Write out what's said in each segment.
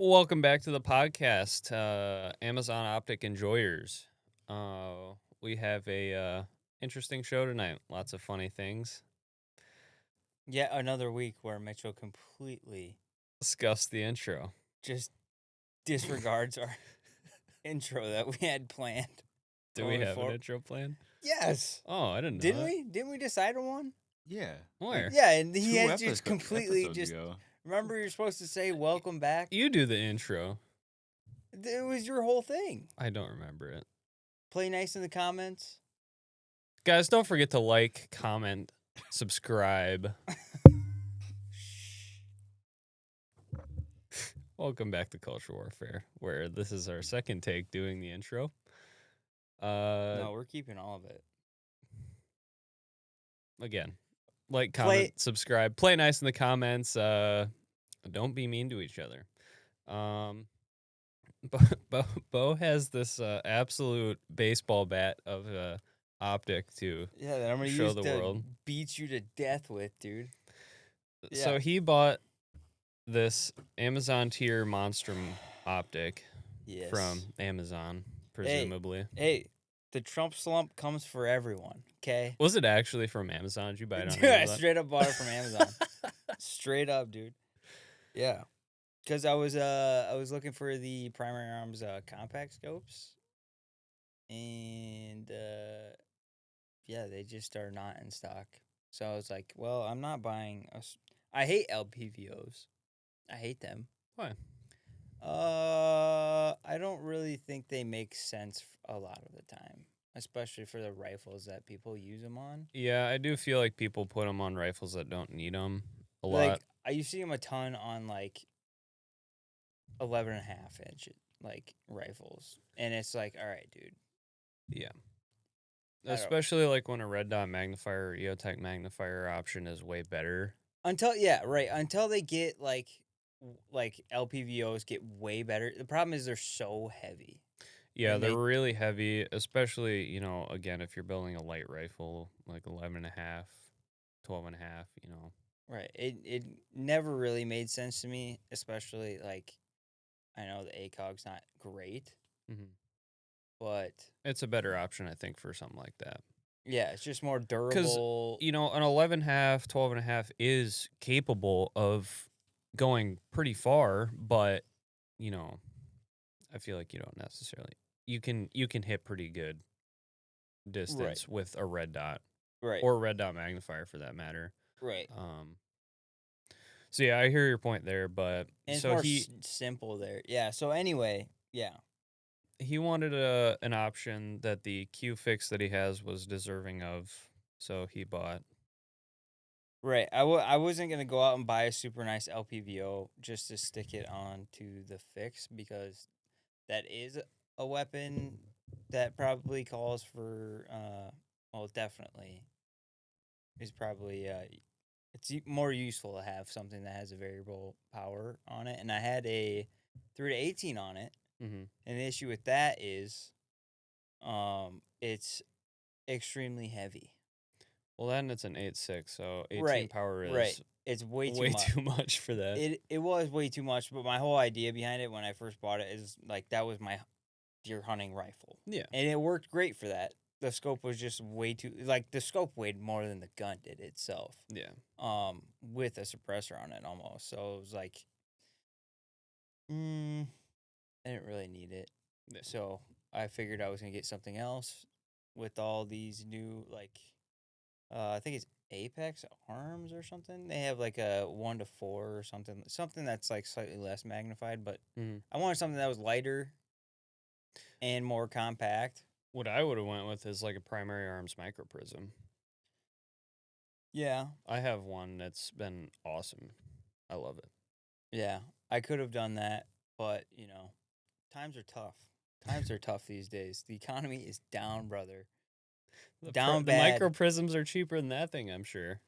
Welcome back to the podcast, Amazon Optic Enjoyers. We have a interesting show tonight. Lots of funny things. Yet another week where Mitchell completely Discuss the intro. just disregards our intro that we had planned. Do we have an intro plan? Yes. Oh, I didn't know Didn't that. we? Didn't we decide on one? Yeah. Where? Yeah, and he 2 had just completely episodes just. ago. Remember, you're supposed to say "Welcome back." You do the intro. It was your whole thing. I don't remember it. Play nice in the comments. Guys, don't forget to like, comment, subscribe. Welcome back to Culture Warfare, where this is our second take doing the intro. No, we're keeping all of it. Again, like, comment, subscribe, play nice in the comments. Don't be mean to each other. Bo has this absolute baseball bat of optic to that I'm gonna show use the to world. beat you to death with, dude. So Yeah. he bought this Amazon tier Monstrum optic Yes. from Amazon, presumably. Hey, the Trump slump comes for everyone. Okay. Was it actually from Amazon? Did you buy it on Dude, I Amazon? straight up bought it from Amazon. Straight up, dude. Yeah. Because I was looking for the primary arms compact scopes. And yeah, they just are not in stock. So I was like, well, I'm not buying I hate LPVOs. I hate them. Why? I don't really think they make sense a lot of the time, especially for the rifles that people use them on. Yeah, I do feel like people put them on rifles that don't need them a lot. Like, you see them a ton on like 11.5-inch like rifles, and it's like, all right, dude. Yeah. Especially like when a red dot magnifier or EOTech magnifier option is way better. Until they get like LPVOs get way better. The problem is they're so heavy. Yeah, they're really heavy, especially, you know, again, if you're building a light rifle, like 11.5, 12.5, you know. Right. It never really made sense to me, especially like, I know the ACOG's not great, but it's a better option, I think, for something like that. Yeah, it's just more durable. You know, an 11.5, 12.5 is capable of going pretty far, but, you know, I feel like you don't necessarily. You can hit pretty good distance with a red dot, or a red dot magnifier for that matter. Right. So yeah, I hear your point there, but and so it's more simple there. Yeah. So anyway, yeah. He wanted an option that the Q fix that he has was deserving of, so he bought. Right. I wasn't gonna go out and buy a super nice LPVO just to stick it on to the fix, because that is a weapon that probably calls for well, definitely is probably it's more useful to have something that has a variable power on it. And I had a 3-18 on it, and the issue with that is it's extremely heavy. Well, then it's an 8.6, so 18 power is It's way too much for that. It was way too much, but my whole idea behind it when I first bought it is like, that was my deer hunting rifle. Yeah. And it worked great for that. The scope was just way too, like, the scope weighed more than the gun did itself. Yeah. With a suppressor on it almost. So it was like, I didn't really need it. Yeah. So I figured I was going to get something else with all these new, like, I think it's Apex Arms or something. They have like a 1 to 4 or something that's like slightly less magnified, but I wanted something that was lighter and more compact. What I would have went with is like a primary arms micro prism. Yeah. I have one that's been awesome. I love it. Yeah. I could have done that, but, you know, times are tough. Times are tough these days. The economy is down, brother. The micro prisms are cheaper than that thing, I'm sure.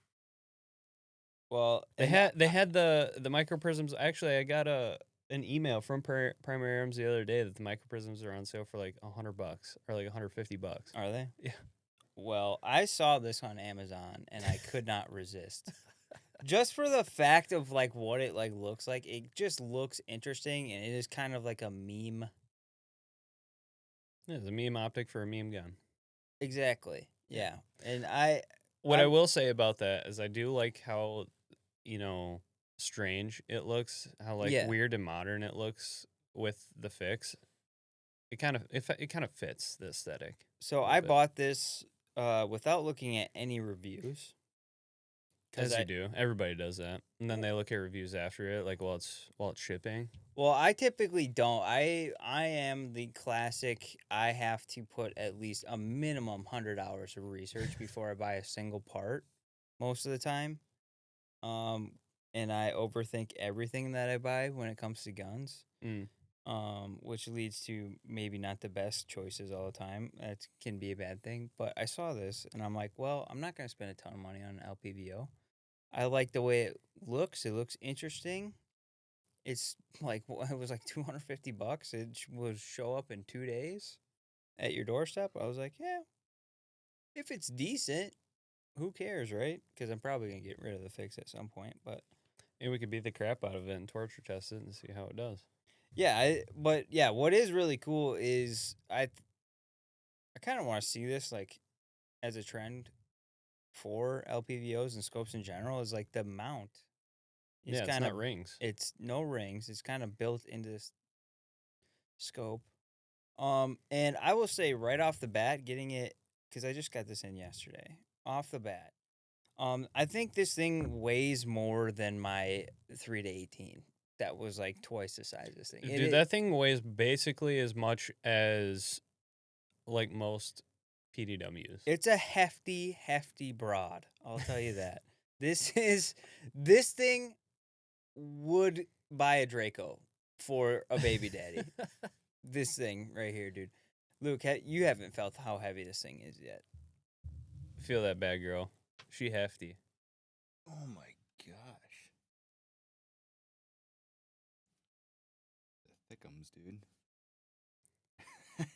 Well, they had the micro prisms. Actually, I got an email from Primary Arms the other day that the micro prisms are on sale for like $100 or like $150. Are they? Yeah. Well, I saw this on Amazon and I could not resist. just for the fact of like what it like looks like, it just looks interesting, and it is kind of like a meme. Yeah, it's a meme optic for a meme gun. Exactly. Yeah. Yeah. And What I I'm will say about that is I do like how, strange it looks, how like yeah. weird and modern it looks with the fix. It kind of fits the aesthetic So a I little bit. bought this without looking at any reviews cuz As you do. Everybody does that. And then they look at reviews after it, like while it's shipping. well, I typically don't. I am the classic I have to put at least a minimum 100 hours of research before I buy a single part most of the time. Um and I overthink everything that I buy when it comes to guns. Mm. Which leads to maybe not the best choices all the time. That can be a bad thing. But I saw this and I'm like, well, I'm not going to spend a ton of money on an LPVO. I like the way it looks. It looks interesting. It's like it was like $250. It will show up in 2 days at your doorstep. I was like, yeah, if it's decent, who cares, right? Because I'm probably gonna get rid of the fix at some point. But And we could beat the crap out of it and torture test it and see how it does. yeah, but yeah, what is really cool is I kind of want to see this like as a trend for LPVOs and scopes in general is like the mount is Yeah, it's kind of not rings. it's no rings. It's kind of built into this scope. And I will say right off the bat, getting it because I just got this in yesterday. Off the bat, I think this thing weighs more than my 3 to 18. That was like twice the size of this thing. Dude, that thing weighs basically as much as like most PDWs. It's a hefty broad. I'll tell you that. This thing would buy a Draco for a baby daddy. This thing right here, dude. Luke, you haven't felt how heavy this thing is yet. Feel that bad girl. She hefty. Oh my gosh. The thickums, dude.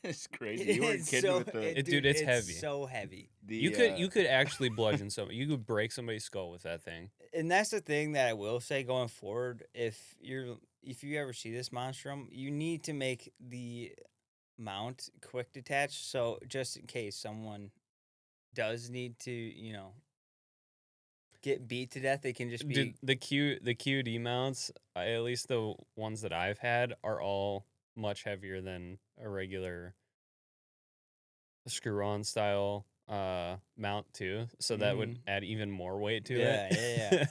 It's crazy. You weren't kidding with the Dude, it's heavy. So heavy. You could actually bludgeon somebody. You could break somebody's skull with that thing. And that's the thing that I will say going forward. If you ever see this monstrum, you need to make the mount quick detach. So just in case someone does need to, get beat to death, they can just be. Dude, the QD mounts, at least the ones that I've had, are all much heavier than a regular screw-on style mount too. So that would add even more weight to it. Yeah.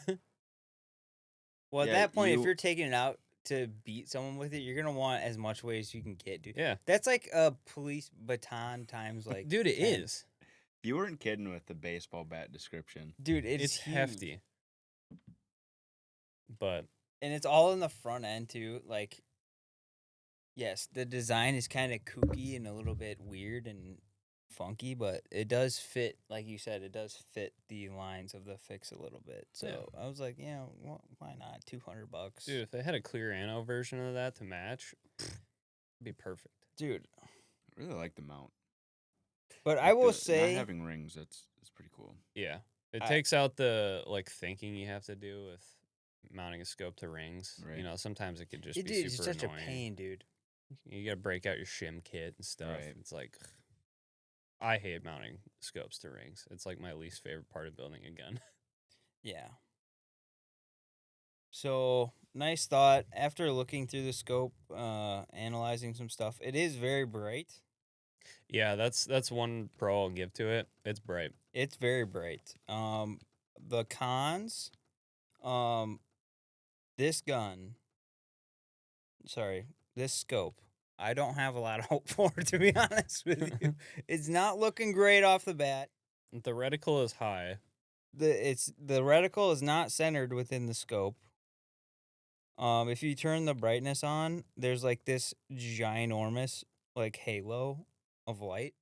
Well, at Yeah, that point, if you're taking it out to beat someone with it, you're gonna want as much weight as you can get, dude. Yeah. That's like a police baton times like. Dude, it 10. is. You weren't kidding with the baseball bat description. Dude, It's huge. hefty. But And it's all in the front end too. Like, yes, the design is kind of kooky and a little bit weird and funky, but it does fit, like you said, it does fit the lines of the fix a little bit. So Yeah. I was like, yeah, well, why not? $200. dude, if they had a clear ano version of that to match, it'd be perfect. Dude. I really like the mount. But I will Not say, having rings, that's pretty cool. Yeah. It takes out the like thinking you have to do with mounting a scope to rings. Right. Sometimes it could just dude, be it's super such annoying. a pain, dude. You gotta break out your shim kit and stuff. Right. It's like I hate mounting scopes to rings. It's like my least favorite part of building a gun. Yeah. So nice thought. After looking through the scope, analyzing some stuff, it is very bright. Yeah, that's one pro I'll give to it. It's bright. It's very bright. The cons, this gun. Sorry, this scope. I don't have a lot of hope for, to be honest with you. It's not looking great off the bat. The reticle is high. The reticle is not centered within the scope. If you turn the brightness on, there's like this ginormous like halo of light.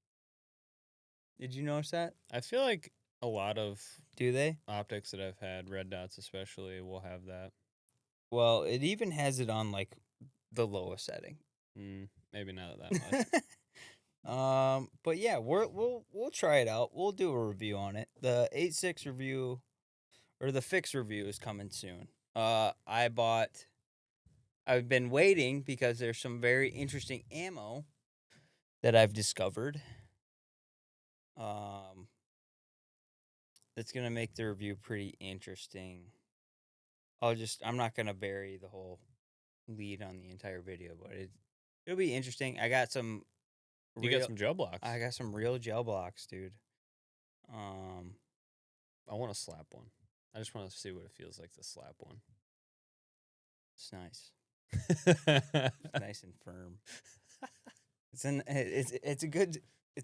Did you notice that? I feel like a lot of Do they? optics that I've had, red dots especially, will have that. Well, it even has it on like the lowest setting. Maybe not that much. But yeah, we'll try it out. We'll do a review on it. The 8.6 review or the fix review is coming soon. I've been waiting because there's some very interesting ammo that I've discovered. That's gonna make the review pretty interesting. I'm not gonna bury the whole lead on the entire video, but it'll be interesting. I got some. You got some gel blocks. I got some real gel blocks, dude. I want to slap one. I just want to see what it feels like to slap one. It's nice. It's nice and firm. It's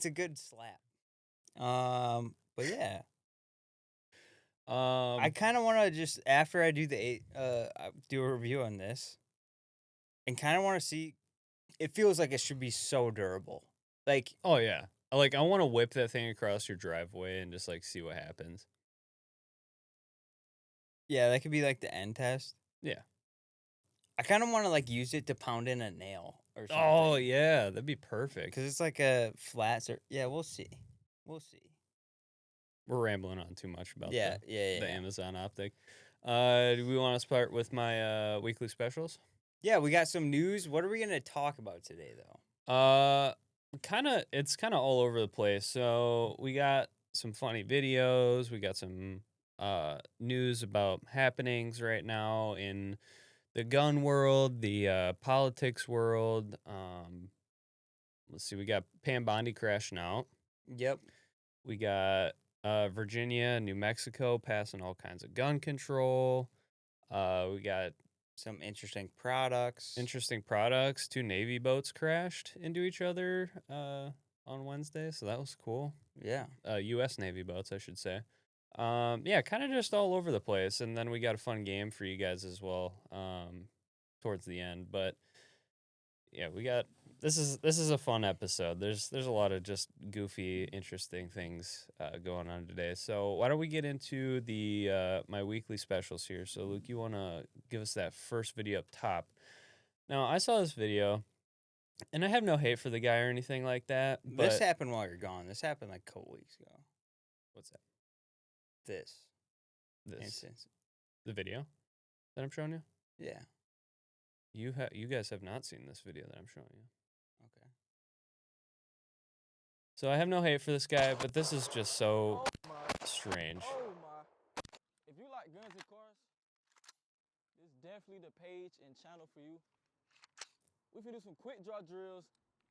a good slap. But yeah. I kind of want to just after I do do a review on this, and kind of want to see. It feels like it should be so durable. Like, oh yeah, like I want to whip that thing across your driveway and just like see what happens. Yeah, that could be like the end test. Yeah. I kind of want to like use it to pound in a nail or something. Oh yeah, that'd be perfect. Because it's like a flat. Yeah, we'll see. We'll see. We're rambling on too much about the Amazon optic. Do we want to start with my weekly specials? Yeah, we got some news. What are we gonna talk about today, though? It's kind of all over the place. So we got some funny videos. We got some news about happenings right now in the gun world, the politics world. Let's see. We got Pam Bondi crashing out. Yep. We got Virginia, New Mexico passing all kinds of gun control. We got some interesting products. 2 Navy boats crashed into each other on Wednesday, so that was cool. Yeah. U.S. Navy boats, I should say. Yeah, kind of just all over the place. And then we got a fun game for you guys as well towards the end. But yeah, we got this is a fun episode. There's a lot of just goofy, interesting things going on today. So why don't we get into the my weekly specials here? So Luke, you want to give us that first video up top? Now I saw this video, and I have no hate for the guy or anything like that. But this happened while you're gone. This happened like a couple weeks ago. What's that? This instance. The video that I'm showing you? Yeah. You guys have not seen this video that I'm showing you. Okay. So I have no hate for this guy, but this is just so strange. Oh my. If you like guns and cars, this is definitely the page and channel for you. We can do some quick draw drills.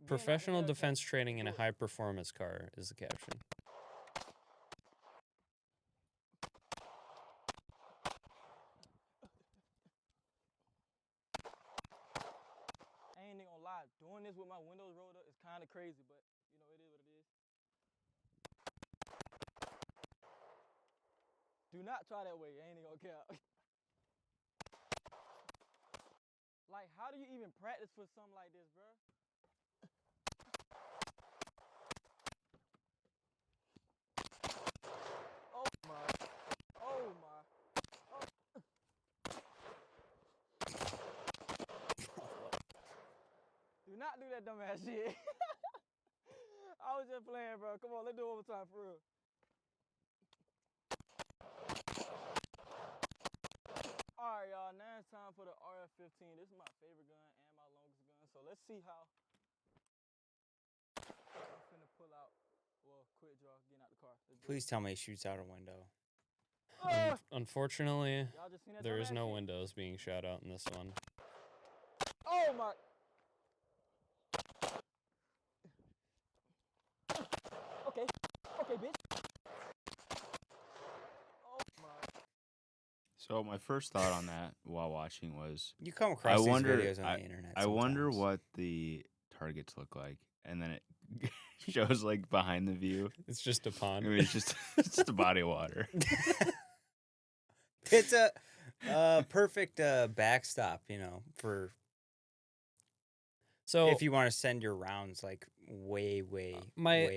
Professional defense training in a high performance car is the caption. I ain't gonna lie, doing this with my windows rolled up is kind of crazy, but you know, it is what it is. Do not try that way, I ain't gonna care. Like, how do you even practice for something like this, bro? Oh my. Oh my. Oh. Do not do that dumbass shit. I was just playing, bro. Come on, let's do it one more time, for real. Alright, y'all, now it's time for the RF-15. This is my favorite gun and my longest gun, so let's see how I'm finna pull out, well, quick draw, getting out the car. Please tell me he shoots out a window. Unfortunately, Y'all just seen that there is dumbass no shit? windows being shot out in this one. Oh my. Okay, okay, bitch. Oh my. So my first thought on that while watching was, You come across these videos on the internet. I wonder sometimes. what the targets look like, and then it shows like behind the view. It's just a pond. I mean, it's just a body of water. It's a perfect backstop, you know, for So if you want to send your rounds like way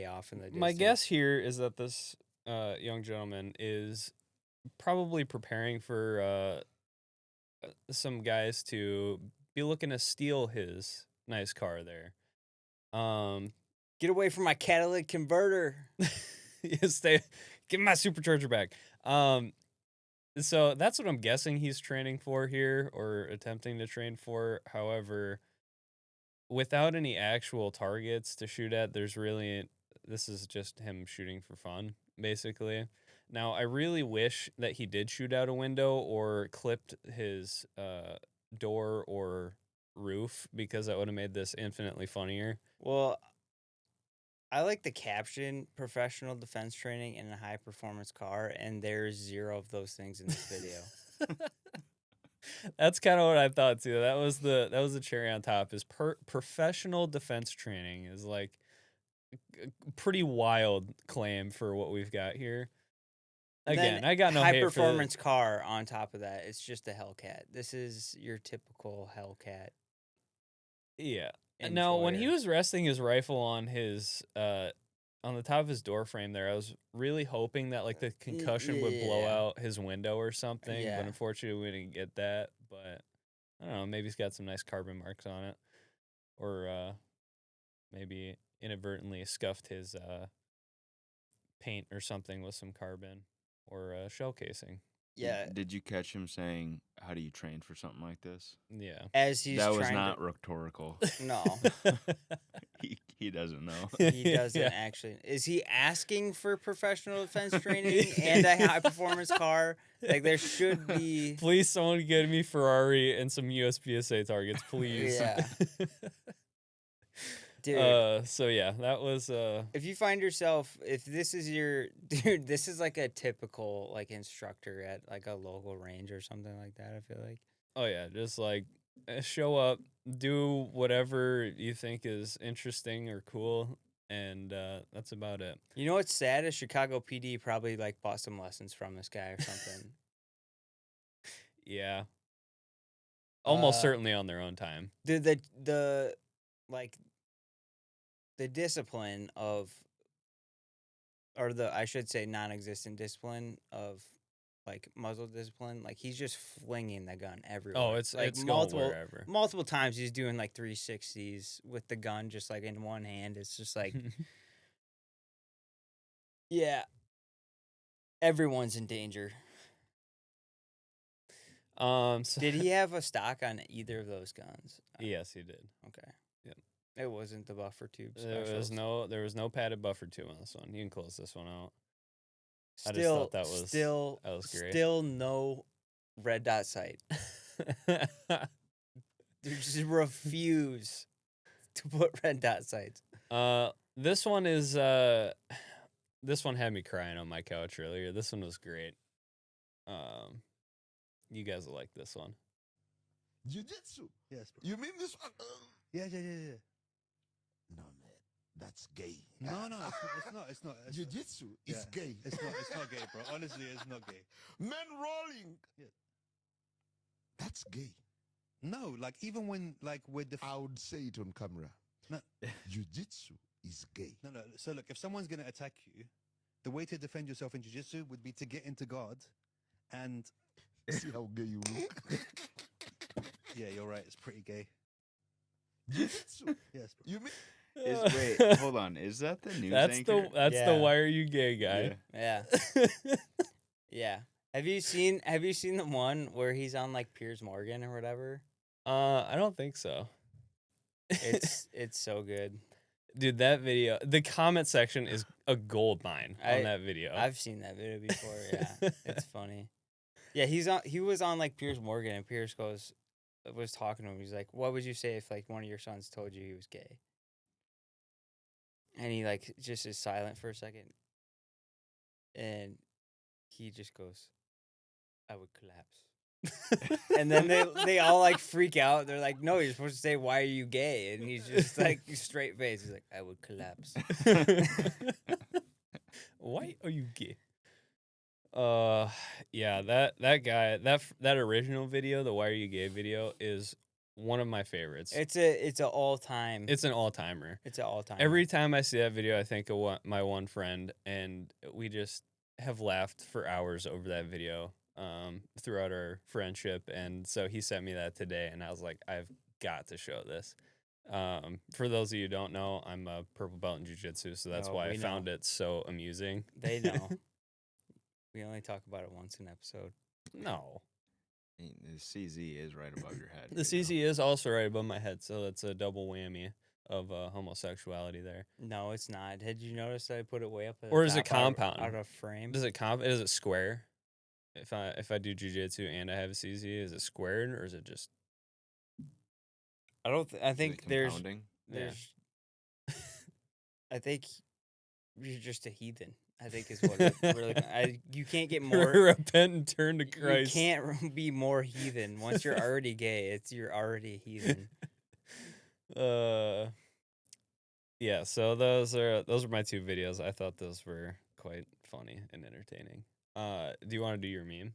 off in the distance. my guess here is that this young gentleman is probably preparing for some guys to be looking to steal his nice car there. Get away from my catalytic converter. Give me my supercharger back. So that's what I'm guessing he's training for here, or attempting to train for. However, without any actual targets to shoot at, this is just him shooting for fun, basically. Now, I really wish that he did shoot out a window or clipped his door or roof, because that would have made this infinitely funnier. Well, I like the caption "professional defense training in a high performance car," and there's 0 of those things in this video. That's kind of what I thought too. That was the cherry on top. Is professional defense training is like a pretty wild claim for what we've got here. And Again, then I got no high hate for performance car on top of that. It's just a Hellcat. This is your typical Hellcat. Yeah. Now, when he enjoyer. was resting his rifle on his on the top of his door frame there, I was really hoping that like the concussion would blow yeah. out his window or something, Yeah. but unfortunately we didn't get that. But I don't know, maybe he's got some nice carbon marks on it, or maybe inadvertently scuffed his paint or something with some carbon or shell casing. Yeah. Did you catch him saying, "How do you train for something like this?" Yeah. As he's That was trying not to, rhetorical. No, He doesn't know. he doesn't Yeah. actually. Is he asking for professional defense training and a high performance car? Like there should be. Please, someone get me Ferrari and some USPSA targets, please. Yeah. Dude, So yeah, that was if you find yourself, if this is your dude, this is like a typical like instructor at like a local range or something like that. I feel like. oh yeah, just like show up, do whatever you think is interesting or cool, and that's about it. You know what's sad is Chicago PD probably like bought some lessons from this guy or something. Yeah. Almost Uh, certainly on their own time. the like the discipline of, or the, I should say, non-existent discipline of like muzzle discipline, like he's just flinging the gun everywhere. Oh, it's like it's going wherever. multiple times he's doing like 360s with the gun just like in one hand. It's just like, yeah, everyone's in danger. So Did he have a stock on either of those guns? Yes, he did. Okay. Yep. It wasn't the buffer tube There was no padded buffer tube on this one. You can close this one out. I just Still, thought that was great. still no red dot sight. They just refuse to put red dot sights. This one is this one had me crying on my couch earlier. This one was great. You guys will like this one. Jiu-jitsu. Yes, bro. You mean this one? Yeah. No, man. That's gay. No, it's not. It's not. Jiu-jitsu is Yeah. gay. It's not gay, bro. Honestly, it's not gay. Men rolling. Yeah. That's gay. No, like even when like with the I would say it on camera. No. Jiu-jitsu is gay. no. So look, if someone's gonna attack you, the way to defend yourself in jiu-jitsu would be to get into guard, and See how gay you look? yeah, you're right. It's pretty gay. Jiu-jitsu. Yes, bro. You mean Wait, hold on. Is that the news anchor? That's Yeah. the why are you gay guy. Yeah, yeah. Have you seen the one where he's on like Piers Morgan or whatever? I don't think so. It's so good. Dude, that video, the comment section is a gold mine on that video. I've seen that video before. Yeah, it's funny. Yeah, he was on like Piers Morgan, and Piers was talking to him. He's like, "What would you say if like one of your sons told you he was gay?" And he like just is silent for a second, and he just goes, "I would collapse." And then they all like freak out. They're like, "No, you're supposed to say why are you gay?" And he's just like straight face. He's like, "I would collapse." Why are you gay? Yeah, that guy, that original video, the why are you gay video, is one of my favorites. It's an all time. It's an all-timer. It's an all time. Every time I see that video, I think of my one friend, and we just have laughed for hours over that video throughout our friendship. And so he sent me that today, and I was like, I've got to show this. For those of you who don't know, I'm a purple belt in jiu-jitsu, so that's Oh, why I we found know. it so amusing. They know. We only talk about it once an episode. No. I mean, the CZ is right above your head. The CZ is also right above my head, so that's a double whammy of homosexuality there. No, it's not. Had you noticed that I put it way up? At Or the is it top compound? out of frame? Is it square? If I do jujitsu and I have a CZ, is it squared or is it just? I don't. I Is it think there's. compounding? There's. I think you're just a heathen. I think is what it really. You can't get more. Repent and turn to You Christ. can't be more heathen once you're already gay. You're already a heathen. Yeah. So those are my two videos. I thought those were quite funny and entertaining. Do you want to do your meme?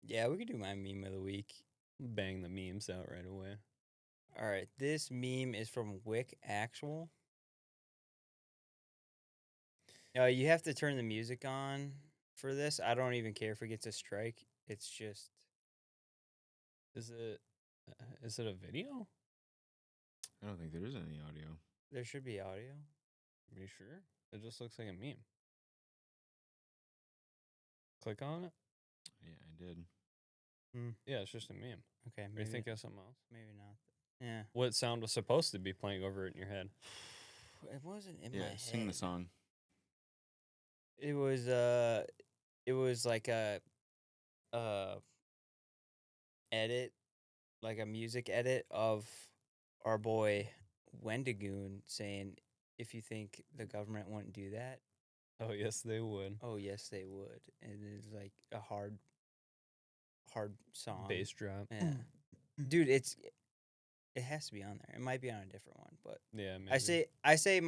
Yeah, we could do my meme of the week. Bang the memes out right away. All right, this meme is from Wick Actual. You have to turn the music on for this. I don't even care if it gets a strike. It's just. Is it a video? I don't think there is any audio. There should be audio. Are you sure? It just looks like a meme. Click on it. Yeah, I did. Yeah, it's just a meme. Okay, Or you maybe think of something else? maybe not. Yeah, What sound was supposed to be playing over it in your head? it wasn't in my Yeah, head. sing the song. It was like a edit, like a music edit of our boy Wendigoon saying, "If you think the government wouldn't do that, Oh yes, they would. oh yes they would." And it's like a hard song. Bass drop. Yeah. Dude, it has to be on there. It might be on a different one, but Yeah, maybe. I say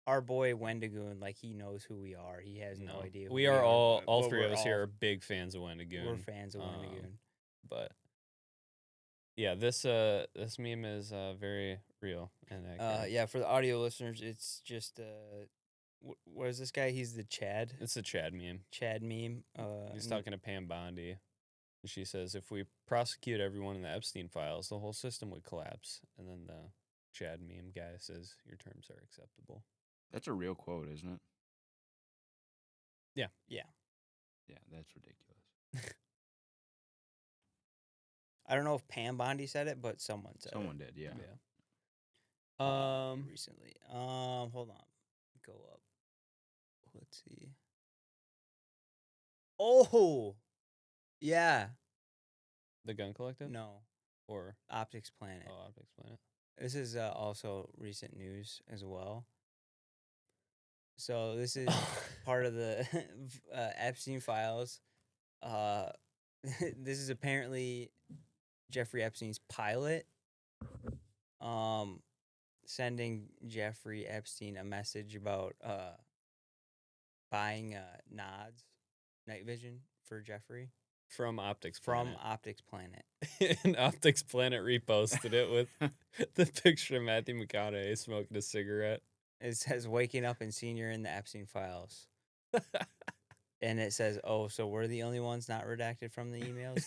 our boy Wendigoon, like he knows who we are. He has no idea who We are all but three of we're us here all- are big fans of Wendigoon. We're fans of Wendigoon. But yeah, this meme is very real and accurate. Yeah, for the audio listeners, it's just what is this guy? He's the Chad. It's a Chad meme. Chad meme. He's and talking to Pam Bondi. And she says, if we prosecute everyone in the Epstein files, the whole system would collapse. And then the Chad meme guy says, your terms are acceptable. That's a real quote, isn't it? Yeah. Yeah. Yeah, that's ridiculous. I don't know if Pam Bondi said it, but someone said Someone did, yeah. it recently. Hold on. Go up. Let's see. Oh, yeah. The Gun Collective? No, Or Optics Planet. Optics Planet. This is also recent news as well. So this is part of the Epstein files. This is apparently Jeffrey Epstein's pilot sending Jeffrey Epstein a message about buying nods, night vision for Jeffrey From Optics from Planet. Optics Planet. And Optics Planet reposted it with the picture of Matthew McConaughey smoking a cigarette. It says waking up and seeing you're in the Epstein files. And it says, "Oh, so we're the only ones not redacted from the emails."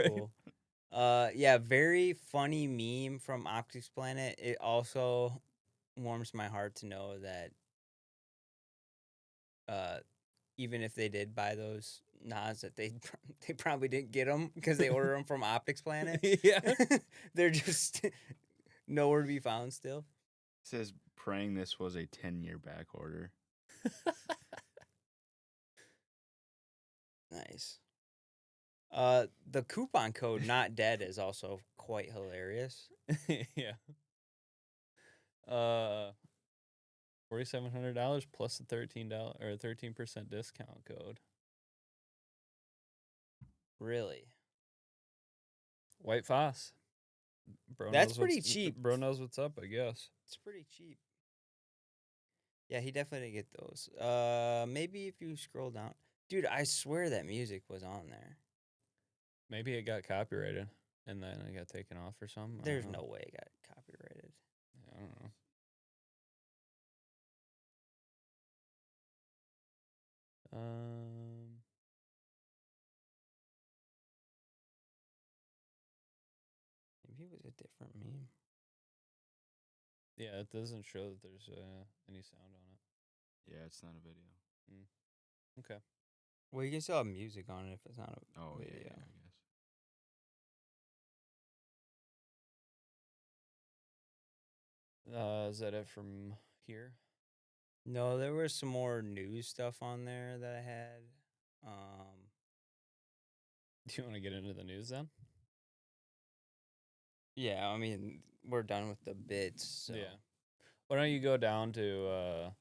Cool. Yeah, very funny meme from Optics Planet. It also warms my heart to know that even if they did buy those nods, that they probably didn't get them because they ordered them from Optics Planet. Yeah. They're just nowhere to be found still. It says praying this was a 10-year back order. Nice. The coupon code not dead is also quite hilarious. Yeah. $4,700 plus a $13 or a 13% discount code. Really? White Foss. Bro That's knows pretty what's- cheap. Bro knows what's up, I guess. It's pretty cheap. Yeah, he definitely didn't get those. Maybe if you scroll down. Dude, I swear that music was on there. Maybe it got copyrighted and then it got taken off or something. I There's don't know. no way it got copyrighted. I don't know. Maybe it was a different meme. Yeah, it doesn't show that there's any sound on it. Yeah, it's not a video. Okay. Well, you can still have music on it if it's not a Oh yeah, video. yeah, I guess. Is that it from here? No, there was some more news stuff on there that I had. Do you want to get into the news then? Yeah, I mean, we're done with the bits. So. Yeah. Why don't you go down to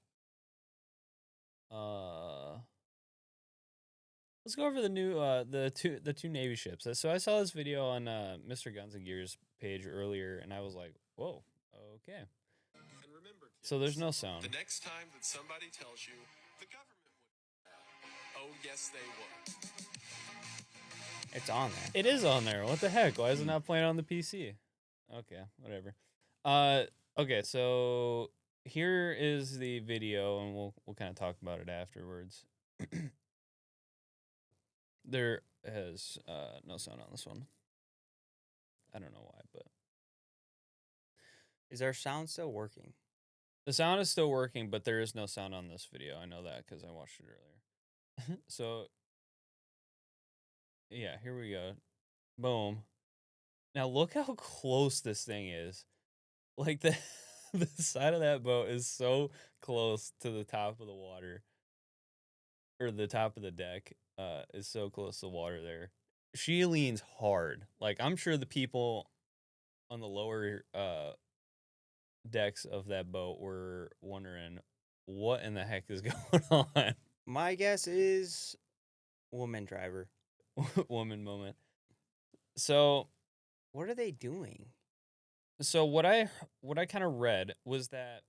let's go over the new the two Navy ships. So I saw this video on Mr. Guns and Gears page earlier, and I was like, whoa, okay. And remember, kids, So there's no sound. the next time that somebody tells you the government would, oh yes they would. It's on there. It is on there. What the heck? Why is it not playing on the PC? Okay, whatever. Okay, so here is the video, and we'll kind of talk about it afterwards. There is no sound on this one. I don't know why, but Is our sound still working? the sound is still working, but there is no sound on this video. I know that because I watched it earlier. So, yeah, here we go. Boom. Now look how close this thing is. Like the the side of that boat is so close to the top of the water, or the top of the deck. Is so close to the water there. She leans hard. Like I'm sure the people on the lower decks of that boat were wondering what in the heck is going on. My guess is woman driver. Woman moment. So What are they doing? what I kind of read was that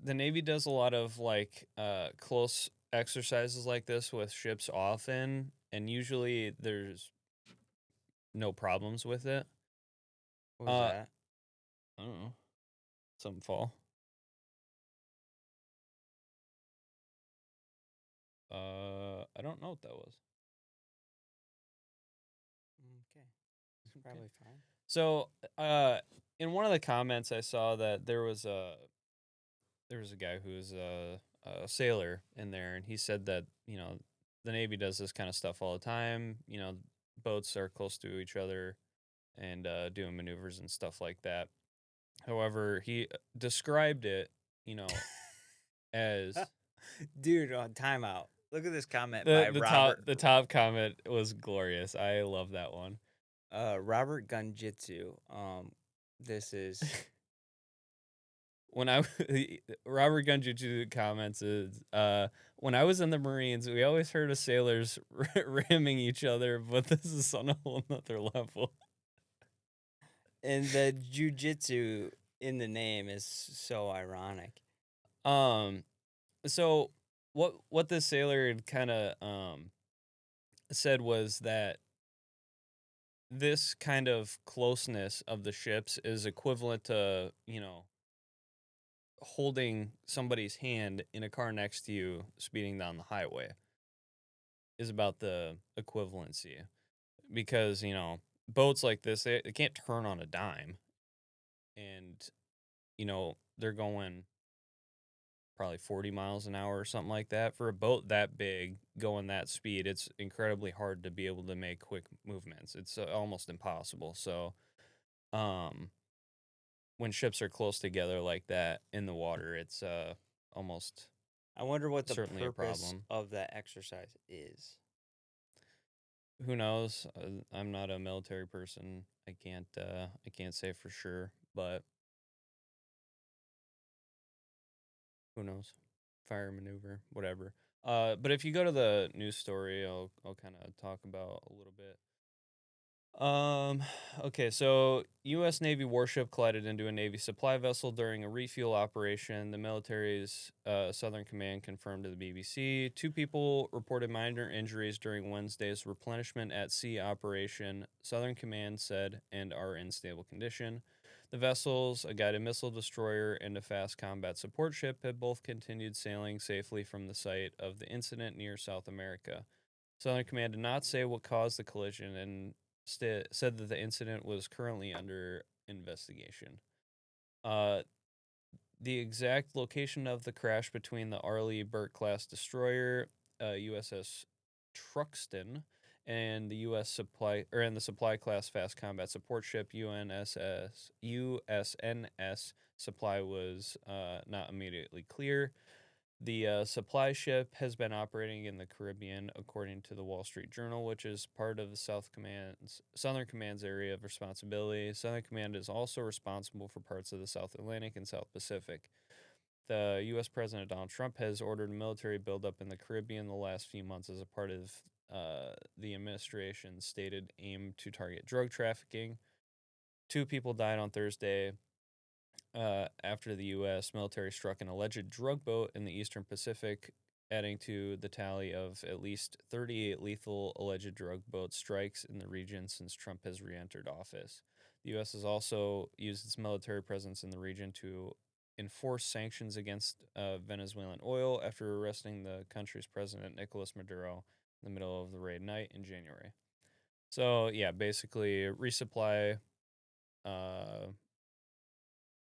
the Navy does a lot of like close exercises like this with ships often, and usually there's no problems with it. What was that? I don't know. Something fall. I don't know what that was. Okay. Probably fine. So, in one of the comments, I saw that there was a guy who was a sailor in there, and he said that the Navy does this kind of stuff all the time. Boats are close to each other and doing maneuvers and stuff like that. However, he described it, as Dude, on timeout. Look at this comment the by the Robert. the top comment was glorious. I love that one. Robert Gunjitsu. This is When Robert Gunjitsu comments is when I was in the Marines, we always heard of sailors ramming each other, but this is on a whole nother level. and the jujitsu in the name is so ironic. So what this sailor had kind of said was that this kind of closeness of the ships is equivalent to holding somebody's hand in a car next to you speeding down the highway is about the equivalency, because boats like this, they can't turn on a dime, and they're going probably 40 miles an hour or something like that. For a boat that big going that speed, it's incredibly hard to be able to make quick movements. It's almost impossible. So when ships are close together like that in the water, it's almost I wonder what the certainly a purpose problem. of that exercise is. Who knows? I'm not a military person. I can't say for sure, but who knows? Fire maneuver, whatever. But if you go to the news story, I'll kind of talk about a little bit. Okay, so U.S. Navy warship collided into a Navy supply vessel during a refuel operation. The military's Southern Command confirmed to the BBC. 2 people reported minor injuries during Wednesday's replenishment at sea operation, Southern Command said, and are in stable condition. The vessels, a guided missile destroyer and a fast combat support ship, have both continued sailing safely from the site of the incident near South America. Southern Command did not say what caused the collision and said that the incident was currently under investigation. The exact location of the crash between the Arleigh Burke class destroyer, USS Truxton, and the U.S. supply and the supply class fast combat support ship USNS Supply was not immediately clear. The supply ship has been operating in the Caribbean, according to the Wall Street Journal, which is part of the Southern Command's area of responsibility. Southern Command is also responsible for parts of the South Atlantic and South Pacific. The U.S. President Donald Trump has ordered a military buildup in the Caribbean the last few months as a part of the administration's stated aim to target drug trafficking. 2 people died on Thursday after the U.S. military struck an alleged drug boat in the Eastern Pacific, adding to the tally of at least 38 lethal alleged drug boat strikes in the region since Trump has re-entered office. The U.S. has also used its military presence in the region to enforce sanctions against Venezuelan oil after arresting the country's president, Nicolas Maduro, in the middle of the raid night in January. So, yeah, basically resupply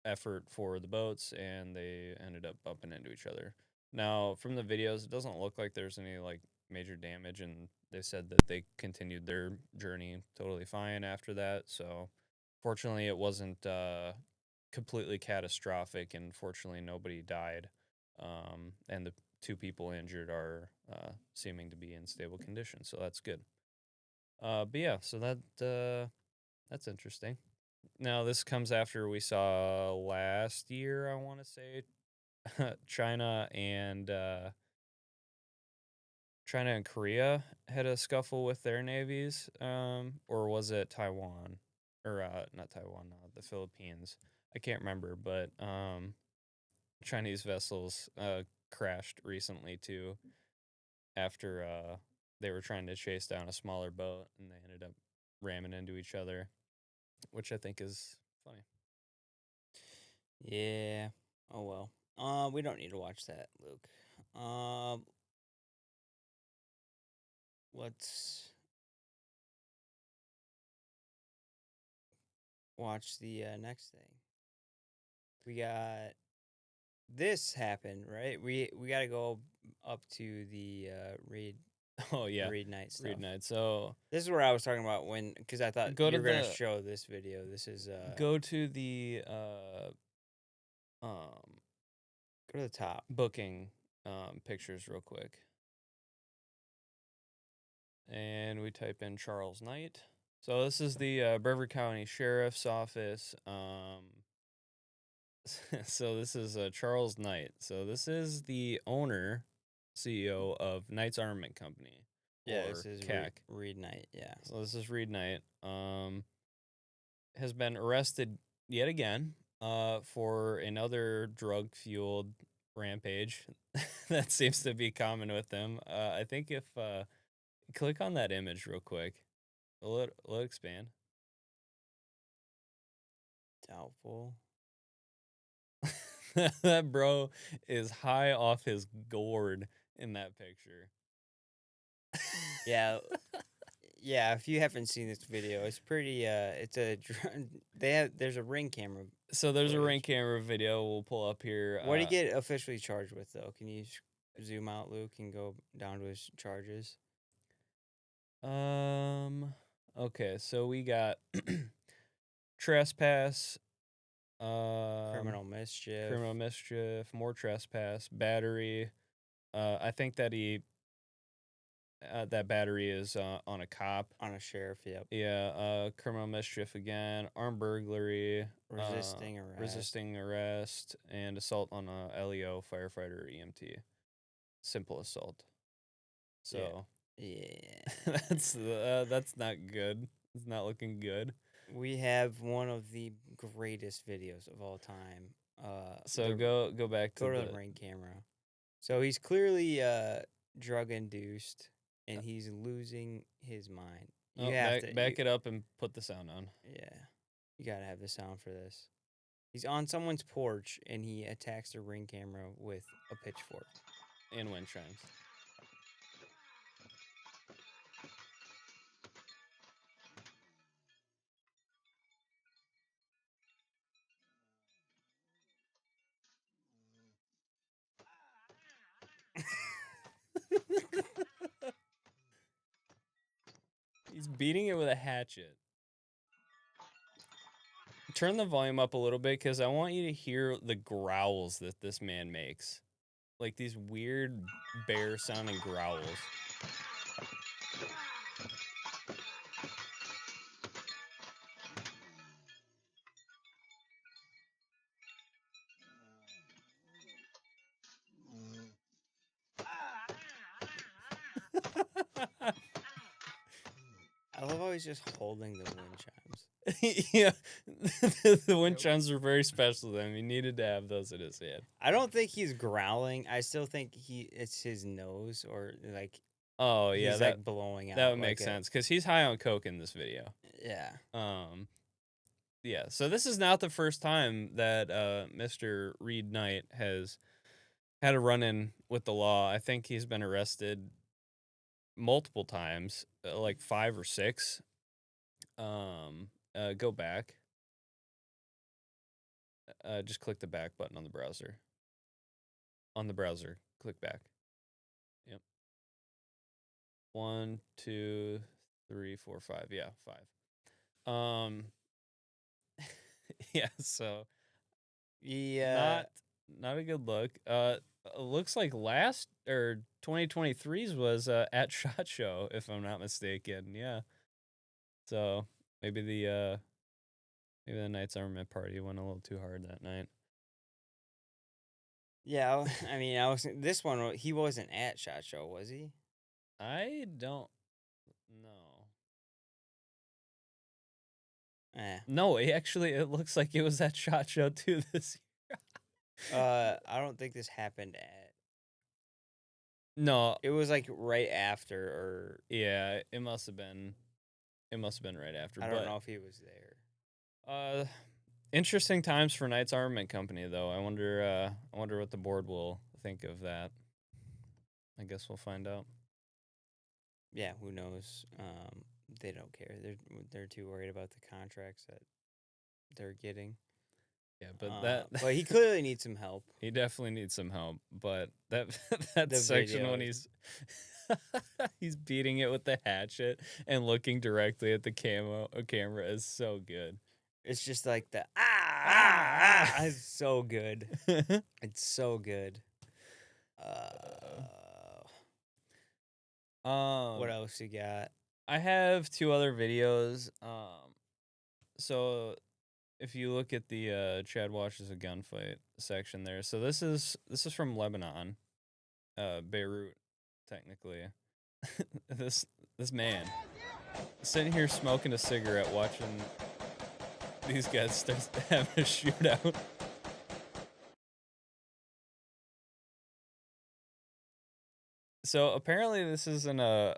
effort for the boats, and they ended up bumping into each other. Now, from the videos, it doesn't look like there's any like major damage, and they said that they continued their journey totally fine after that. So, fortunately, it wasn't completely catastrophic, and fortunately, nobody died. And the 2 people injured are seeming to be in stable condition, so that's good. But yeah, so that's interesting. Now, this comes after we saw last year, I want to say, China and Korea had a scuffle with their navies, or was it Taiwan, or not Taiwan, the Philippines? I can't remember, but Chinese vessels crashed recently too after they were trying to chase down a smaller boat, and they ended up ramming into each other, which I think is funny. Yeah. Oh well. We don't need to watch that, Luke. Let's watch the next thing. We got this happened, right? We got to go up to the raid Oh yeah, raid night stuff. raid night. So This is where I was talking about because I thought Go you to were gonna the- show this video. This is go to the go to the top. booking pictures real quick, and we type in Charles Knight. So this is the Brevard County Sheriff's Office. So this is Charles Knight. So this is the owner, CEO of Knight's Armament Company. Yeah, or this is CAC. raid night. Yeah. So this is Reed Knight. Has been arrested yet again for another drug-fueled rampage. That seems to be common with him. I think if click on that image real quick, will it expand? Doubtful. That bro is high off his gourd in that picture. Yeah. Yeah, if you haven't seen this video, it's pretty. It's a there's a ring camera. So there's a ring footage. camera video we'll pull up here. What did he get officially charged with, though? Can you zoom out, Luke, and go down to his charges? Okay, so we got trespass, Criminal mischief. more trespass, battery. I think that that battery is on a cop. On a sheriff. Yep. Yeah, criminal mischief again, armed burglary, Resisting arrest. and assault on a LEO, firefighter, or EMT. Simple assault. So Yeah. that's not good. It's not looking good. We have one of the greatest videos of all time. So go back to go to the ring camera. So he's clearly drug induced, and he's losing his mind. You have to back it up and put the sound on. Yeah, you gotta have the sound for this. He's on someone's porch, and he attacks the ring camera with a pitchfork. And wind chimes. beating it with a hatchet. Turn the volume up a little bit because I want you to hear the growls that this man makes. Like these weird bear-sounding growls. I love how he's just holding the wind chimes. Yeah, the wind chimes were very special to him. He needed to have those in his hand. I don't think he's growling. I still think it's his nose or like Oh yeah, he's that like blowing out. that would make like sense because he's high on coke in this video. Yeah. Yeah. So this is not the first time that Mr. Reed Knight has had a run-in with the law. I think he's been arrested multiple times, like 5 or 6. Go back. Just click the back button on the browser. On the browser, click back. Yep. 1, 2, 3, 4, 5. Yeah, 5. Yeah. So Yeah. not a good look. Looks like last or 2023's was at SHOT Show, if I'm not mistaken. Yeah. So maybe the Knights Armament Party went a little too hard that night. Yeah, I mean, this one. He wasn't at SHOT Show, was he? I don't know. No, it looks like it was at SHOT Show too this year. I don't think this happened at. No, it was like right after, or yeah, it must have been. It must have been right after. I don't know if he was there. Interesting times for Knights Armament Company, though. I wonder what the board will think of that. I guess we'll find out. Yeah, who knows? They don't care. They're too worried about the contracts that they're getting. Yeah, but but he clearly needs some help. He definitely needs some help. But that section when he's beating it with the hatchet and looking directly at the camera is so good. It's just like the it's so good. It's so good. What else you got? I have 2 other videos. So if you look at the Chad watches a gunfight section there, so this is from Lebanon, Beirut, technically. this man sitting here smoking a cigarette, watching these guys start having a shootout. So apparently this is in a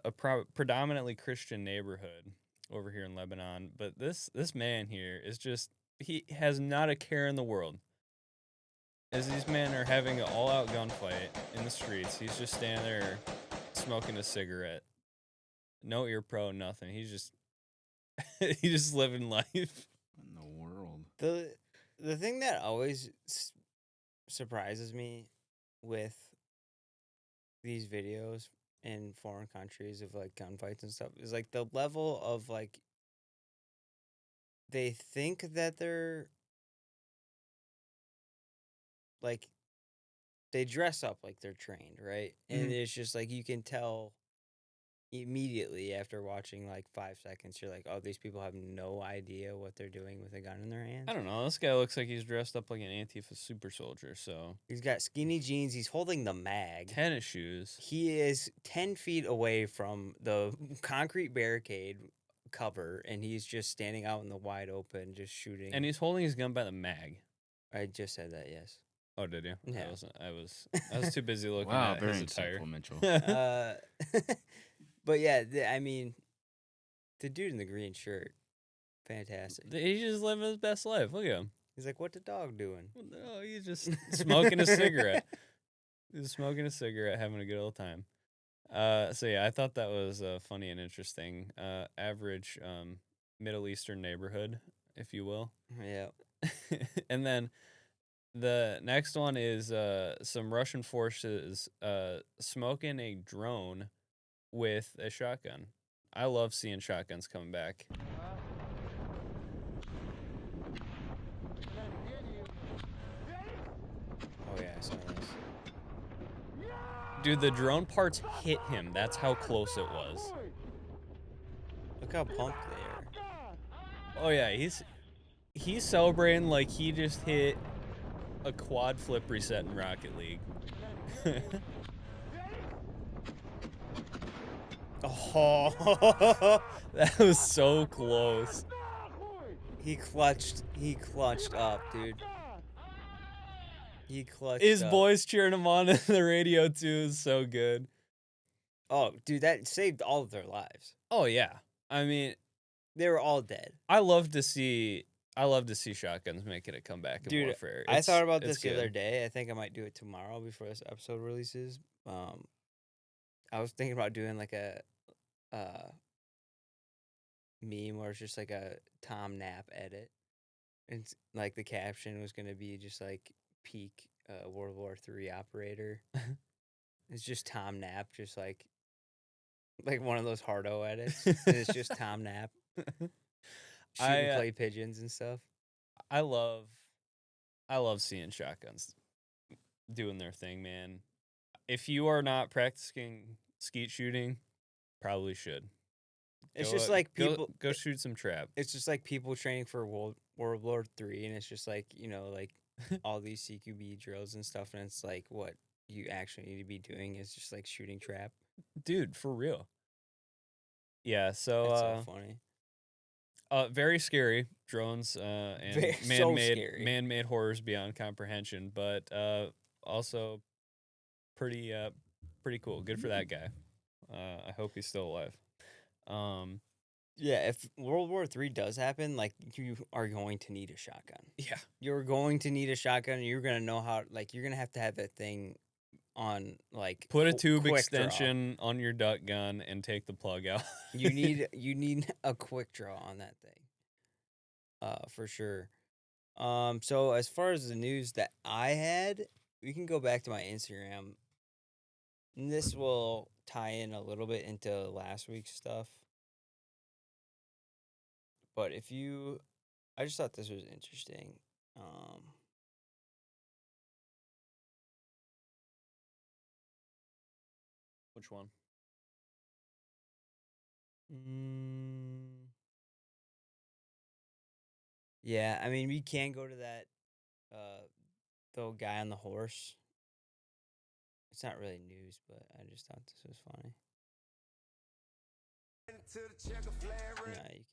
predominantly Christian neighborhood over here in Lebanon, but this man here is just, he has not a care in the world. As these men are having an all-out gunfight in the streets, he's just standing there smoking a cigarette. No ear pro, nothing. He's just he's just living life. What in the world? The thing that always surprises me with these videos in foreign countries of like gunfights and stuff is like the level of like they think that they're like they dress up like they're trained, right? And it's just like you can tell immediately after watching like 5 seconds, you're like, oh, these people have no idea what they're doing with a gun in their hands. I don't know. This guy looks like he's dressed up like an Antifa super soldier. So he's got skinny jeans. He's holding the mag. Tennis shoes. He is 10 feet away from the concrete barricade cover, and he's just standing out in the wide open, just shooting. And he's holding his gun by the mag. I just said that, yes. Oh, did you? Yeah. I was too busy looking Wow, at very his attire. insightful, Mitchell. But yeah, I mean, the dude in the green shirt, fantastic. He's just living his best life. Look at him. He's like, what the dog doing? No, he's just smoking a cigarette. He's smoking a cigarette, having a good old time. So yeah, I thought that was funny and interesting. Average Middle Eastern neighborhood, if you will. Yeah. And then the next one is some Russian forces smoking a drone with a shotgun. I love seeing shotguns coming back. Oh yeah, I saw this. Dude, the drone parts hit him. That's how close it was. Look how pumped they are. Oh yeah, he's celebrating like he just hit a quad flip reset in Rocket League. Oh, That was so close. he clutched up, dude. He clutched His up. boys cheering him on in the radio too is so good. Oh, dude, that saved all of their lives. Oh yeah. I mean, They were all dead. I love to see shotguns making a comeback in Dude, warfare. I thought about it's this the other good. day. I think I might do it tomorrow before this episode releases. I was thinking about doing like a meme where it's just like a Tom Knapp edit. And like the caption was gonna be just like peak World War III operator. It's just Tom Knapp, just like one of those hardo edits. And it's just Tom Knapp shooting clay pigeons and stuff. I love seeing shotguns doing their thing, man. If you are not practicing skeet shooting, probably should. It's Go just out- like go- people. go shoot some trap. It's just like people training for World War III, and it's just like like all these CQB drills and stuff, and it's like what you actually need to be doing is just like shooting trap. Dude, for real. Yeah, It's so funny. very scary drones and So scary. man-made horrors beyond comprehension, but also pretty cool. Good for that guy. I hope he's still alive. Yeah, if World War III does happen, like you are going to need a shotgun. Yeah. You're going to need a shotgun. And you're gonna know how. Like you're gonna have to have that thing on like Put a tube quick draw. extension on your duck gun and take the plug out. You need a quick draw on that thing. For sure. So as far as the news that I had, we can go back to my Instagram. And this will tie in a little bit into last week's stuff. But I just thought this was interesting. Which one? Yeah, I mean, we can go to that, the guy on the horse. It's not really news, but I just thought this was funny. No, you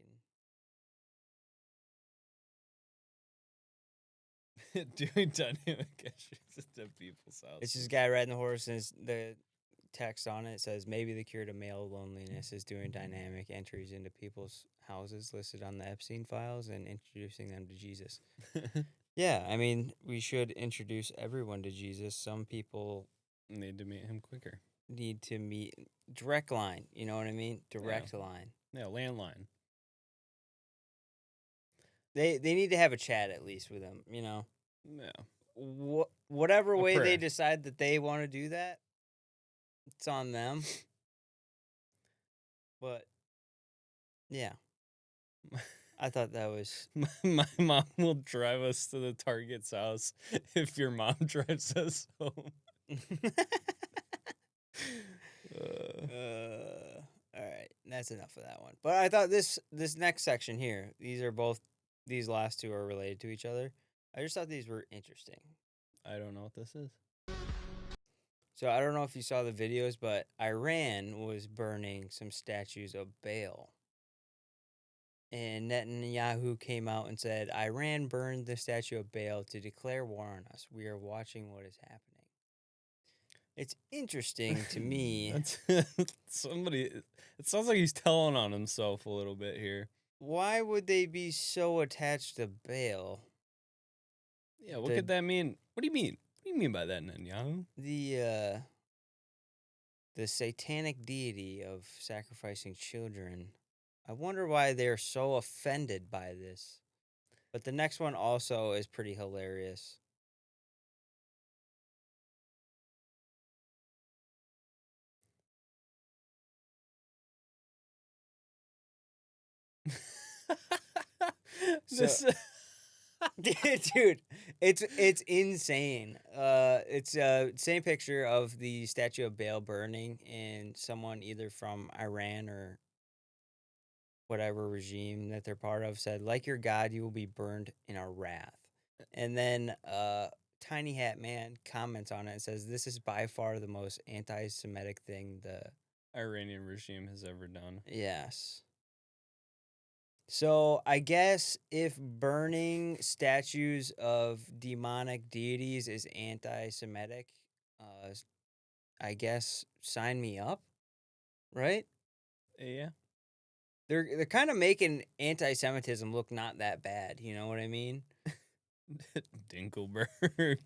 can. Doing dynamic entries into people's houses. It's this guy riding the horse, and the text on it says, maybe the cure to male loneliness is doing dynamic entries into people's houses listed on the Epstein files and introducing them to Jesus. Yeah, I mean, we should introduce everyone to Jesus. Some people Need to meet him quicker. need to meet direct line. You know what I mean? Direct line. Yeah, landline. They need to have a chat at least with him. You know, Yeah. whatever A way they prayer. decide that they want to do that, it's on them. But yeah, I thought that was My mom will drive us to the Target's house if your mom drives us home. All right, that's enough of that one. But I thought this next section here, these last two are related to each other. I just thought these were interesting. I don't know what this is. So I don't know if you saw the videos, but Iran was burning some statues of Baal. And Netanyahu came out and said, Iran burned the statue of Baal to declare war on us. We are watching what is happening. It's interesting to me. That's somebody. It sounds like he's telling on himself a little bit here. Why would they be so attached to Baal? Yeah, what could that mean? What do you mean? What do you mean by that, Netanyahu? The satanic deity of sacrificing children. I wonder why they're so offended by this. But the next one also is pretty hilarious. This, Dude, it's insane. It's same picture of the statue of Baal burning, and someone either from Iran or whatever regime that they're part of said, "Like your God, you will be burned in our wrath." And then Tiny Hat Man comments on it and says, "This is by far the most anti-Semitic thing the Iranian regime has ever done. yes." So I guess if burning statues of demonic deities is anti-Semitic, I guess sign me up, right? Yeah. They're kind of making anti-Semitism look not that bad. You know what I mean? Dinkelberg.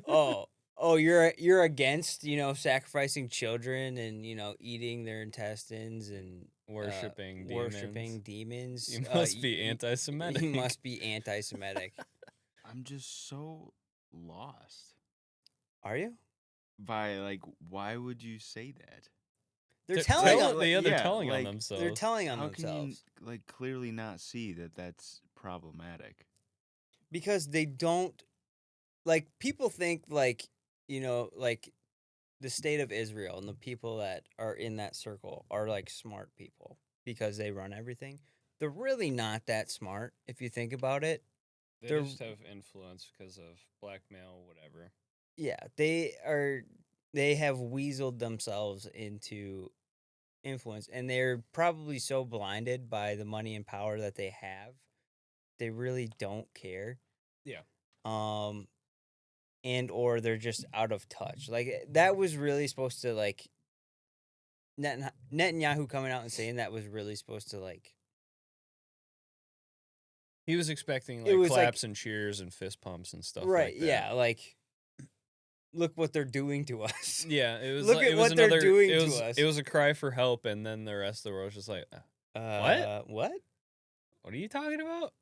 Oh, you're against sacrificing children and eating their intestines and Worshipping worshiping demons. You must be anti-Semitic. You must be anti-Semitic. I'm just so lost Are you? by like, why would you say that? They're T- telling tell- on, they're yeah, telling on like, themselves. they're telling on How themselves can you like clearly not see that that's problematic? because they don't like people think like like the state of Israel and the people that are in that circle are like smart people because they run everything. They're really not that smart if you think about it. They they're- just have influence because of blackmail, whatever. Yeah, they have weaseled themselves into influence and they're probably so blinded by the money and power that they have. They really don't care. Yeah. And or they're just out of touch. Like that was really supposed to like Netanyahu coming out and saying that was really supposed to like He was expecting It like was, like- claps and cheers and fist pumps and stuff right, like that. yeah, like look what they're doing to us. Yeah, it was Look like, at it was what they're another, doing it to was, us. It was a cry for help, and then the rest of the world was just like, What? what are you talking about?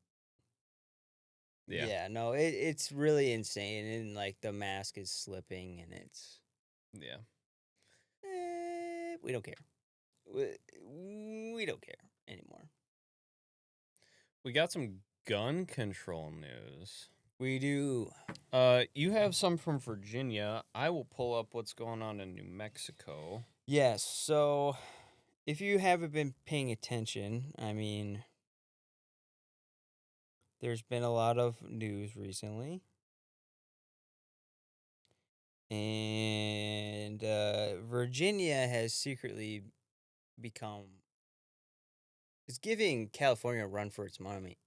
Yeah. No, it's really insane and like the mask is slipping and it's Yeah. we don't care. We don't care anymore. We got some gun control news. We do. You have some from Virginia. I will pull up what's going on in New Mexico. Yes, so if you haven't been paying attention, I mean, there's been a lot of news recently. And Virginia has secretly become it's giving California a run for its money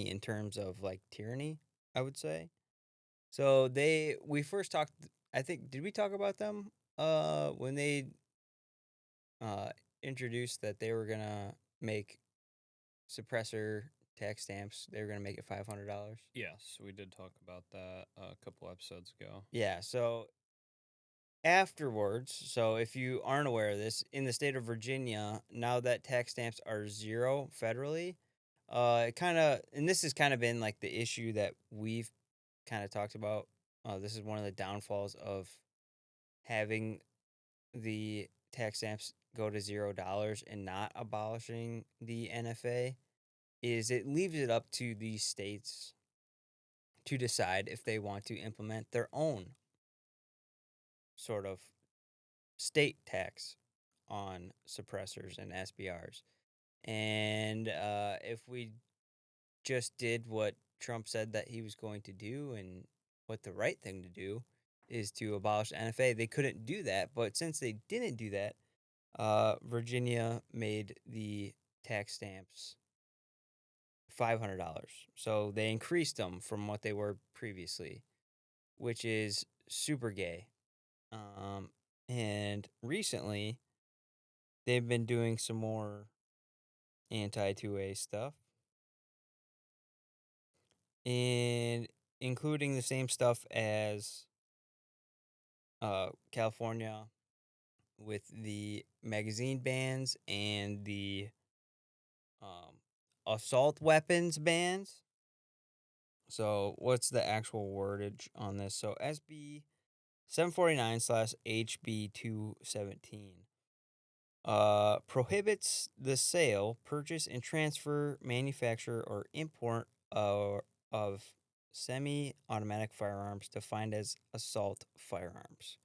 in terms of like tyranny, I would say. So we first talked I think did we talk about them when they introduced that they were going to make suppressor tax stamps, they were going to make it $500. Yes, we did talk about that a couple episodes ago. Yeah, so afterwards, so if you aren't aware of this, in the state of Virginia, now that tax stamps are zero federally, it kind of, and this has kind of been like the issue that we've kind of talked about. This is one of the downfalls of having the tax stamps go to $0 and not abolishing the NFA, is it leaves it up to these states to decide if they want to implement their own sort of state tax on suppressors and SBRs. And if we just did what Trump said that he was going to do and what the right thing to do is to abolish NFA, they couldn't do that. But since they didn't do that, Virginia made the tax stamps $500. So they increased them from what they were previously, which is super gay. And recently, they've been doing some more anti-2A stuff. And including the same stuff as California with the magazine bans and the assault weapons bans. So what's the actual wordage on this? So SB 749/HB 217 prohibits the sale, purchase, and transfer, manufacture, or import of semi-automatic firearms defined as assault firearms.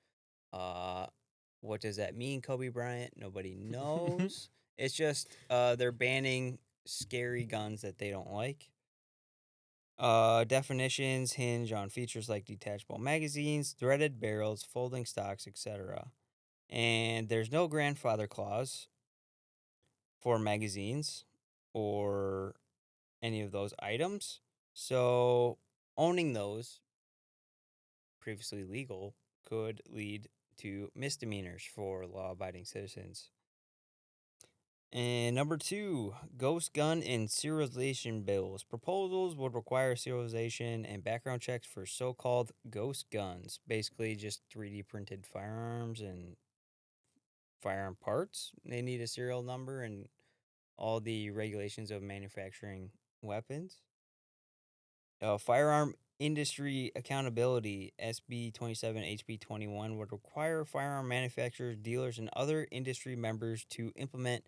What does that mean, Kobe Bryant? Nobody knows. It's just they're banning scary guns that they don't like. Definitions hinge on features like detachable magazines, threaded barrels, folding stocks, etc. And there's no grandfather clause for magazines or any of those items. So owning those, previously legal, could lead to misdemeanors for law-abiding citizens. And number 2, ghost gun and serialization bills. Proposals would require serialization and background checks for so-called ghost guns. Basically just 3D printed firearms and firearm parts. They need a serial number and all the regulations of manufacturing weapons. Firearm industry accountability, SB 27, HB 21, would require firearm manufacturers, dealers, and other industry members to implement,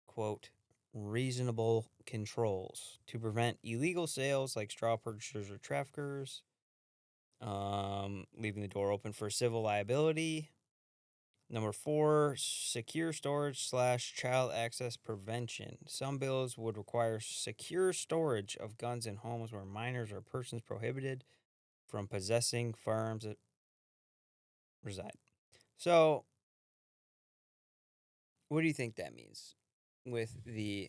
quote, reasonable controls to prevent illegal sales like straw purchasers or traffickers, leaving the door open for civil liability. Number 4, secure storage / child access prevention. Some bills would require secure storage of guns in homes where minors or persons prohibited from possessing firearms that reside. So, what do you think that means with the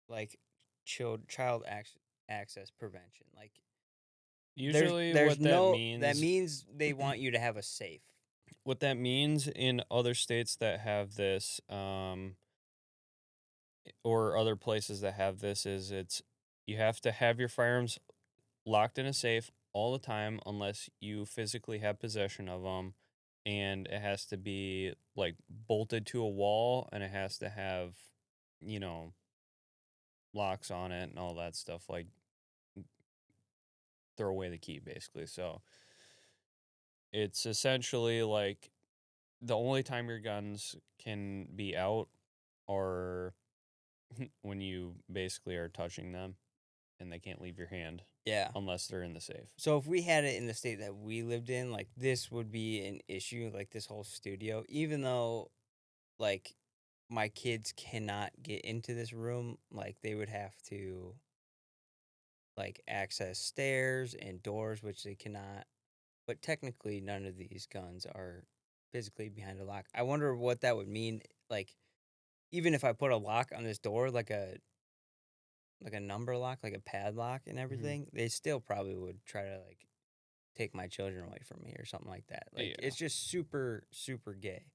like child access prevention? Like, Usually, there's what that no means that means they want you to have a safe. what that means in other states that have this, or other places that have this, is you have to have your firearms locked in a safe all the time unless you physically have possession of them, and it has to be like bolted to a wall, and it has to have, you know, locks on it and all that stuff. Like, throw away the key, basically. So it's essentially like the only time your guns can be out are when you basically are touching them, and they can't leave your hand Yeah. unless they're in the safe. So if we had it in the state that we lived in, like this would be an issue, like this whole studio, even though like my kids cannot get into this room, like they would have to like access stairs and doors, which they cannot. But technically none of these guns are physically behind a lock. I wonder what that would mean, like even if I put a lock on this door, like a number lock, like a padlock and everything, they still probably would try to like take my children away from me or something like that. Like Yeah. it's just super super gay.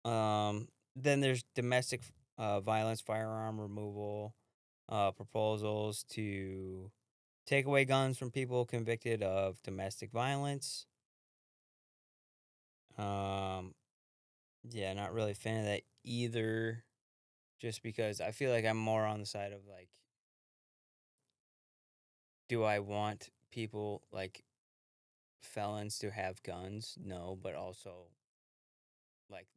Then there's domestic violence firearm removal, proposals to take away guns from people convicted of domestic violence. Yeah, not really a fan of that either, just because I feel like I'm more on the side of like, do I want people like felons to have guns? No, but also like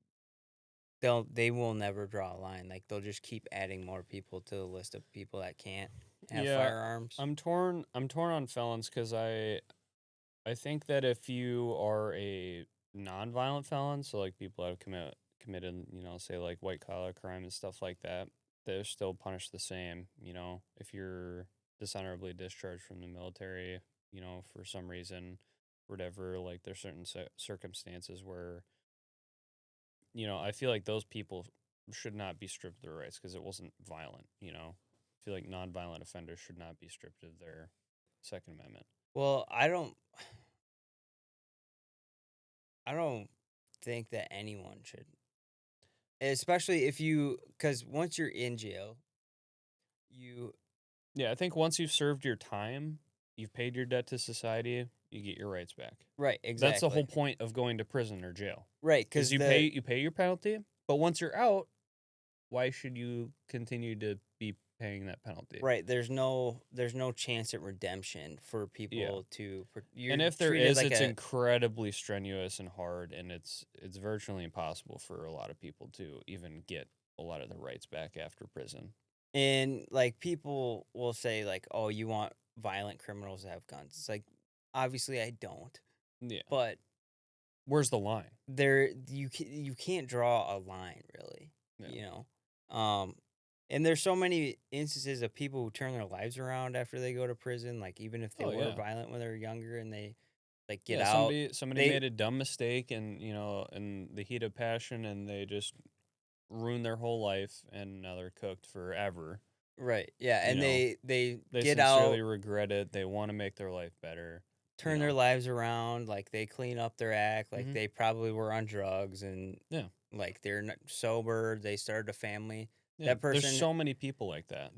they will never draw a line. Like they'll just keep adding more people to the list of people that can't have Yeah, firearms. I'm torn on felons because I think that if you are a non-violent felon, so like people that have committed, say like white collar crime and stuff like that, they're still punished the same. If you're dishonorably discharged from the military, for some reason, whatever, like there's certain circumstances where, I feel like those people should not be stripped of their rights because it wasn't violent. I feel like non-violent offenders should not be stripped of their Second Amendment. Well, I don't think that anyone should, especially if because once you're in jail, you Yeah, I think once you've served your time, you've paid your debt to society, you get your rights back. right, exactly. That's the whole point of going to prison or jail. right, Because because you pay your penalty, but once you're out, why should you continue to be paying that penalty. Right. There's no chance at redemption for people to. You're And if there treated is, like it's a, incredibly strenuous and hard, and it's virtually impossible for a lot of people to even get a lot of their rights back after prison. and like people will say like, oh, you want violent criminals to have guns. It's like, obviously I don't, Yeah. but Where's the line? you can't draw a line really, Yeah. you know. And there's so many instances of people who turn their lives around after they go to prison, like even if they Oh, were yeah. violent when they were younger and they like get Yeah, out. somebody they- made a dumb mistake, and in the heat of passion, and they just ruined their whole life, and now they're cooked forever. Right. Yeah, You and know, they They get out, sincerely regret it. They want to make their life better. turn their lives around, like they clean up their act, like Mhm. they probably were on drugs and Yeah. like they're sober, they started a family. Yeah, That person there's so many people like that.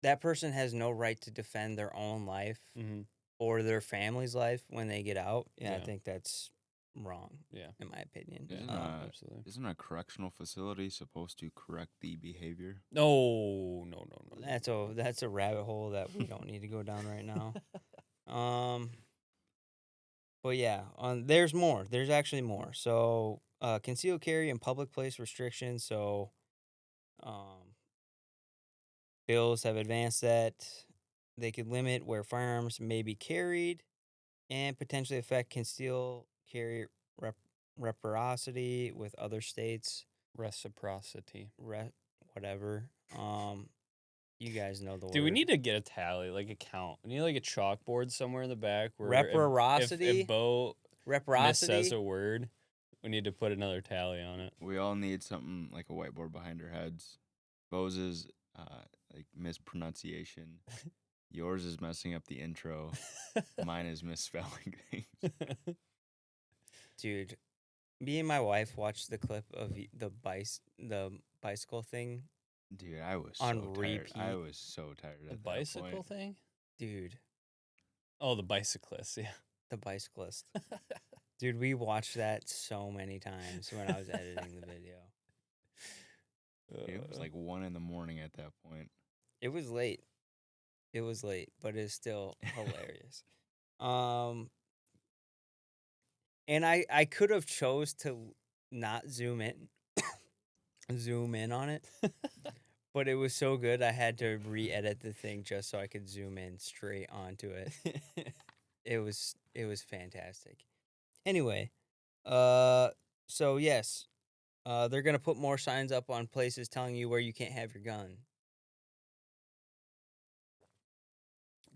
that person has no right to defend their own life Mm-hmm. or their family's life when they get out. And I Yeah. think that's wrong, Yeah. in my opinion. Isn't, Absolutely. isn't a correctional facility supposed to correct the behavior? No. That's a rabbit hole that we don't need to go down right now. But yeah, there's more. There's actually more. So, concealed carry and public place restrictions. So, bills have advanced that they could limit where firearms may be carried and potentially affect concealed carry reciprocity with other states. Reciprocity. Whatever. You guys know the word. Dude, we need to get a tally, like a count. We need like a chalkboard somewhere in the back where Reciprocity? if Bo Reciprocity. says a word, we need to put another tally on it. We all need something like a whiteboard behind our heads. Bo's is like mispronunciation. Yours is messing up the intro. Mine is misspelling things. Dude, me and my wife watched the clip of the bicycle thing. Dude, I was On so repeat. tired. I was so tired The at that bicycle point. thing? Dude, Oh, the bicyclist, yeah. the bicyclist. Dude, we watched that so many times when I was editing the video. It was like 1 a.m. at that point. It was late. But it's still hilarious. And I could have chose to not zoom in on it. But it was so good I had to re-edit the thing just so I could zoom in straight onto it. It was fantastic. Anyway, so yes, they're gonna put more signs up on places telling you where you can't have your gun.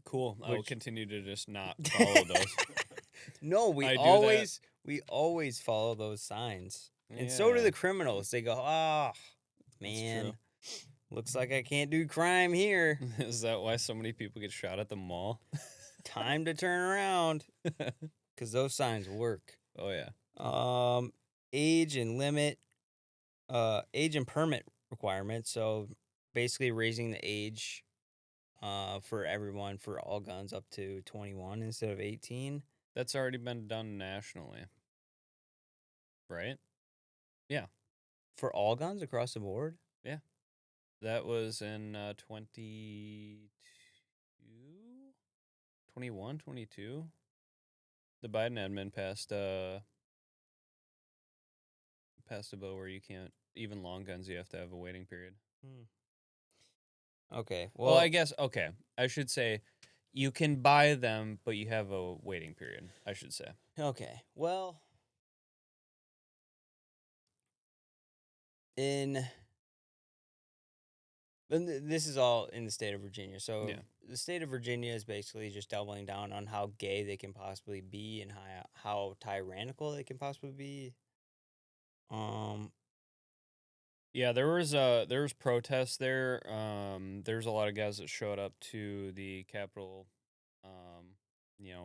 Cool. I will Which- continue to just not follow those. No, I do we always follow those signs, and so do Yeah. the criminals. They go, "Ah, man, looks like I can't do crime here. Is that why so many people get shot at the mall? Time to turn around," because those signs work. Oh, yeah. Age and limit, age and permit requirements. So basically raising the age for everyone for all guns up to 21 instead of 18. That's already been done nationally. Right? For all guns across the board? That was in 22? 21, 22? The Biden admin passed a bill where you can't, even long guns, you have to have a waiting period. Okay. Well, I guess, okay. I should say you can buy them, but you have a waiting period, I should say. Okay. Well, this is all in the state of Virginia. So Yeah. the state of Virginia is basically just doubling down on how gay they can possibly be and how tyrannical they can possibly be. Yeah, there was protests there. There's a lot of guys that showed up to the Capitol,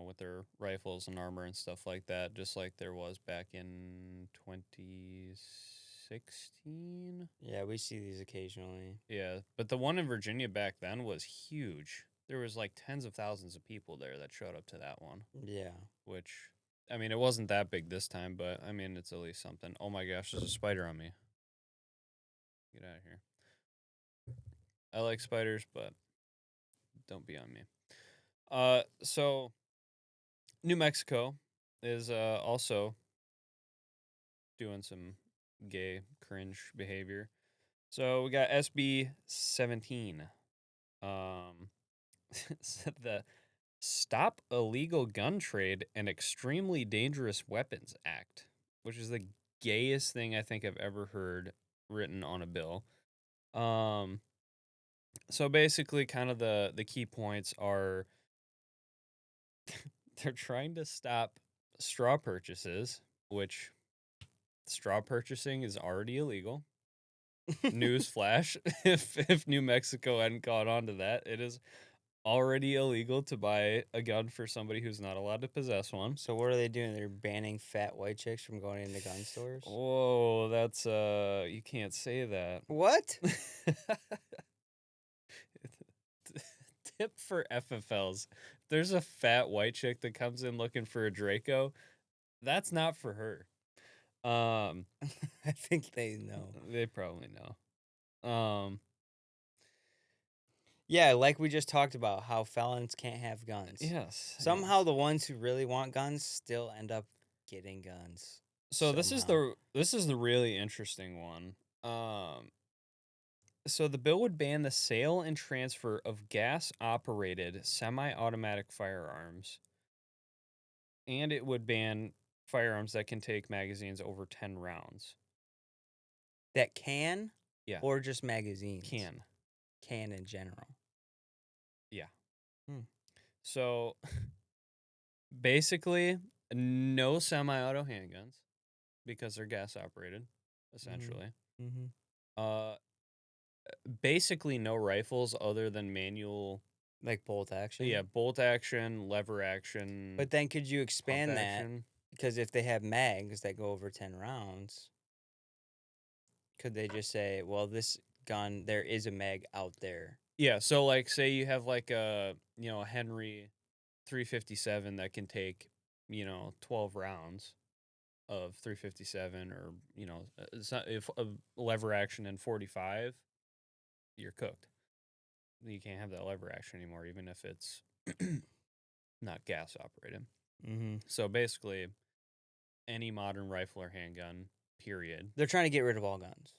with their rifles and armor and stuff like that, just like there was back in 2016. Yeah, we see these occasionally. Yeah, but the one in Virginia back then was huge. There was like tens of thousands of people there that showed up to that one, Yeah. which, I mean, it wasn't that big this time, but I mean, it's at least something. Oh my gosh, there's a spider on me. Get out of here. I like spiders, but don't be on me. So New Mexico is also doing some gay cringe behavior. So we got SB 17. The Stop Illegal Gun Trade and Extremely Dangerous Weapons Act, which is the gayest thing I think I've ever heard written on a bill. So basically kind of the key points are they're trying to stop straw purchases, which straw purchasing is already illegal. Newsflash, if New Mexico hadn't caught on to that, it is already illegal to buy a gun for somebody who's not allowed to possess one. So what are they doing? They're banning fat white chicks from going into gun stores? Whoa, that's you can't say that. What? Tip for FFLs. If there's a fat white chick that comes in looking for a Draco, that's not for her. I think they know. They probably know. Yeah, like we just talked about, how felons can't have guns. Yes. Somehow the ones who really want guns still end up getting guns. So this somehow. is the really interesting one. So the bill would ban the sale and transfer of gas-operated semi-automatic firearms, and it would ban firearms that can take magazines over 10 rounds. That can? Yeah. Or just magazines? Can. Can in general. Yeah. Hmm. So basically, no semi-auto handguns because they're gas-operated, essentially. Mm-hmm. Basically no rifles other than manual. Like bolt action? Yeah, bolt action, lever action. But then could you pump expand that? action. Because if they have mags that go over 10 rounds, could they just say, well, this gun, there is a mag out there? Yeah, so like say you have like a, a Henry 357 that can take, 12 rounds of 357 or, if a lever action in 45, you're cooked. You can't have that lever action anymore, even if it's not gas operated. Mm-hmm. So basically, any modern rifle or handgun, period. They're trying to get rid of all guns.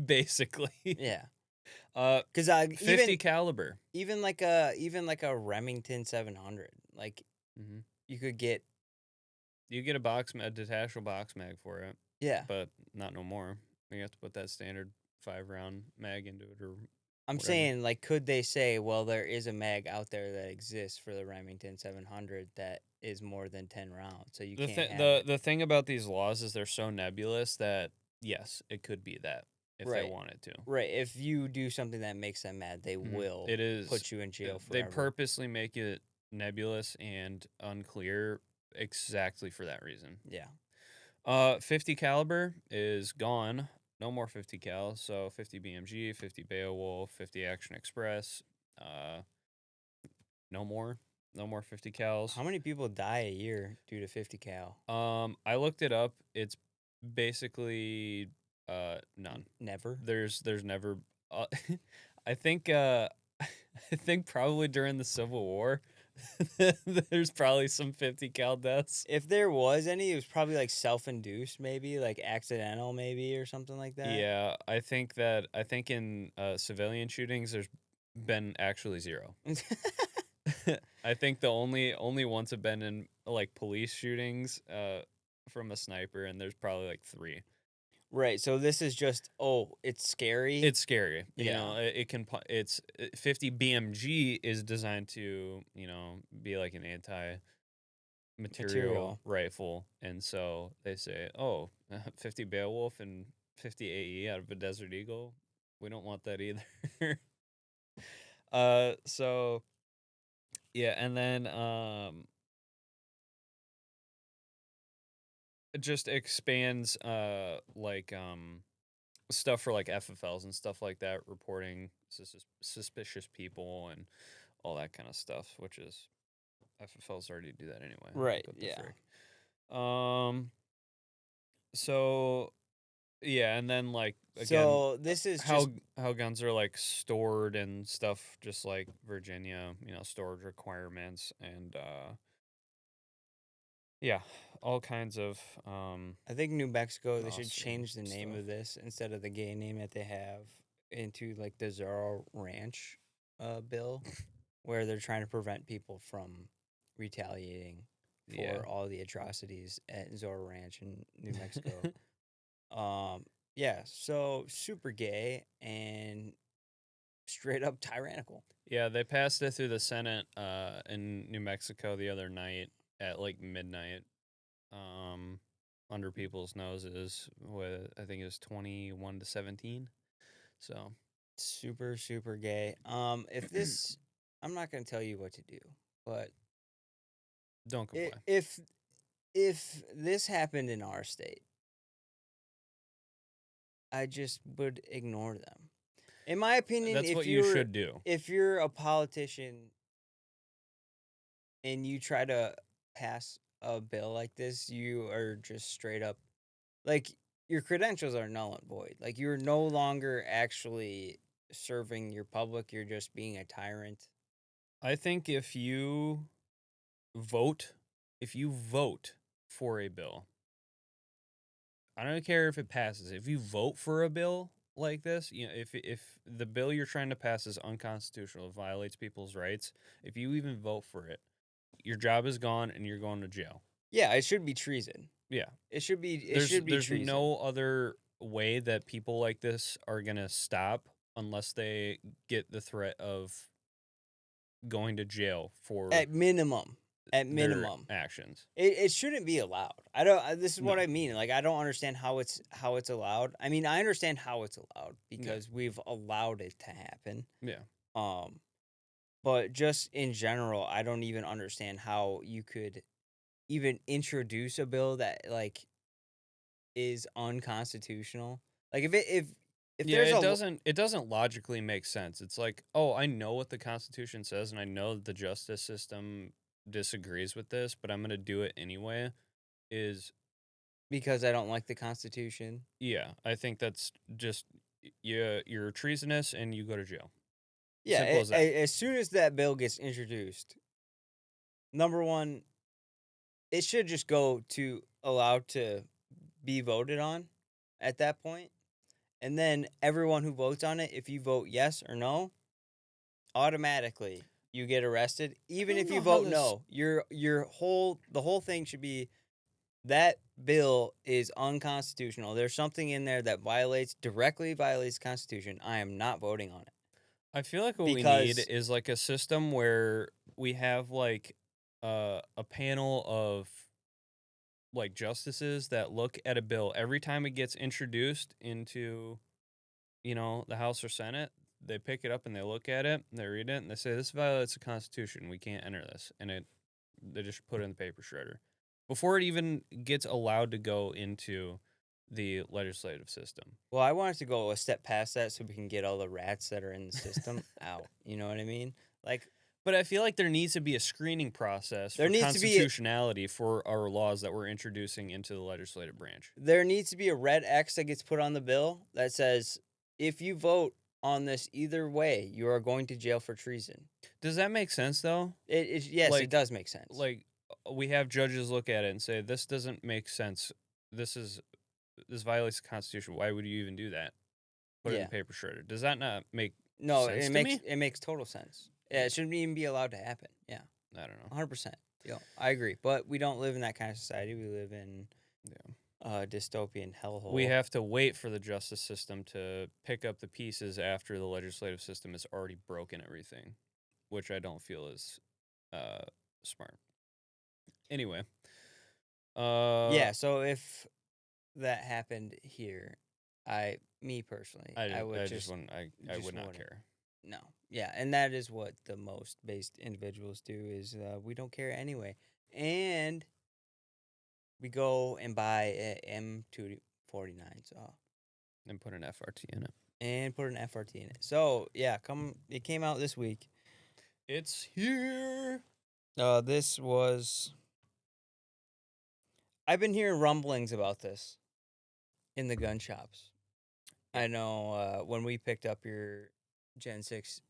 Basically. Yeah. Because 50 caliber. Even like a Remington 700, like Mm-hmm. you could get You get a detachable box mag for it. Yeah. But not no more. You have to put that standard 5-round mag into it, or I'm whatever. saying, like, could they say, well, there is a mag out there that exists for the Remington 700 that is more than 10 rounds, so you can't have it. The thing about these laws is they're so nebulous that yes, it could be that if they Right. wanted to. Right. If you do something that makes them mad, they will It is put you in jail They forever. purposely make it nebulous and unclear exactly for that reason. Yeah. 50 caliber is gone. No more 50 cal. So 50 BMG, 50 Beowulf, 50 Action Express. No more 50 cals. How many people die a year due to 50 cal? I looked it up. It's basically none. Never. There's never. I think I think probably during the Civil War, there's probably some 50 cal deaths. If there was any, it was probably like self-induced, maybe like accidental, maybe or something like that. Yeah, I think in civilian shootings, there's been actually zero. I think the only ones have been in like police shootings from a sniper, and there's probably like 3. Right. So this is just it's scary. It's scary. You Yeah. know, it can. It's 50 BMG is designed to be like an anti-material rifle, and so they say, 50 Beowulf and 50 AE out of a Desert Eagle. We don't want that either. So yeah, and then it just expands stuff for like FFLs and stuff like that, reporting suspicious people and all that kind of stuff, which is FFLs already do that anyway. Right, What the yeah. frick? So Yeah, and then like again, So this is how just how guns are like stored and stuff, just like Virginia, storage requirements and yeah, all kinds of I think New Mexico, they should laws change the and name stuff. of this instead of the gay name that they have into like the Zorro Ranch bill, where they're trying to prevent people from retaliating for Yeah. all the atrocities at Zorro Ranch in New Mexico. Yeah, so super gay and straight up tyrannical. Yeah, they passed it through the Senate in New Mexico the other night at like midnight, under people's noses with I think it was 21-17. So Super, super gay. If this, I'm not gonna tell you what to do, but don't comply. if this happened in our state, I just would ignore them. In my opinion, That's what you should do. if you're a politician and you try to pass a bill like this, you are just straight up like your credentials are null and void. Like you're no longer actually serving your public, you're just being a tyrant. I think if you vote for a bill, I don't care if it passes. If you vote for a bill like this, if the bill you're trying to pass is unconstitutional, it violates people's rights, if you even vote for it, your job is gone and you're going to jail. Yeah, it should be treason. Yeah. It should be There's treason. no other way that people like this are going to stop unless they get the threat of going to jail for At minimum. At their minimum. actions. It shouldn't be allowed. I don't. This is what No. I mean. Like I don't understand how it's allowed. I mean, I understand how it's allowed because we've allowed it to happen. Yeah. But just in general, I don't even understand how you could even introduce a bill that like is unconstitutional. Like if Yeah, there's it doesn't logically make sense. It's like, oh, I know what the Constitution says, and I know that the justice system disagrees with this, but I'm going to do it anyway. because I don't like the Constitution. Yeah, I think that's just you're treasonous and you go to jail. Yeah, Simple as that. as soon as that bill gets introduced, number one, it should just go to allowed to be voted on at that point. And then everyone who votes on it, if you vote yes or no, automatically you get arrested. Even if you vote no, the whole thing should be that bill is unconstitutional. There's something in there that directly violates the Constitution. I am not voting on it. I feel like what we Because- need is like a system where we have like a panel of like justices that look at a bill every time it gets introduced into the House or Senate. They pick it up and they look at it and they read it and they say this violates the Constitution. We can't enter this, and they just put it in the paper shredder before it even gets allowed to go into the legislative system. Well, I wanted to go a step past that so we can get all the rats that are in the system out. You know what I mean? Like, But I feel like there needs to be a screening process There for needs to be a- constitutionality for our laws that we're introducing into the legislative branch. there needs to be a red X that gets put on the bill that says, if you vote on this either way, you are going to jail for treason. Does that make sense though? Yes, Like- it does make sense. Like we have judges look at it and say this doesn't make sense. This violates the Constitution. Why would you even do that? Put it in Yeah. the paper shredder. Does that not make no, sense it to makes me? it makes total sense. Yeah, it shouldn't even be allowed to happen. Yeah, I don't know. 100%. Yeah, I agree. But we don't live in that kind of society. We live in dystopian hellhole. We have to wait for the justice system to pick up the pieces after the legislative system has already broken everything, which I don't feel is smart. Anyway, yeah. So if that happened here, me personally, I would I just wouldn't. I just would not wouldn't. care. No. Yeah, and that is what the most based individuals do is we don't care anyway. And we go and buy a M249 SAW And put an FRT in it. and put an FRT in it. So, yeah, it came out this week. It's here. This was I've been hearing rumblings about this. in the gun shops. I know when we picked up your Gen 6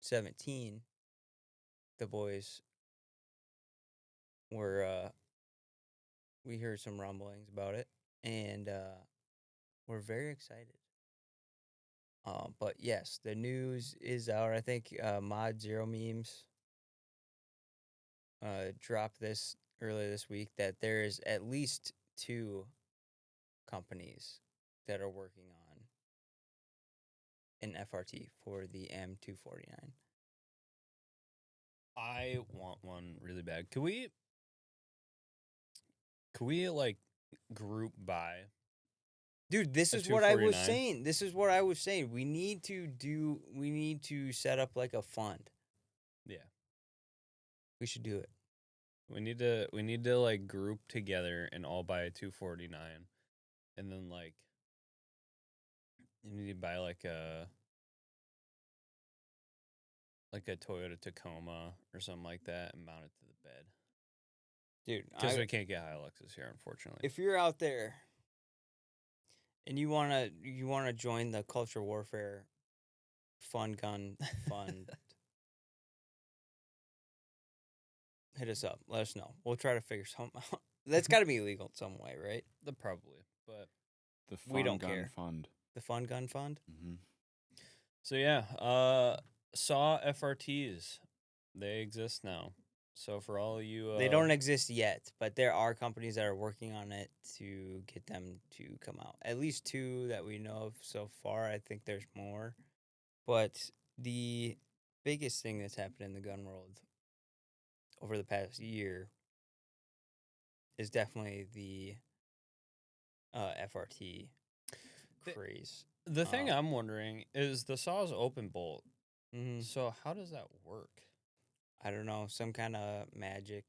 17, the boys were we heard some rumblings about it, and we're very excited. But yes, the news is out. I think Mod Zero Memes dropped this earlier this week that there is at least 2 companies that are working on an FRT for the M249. I want one really bad. Could we like group buy? Dude, this A is what I was 249? saying. This is what I was saying. We need to set up like a fund. Yeah. We should do it. We need to like group together and all buy a 249, and then like you need to buy like a Toyota Tacoma or something like that and mount it to the bed. Dude, Because we can't get Hiluxes here, unfortunately. if you're out there and you wanna join the culture warfare fun gun fund, hit us up. Let us know. We'll try to figure something out. That's got to be illegal in some way, right? Probably, but The We Fun don't Gun care. Fund. The fun gun fund. Mm-hmm. so yeah, SAW FRTs, they exist now. So for all of you, They don't exist yet, but there are companies that are working on it to get them to come out. At least 2 that we know of so far. I think there's more. But the biggest thing that's happened in the gun world over the past year is definitely the FRT The- craze. the thing I'm wondering is the SAW's open bolt. Mhm. So how does that work? I don't know, some kind of magic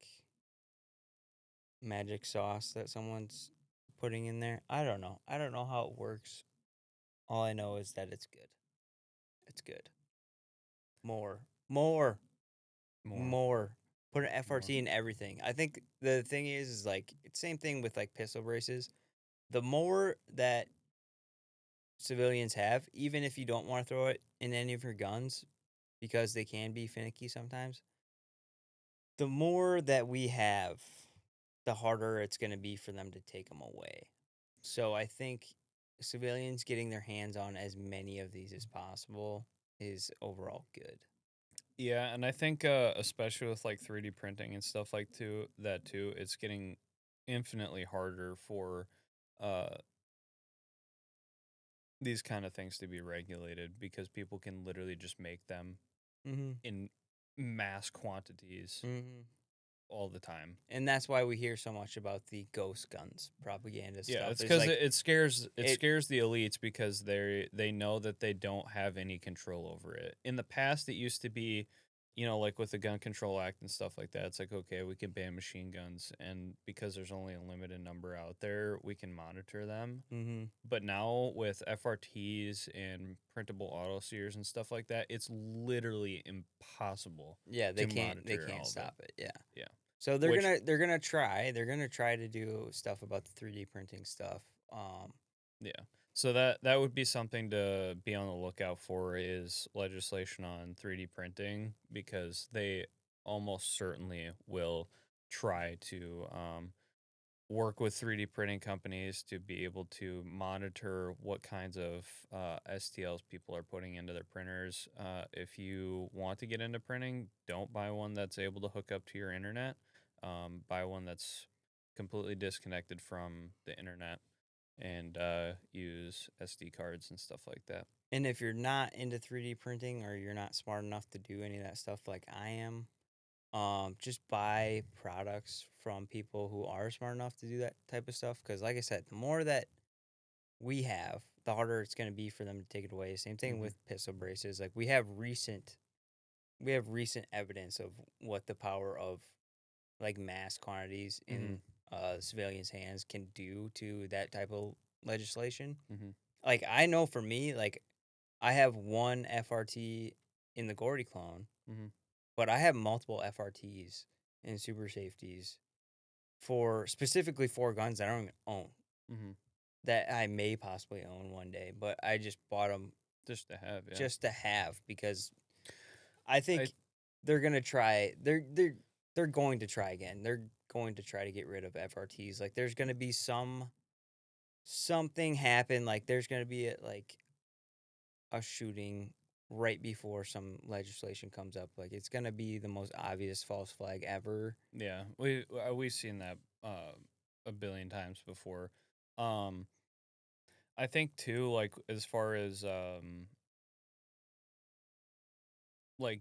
sauce that someone's putting in there. I don't know. I don't know how it works. All I know is that it's good. It's good. More. Put an FRT in everything. I think the thing is like it's same thing with like pistol braces. The more that civilians have, even if you don't want to throw it in any of your guns, because they can be finicky sometimes, the more that we have, the harder it's going to be for them to take them away. So I think civilians getting their hands on as many of these as possible is overall good. Yeah, and I think especially with like 3D printing and stuff like too, it's getting infinitely harder for uh these kind of things to be regulated because people can literally just make them Mm-hmm. in mass quantities Mm-hmm. all the time. And that's why we hear so much about the ghost guns propaganda Yeah, stuff. it's because like, it scares it- scares the elites because they know that they don't have any control over it. In the past, it used to be, like with the Gun Control Act and stuff like that. It's like, okay, we can ban machine guns, and because there's only a limited number out there, we can monitor them. mm-hmm. But now with FRTs and printable auto sears and stuff like that, it's literally impossible. Yeah, they to can't monitor all of it. stop it. Yeah. Yeah. So they're Which- gonna try to do stuff about the 3D printing stuff. Yeah. So that would be something to be on the lookout for is legislation on 3D printing because they almost certainly will try to work with 3D printing companies to be able to monitor what kinds of STLs people are putting into their printers. If you want to get into printing, don't buy one that's able to hook up to your internet. Buy one that's completely disconnected from the internet and use SD cards and stuff like that. And if you're not into 3D printing or you're not smart enough to do any of that stuff like I am, just buy products from people who are smart enough to do that type of stuff. Because, like I said, the more that we have, the harder it's going to be for them to take it away. Same thing with pistol braces. Like we have recent evidence of what the power of like mass quantities in civilians' hands can do to that type of legislation. Mhm. Like I know for me, like I have one FRT in the Gordy clone, Mhm. but I have multiple FRTs and super safeties for specifically 4 guns that I don't even own. Mhm. that I may possibly own one day, but I just bought them Just to have, yeah. just to have because I think they're gonna try. They're going to try again. They're going to try to get rid of FRTs. Like there's gonna be something happen. Like there's gonna be a shooting right before some legislation comes up. Like it's gonna be the most obvious false flag ever. Yeah, we've seen that a billion times before. I think too, like as far as like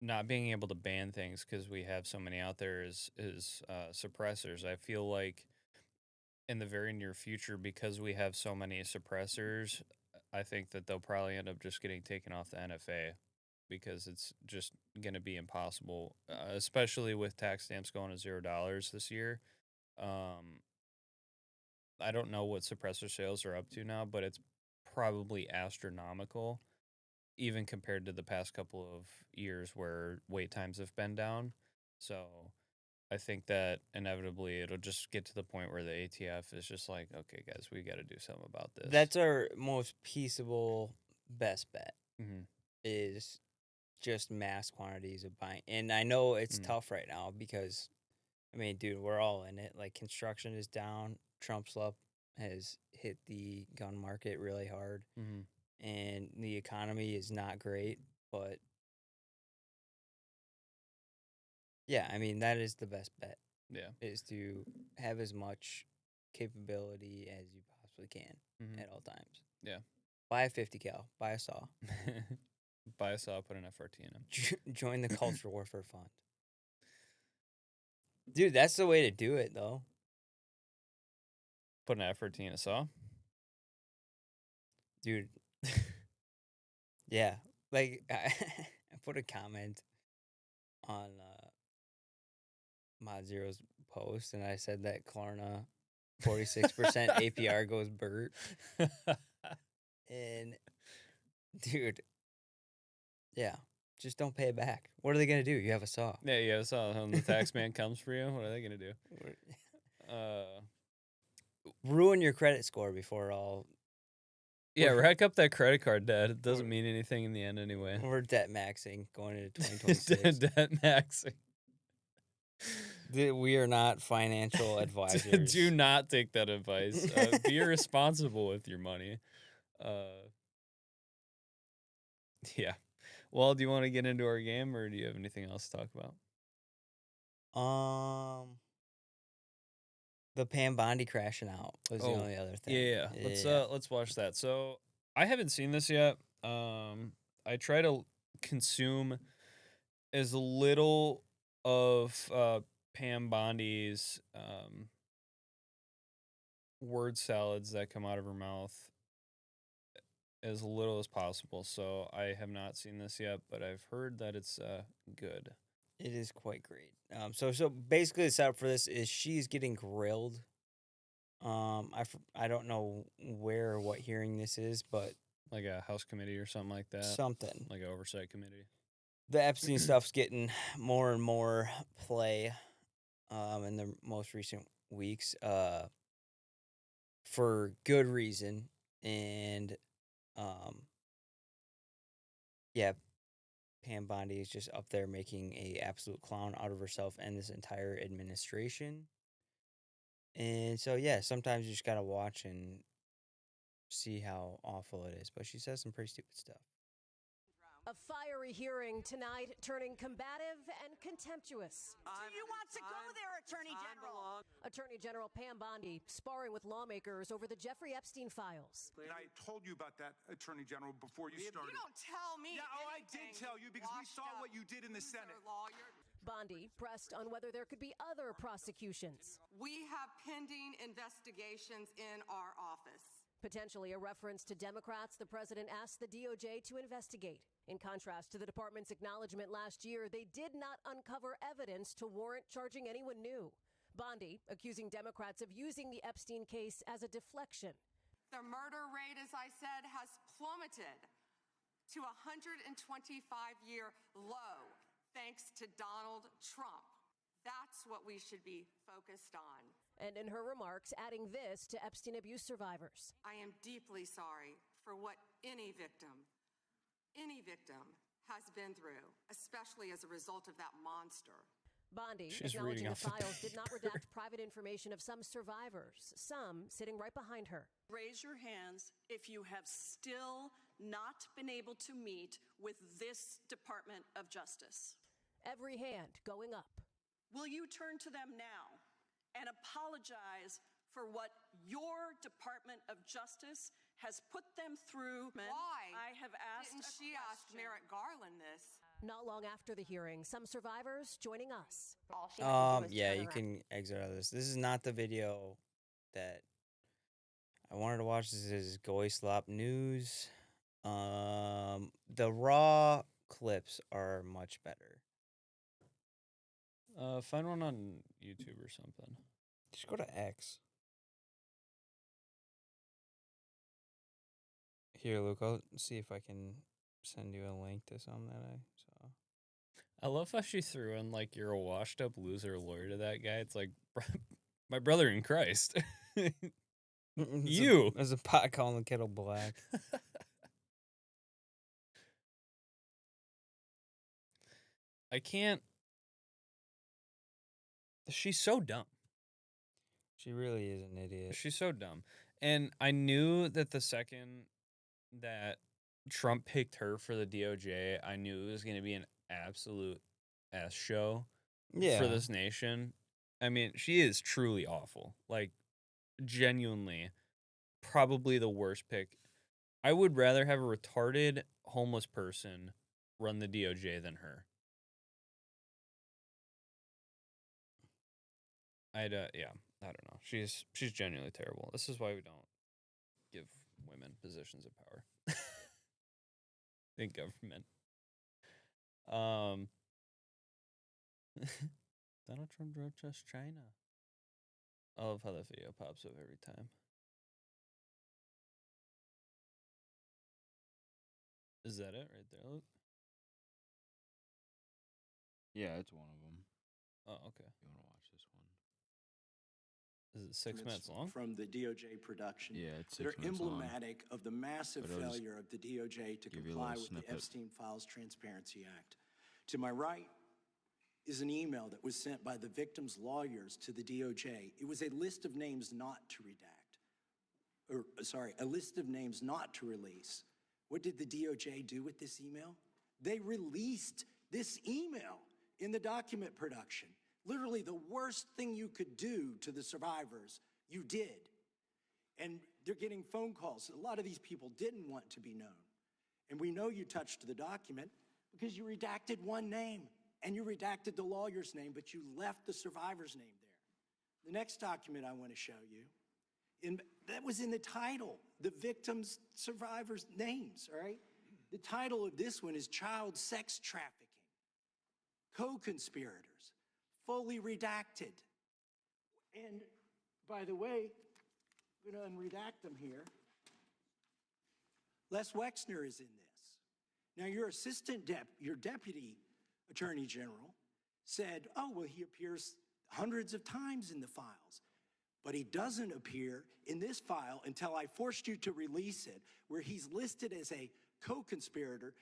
not being able to ban things because we have so many out there is suppressors. I feel like in the very near future, because we have so many suppressors, I think that they'll probably end up just getting taken off the NFA because it's just going to be impossible, especially with tax stamps going to $0 this year. I don't know what suppressor sales are up to now, but it's probably astronomical, even compared to the past couple of years where wait times have been down. So I think that inevitably it'll just get to the point where the ATF is just like, okay, guys, we got to do something about this. That's our most peaceable best bet. Mhm. Is just mass quantities of buying. And I know it's Mm. tough right now because, I mean, dude, we're all in it. Like, construction is down. Trump's up has hit the gun market really hard. Mhm. And the economy is not great. But, yeah, I mean, that is the best bet, Yeah. is to have as much capability as you possibly can Mhm. at all times. Yeah. Buy a 50 cal. Buy a saw. Buy a saw, put an FRT in them. Join the Culture Warfare Fund. Dude, that's the way to do it, though. Put an FRT in a saw. Dude. Yeah. Like, I put a comment on Mod Zero's post, and I said that Klarna 46% APR goes Bert. And, dude, yeah, just don't pay it back. What are they going to do? You have a saw. Yeah, you have a saw. When the tax man comes for you, what are they going to do? Ruin your credit score before it all. Yeah, rack up that credit card debt. It doesn't mean anything in the end anyway. We're debt maxing going into 2026. Debt maxing. We are not financial advisors. Do not take that advice. Be responsible with your money. Yeah. Well, do you want to get into our game, or do you have anything else to talk about? The Pam Bondi crashing out was the only other thing. Yeah. Let's watch that. So I haven't seen this yet. I try to consume as little of Pam Bondi's word salads that come out of her mouth as little as possible. So I have not seen this yet, but I've heard that it's good. It is quite great. So basically the setup for this is she's getting grilled. I don't know where or what hearing this is, but Like a House committee or something like that. something. Like an oversight committee. The Epstein stuff's getting more and more play in the most recent weeks for good reason. And yeah, Pam Bondi is just up there making a absolute clown out of herself and this entire administration. And so, yeah, sometimes you just got to watch and see how awful it is. But she says some pretty stupid stuff. A fiery hearing tonight, turning combative and contemptuous. Do you want to go there, Attorney General? Attorney General Pam Bondi sparring with lawmakers over the Jeffrey Epstein files. And I told you about that, Attorney General, before you started. You don't tell me. Yeah, I did tell you because we saw what you did in the Senate. Bondi pressed on whether there could be other prosecutions. We have pending investigations in our office. Potentially a reference to Democrats the president asked the DOJ to investigate. In contrast to the department's acknowledgement last year, they did not uncover evidence to warrant charging anyone new. Bondi accusing Democrats of using the Epstein case as a deflection. The murder rate, as I said, has plummeted to a 125-year low thanks to Donald Trump. That's what we should be focused on. And in her remarks, adding this to Epstein abuse survivors. I am deeply sorry for what any victim has been through, especially as a result of that monster. Bondi, She's acknowledging reading the off the files, did not paper. redact private information of some survivors, some sitting right behind her. Raise your hands if you have still not been able to meet with this Department of Justice. Every hand going up. Will you turn to them now and apologize for what your Department of Justice has put them through? Why? I have asked. Didn't she ask Merrick Garland this? Not long after the hearing, some survivors joining us. Yeah, you can exit out of this. This is not the video that I wanted to watch. This is Goy Slop News. The raw clips are much better. Find one on YouTube or something. Just go to X. Here, Luke, I'll see if I can send you a link to something that I saw. I love how she threw in like you're a washed up loser lawyer to that guy. It's like my brother in Christ. You. There's a pot calling the kettle black. I can't. She's so dumb. She really is an idiot. She's so dumb. And I knew that the second that Trump picked her for the DOJ, I knew it was going to be an absolute S show for this nation. I mean, she is truly awful. Like, genuinely, probably the worst pick. I would rather have a retarded homeless person run the DOJ than her. I don't know. She's genuinely terrible. This is why we don't give women positions of power in government. Donald Trump drove just China. I love how that video pops up every time. Is that it right there, Luke? Yeah, it's one of them. Oh, okay. You want to watch this one? Is it 6 minutes long? From the DOJ production. Yeah, it's that 6 are minutes long. emblematic of the massive But I'll just failure of the DOJ to give you a comply little with snippet. the Epstein Files Transparency Act. To my right is an email that was sent by the victims' lawyers to the DOJ. It was a list of names not to redact. A list of names not to release. What did the DOJ do with this email? They released this email in the document production. Literally the worst thing you could do to the survivors, you did. And they're getting phone calls. A lot of these people didn't want to be known. And we know you touched the document because you redacted one name and you redacted the lawyer's name, but you left the survivor's name there. The next document I want to show you, that was in the title, the victims' survivors' names, all right? The title of this one is Child Sex Trafficking. Co-conspirators, fully redacted. And by the way, I'm going to unredact them here. Les Wexner is in this. Now, your deputy attorney general said, oh, well, he appears hundreds of times in the files, but he doesn't appear in this file until I forced you to release it, where he's listed as a co-conspirator,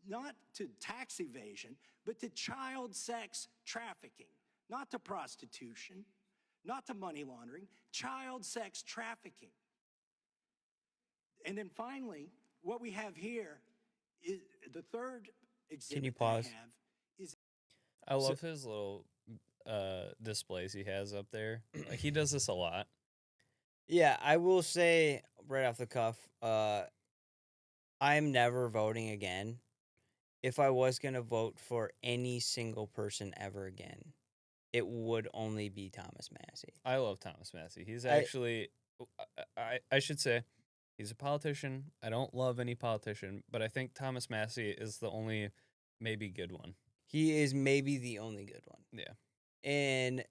not to tax evasion, but to child sex trafficking, not to prostitution, not to money laundering, child sex trafficking. And then finally, what we have here is the third exhibit. Can you pause? I have is I love his little displays he has up there. Like, he does this a lot. Yeah, I will say right off the cuff, I'm never voting again. If I was going to vote for any single person ever again, it would only be Thomas Massey. I love Thomas Massey. He's actually, I should say, he's a politician. I don't love any politician, but I think Thomas Massey is the only maybe good one. He is maybe the only good one. Yeah. And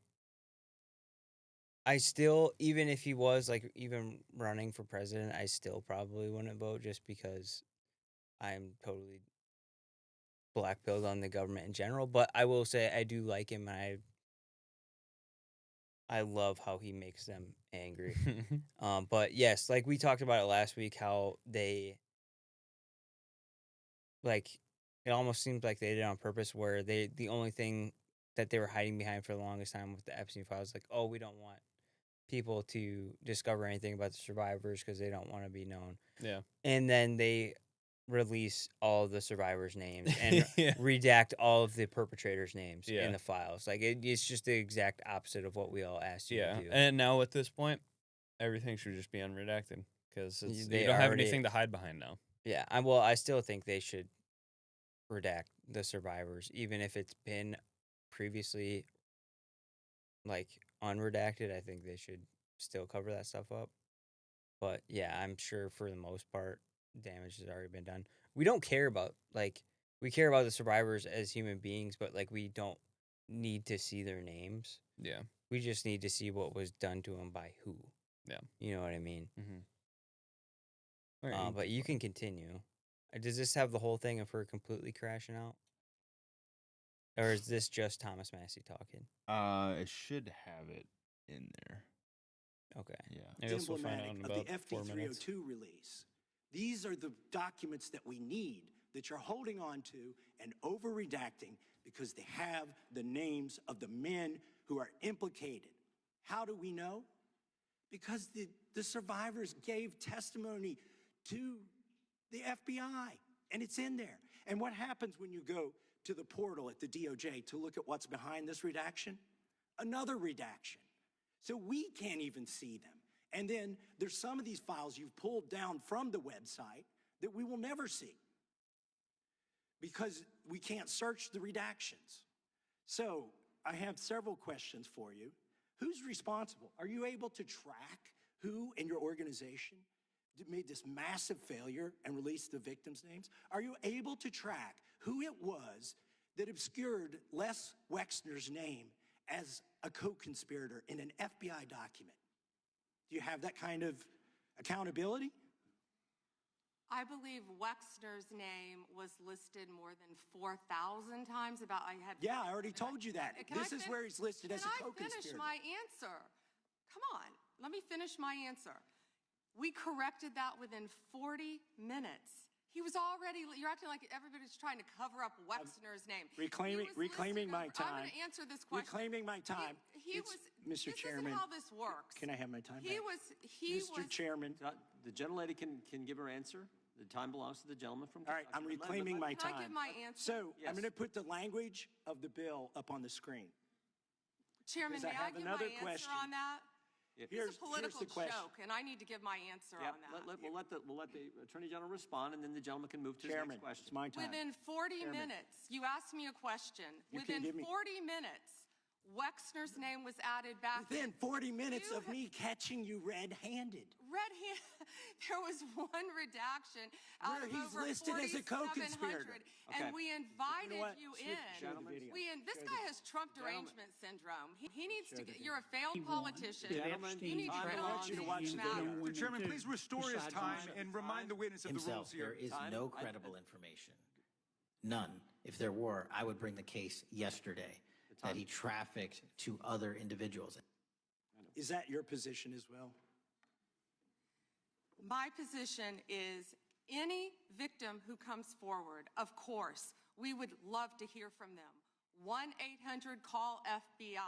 I still, even if he was like even running for president, I still probably wouldn't vote just because I'm totally black-pilled on the government in general. But I will say I do like him, and I love how he makes them angry. But yes, like we talked about it last week, how they like it almost seems like they did it on purpose, where the only thing that they were hiding behind for the longest time with the Epstein files, like, oh, we don't want people to discover anything about the survivors because they don't want to be known. Yeah. And then they release all of the survivors' names and Yeah. redact all of the perpetrators' names Yeah. in the files. Like it's just the exact opposite of what we all asked you to do. And now at this point, everything should just be unredacted because you They don't have already- anything to hide behind now. Yeah, I still think they should redact the survivors, even if it's been previously like unredacted. I think they should still cover that stuff up. But yeah, I'm sure for the most part, damage has already been done. We don't care about we care about the survivors as human beings, but like we don't need to see their names. Yeah. We just need to see what was done to them by who. Yeah. You know what I mean? Mm-hmm. But you can continue. Does this have the whole thing of her completely crashing out? Or is this just Thomas Massey talking? It should have it in there. Okay. Yeah. I guess we'll find out Emblematic in of about the 4 minutes. FD302 release. These are the documents that we need, that you're holding on to and over-redacting because they have the names of the men who are implicated. How do we know? Because the survivors gave testimony to the FBI, and it's in there. And what happens when you go to the portal at the DOJ to look at what's behind this redaction? Another redaction. So we can't even see them. And then there's some of these files you've pulled down from the website that we will never see because we can't search the redactions. So I have several questions for you. Who's responsible? Are you able to track who in your organization made this massive failure and released the victims' names? Are you able to track who it was that obscured Les Wexner's name as a co-conspirator in an FBI document? Do you have that kind of accountability? I believe Wexner's name was listed more than 4,000 times. Yeah, I already told you that. This is where he's listed as a co-conspirator. Can I finish my answer? Come on, let me finish my answer. We corrected that within 40 minutes. He was already, you're acting like everybody's trying to cover up Wexner's name. Reclaiming my time. I'm going to answer this question. Reclaiming my time. Mr. Chairman. This is how this works. Can I have my time He back? was. Mr. Chairman. The gentlelady can give her answer. The time belongs to the gentleman from All right, I'm reclaiming my time. Can I give my answer? So I'm going to put the language of the bill up on the screen. Chairman, may I give my answer on that? It's a political joke, and I need to give my answer on that. We'll let the Attorney General respond, and then the gentleman can move to his next question. It's my time. Within 40 minutes, you asked me a question. Within 40 minutes, Wexner's name was added back. Within 40 minutes of me catching you red-handed. There was one redaction out of he's over listed as a co-conspirator. And we invited you in. Gentlemen, This guy has Trump derangement syndrome. He needs to get, you're a failed politician. You need to I want you to watch the video. Mr. Chairman, please restore his time and remind the witness of the rules here. There is no credible information. None. If there were, I would bring the case yesterday that he trafficked to other individuals. Is that your position as well? My position is any victim who comes forward, of course, we would love to hear from them. 1-800-CALL-FBI.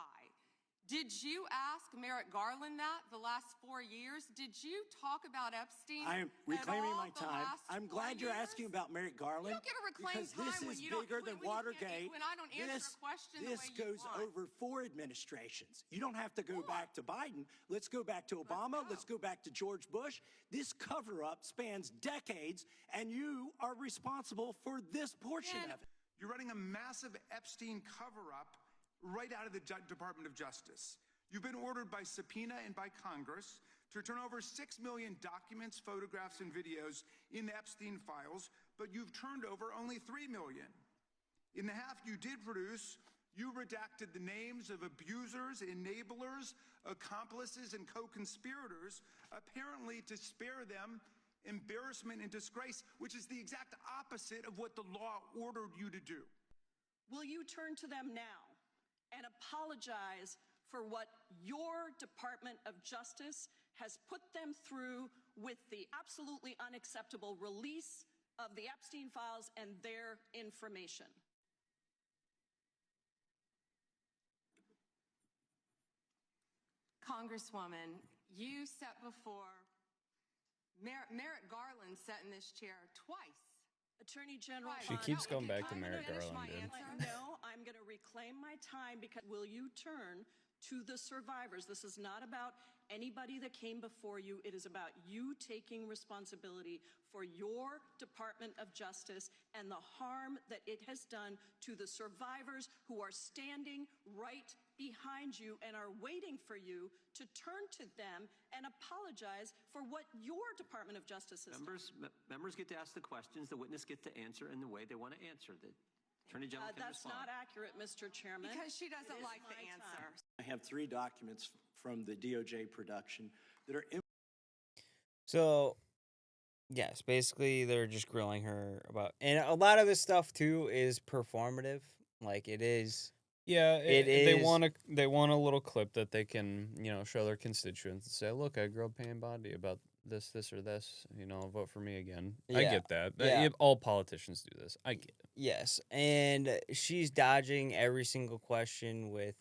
Did you ask Merrick Garland that the last 4 years? Did you talk about Epstein? I am reclaiming my time. I'm glad you're asking about Merrick Garland. You don't get to reclaim because time this when is you don't, bigger than Watergate. When I don't answer a question this the way goes you want. over 4 administrations. You don't have to go back to Biden. Let's go back to Obama. Let's go back to George Bush. This cover-up spans decades, and you are responsible for this portion of it. You're running a massive Epstein cover-up right out of the Department of Justice. You've been ordered by subpoena and by Congress to turn over 6 million documents, photographs, and videos in the Epstein files, but you've turned over only 3 million. In the half you did produce, you redacted the names of abusers, enablers, accomplices, and co-conspirators, apparently to spare them embarrassment and disgrace, which is the exact opposite of what the law ordered you to do. Will you turn to them now and apologize for what your Department of Justice has put them through with the absolutely unacceptable release of the Epstein files and their information. Congresswoman, you sat before Merrick Garland sat in this chair twice. Attorney General, She keeps going back to I'm gonna Merrick finish Garland, my dude. answer. No, I'm going to reclaim my time because will you turn to the survivors? This is not about anybody that came before you. It is about you taking responsibility for your Department of Justice and the harm that it has done to the survivors who are standing right behind you and are waiting for you to turn to them and apologize for what your Department of Justice has done. Members get to ask the questions, the witness get to answer in the way they want to answer. The Attorney General can That's respond. not accurate, Mr. Chairman. Because she doesn't It is like the my answer. time. I have 3 documents from the DOJ production that are So, yes, basically they're just grilling her about, and a lot of this stuff too is performative. Like it is. Yeah, they is- want a little clip that they can, show their constituents and say, "Look, I grew up paying Bondi about this, or this. Vote for me again." I Yeah, get that. yeah. All politicians do this. I get it. Yes, and she's dodging every single question with,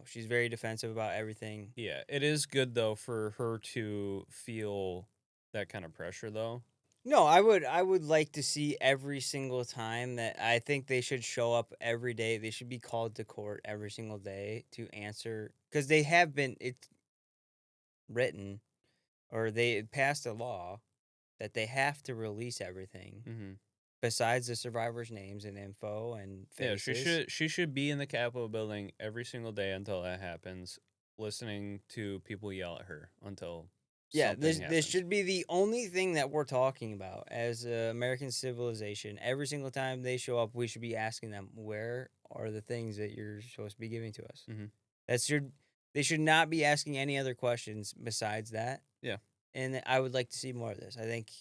she's very defensive about everything. Yeah, it is good though for her to feel that kind of pressure though. No, I would like to see every single time that I think they should show up every day. They should be called to court every single day to answer because they have been. It's written, or they passed a law that they have to release everything Mm-hmm. besides the survivors' names and info and faces. Yeah, she should be in the Capitol building every single day until that happens, listening to people yell at her until Yeah, something this happens. should be the only thing that we're talking about as American civilization. Every single time they show up, we should be asking them, "Where are the things that you're supposed to be giving to us?" Mhm. They should not be asking any other questions besides that. Yeah. And I would like to see more of this. I think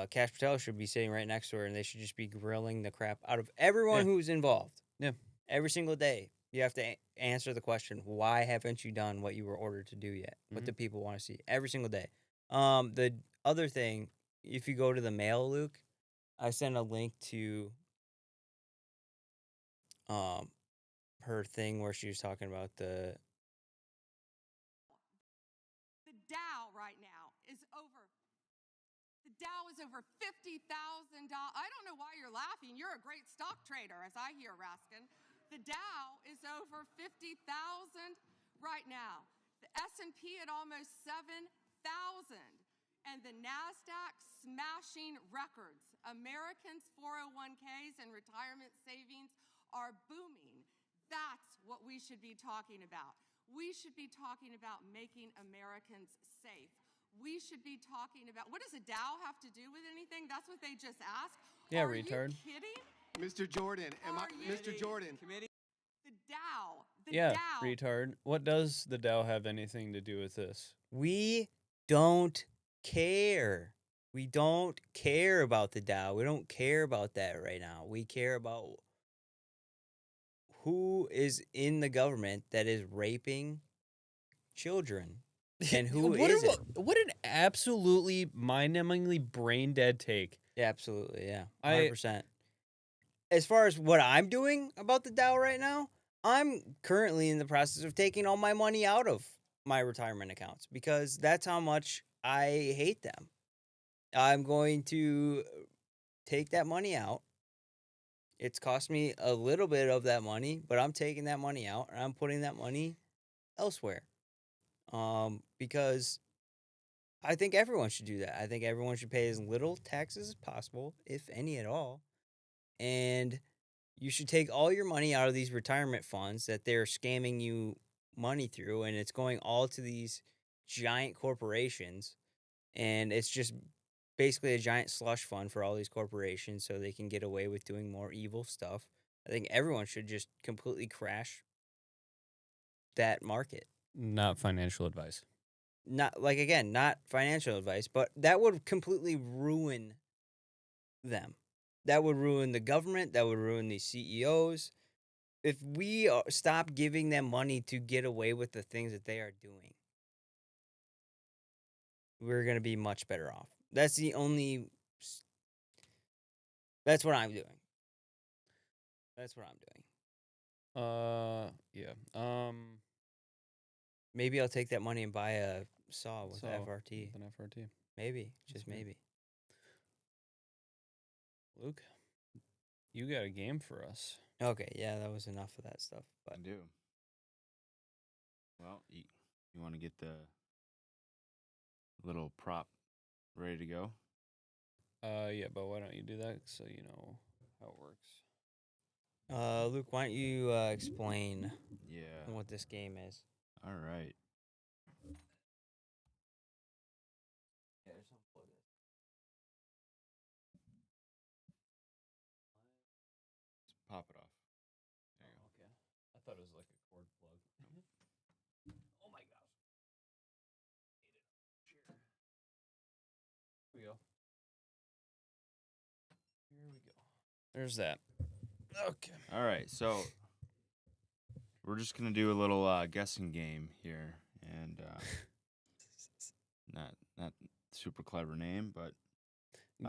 Cash Patel should be sitting right next to her, and they should just be grilling the crap out of everyone who's involved. Yeah. Every single day, you have to answer the question, why haven't you done what you were ordered to do yet? What the people want to see every single day. The other thing, if you go to the mail, Luke, I sent a link to her thing where she was talking about the Dow right now is over. The Dow is over $50,000. I don't know why you're laughing. You're a great stock trader, as I hear, Raskin. The Dow is over 50,000 right now. The S&P at almost 7,000. And the NASDAQ smashing records. Americans' 401ks and retirement savings are booming. That's what we should be talking about. We should be talking about making Americans safe. We should be talking about, what does a Dow have to do with anything? That's what they just asked. Yeah, Are retard. you kidding? Mr. Jordan, Mr. Jordan. The Dow. The Yeah, Dow. retard. What does the Dow have anything to do with this? We don't care. We don't care about the Dow. We don't care about that right now. We care about who is in the government that is raping children and who isn't. What an absolutely mind-numbingly brain-dead take. Yeah, absolutely, yeah. I- 100%. As far as what I'm doing about the Dow right now, I'm currently in the process of taking all my money out of my retirement accounts because that's how much I hate them. I'm going to take that money out. It's cost me a little bit of that money, but I'm taking that money out and I'm putting that money elsewhere. Because I think everyone should do that. I think everyone should pay as little taxes as possible, if any at all. And you should take all your money out of these retirement funds that they're scamming you money through, and it's going all to these giant corporations. And it's just basically a giant slush fund for all these corporations so they can get away with doing more evil stuff. I think everyone should just completely crash that market. Not financial advice. Not not financial advice, but that would completely ruin them. That would ruin the government. That would ruin these CEOs. if we stop giving them money to get away with the things that they are doing, we're going to be much better off. That's the only. That's what I'm doing. That's what I'm doing. Yeah. Maybe I'll take that money and buy a saw with an Saw FRT. with an FRT. Maybe, just That's fair. maybe. Luke, you got a game for us. Okay, yeah, that was enough of that stuff. But I do. Well, you want to get the little prop ready to go? Yeah, but why don't you do that so you know how it works? Luke, why don't you explain Yeah. what this game is? All right. Just pop it off. There you go. Okay. I thought it was like a cord plug. Oh my gosh. Here we go. Here we go. There's that. Okay. All right. So we're just gonna do a little guessing game here, and not super clever name, but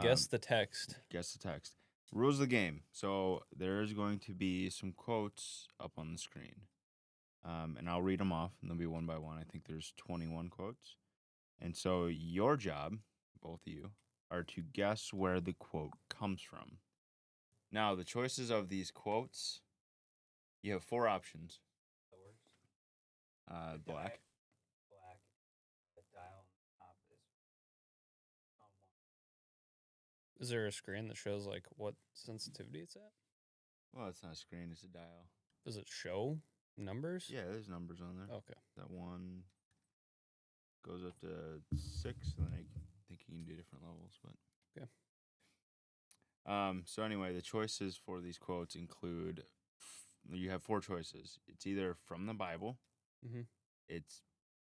Guess the text. Guess the text. Rules of the game. So there is going to be some quotes up on the screen, and I'll read them off, and they'll be one by one. I think there's 21 quotes, and so your job, both of you, are to guess where the quote comes from. Now, the choices of these quotes, you have 4 options. Black. Black. The dial on the top is Is there a screen that shows like what sensitivity it's at? Well, it's not a screen, it's a dial. Does it show numbers? Yeah, there's numbers on there. Okay. That one goes up to 6, and then I think you can do different levels, but okay. So anyway, the choices for these quotes include you have 4 choices. It's either from the Bible. Mm-hmm. It's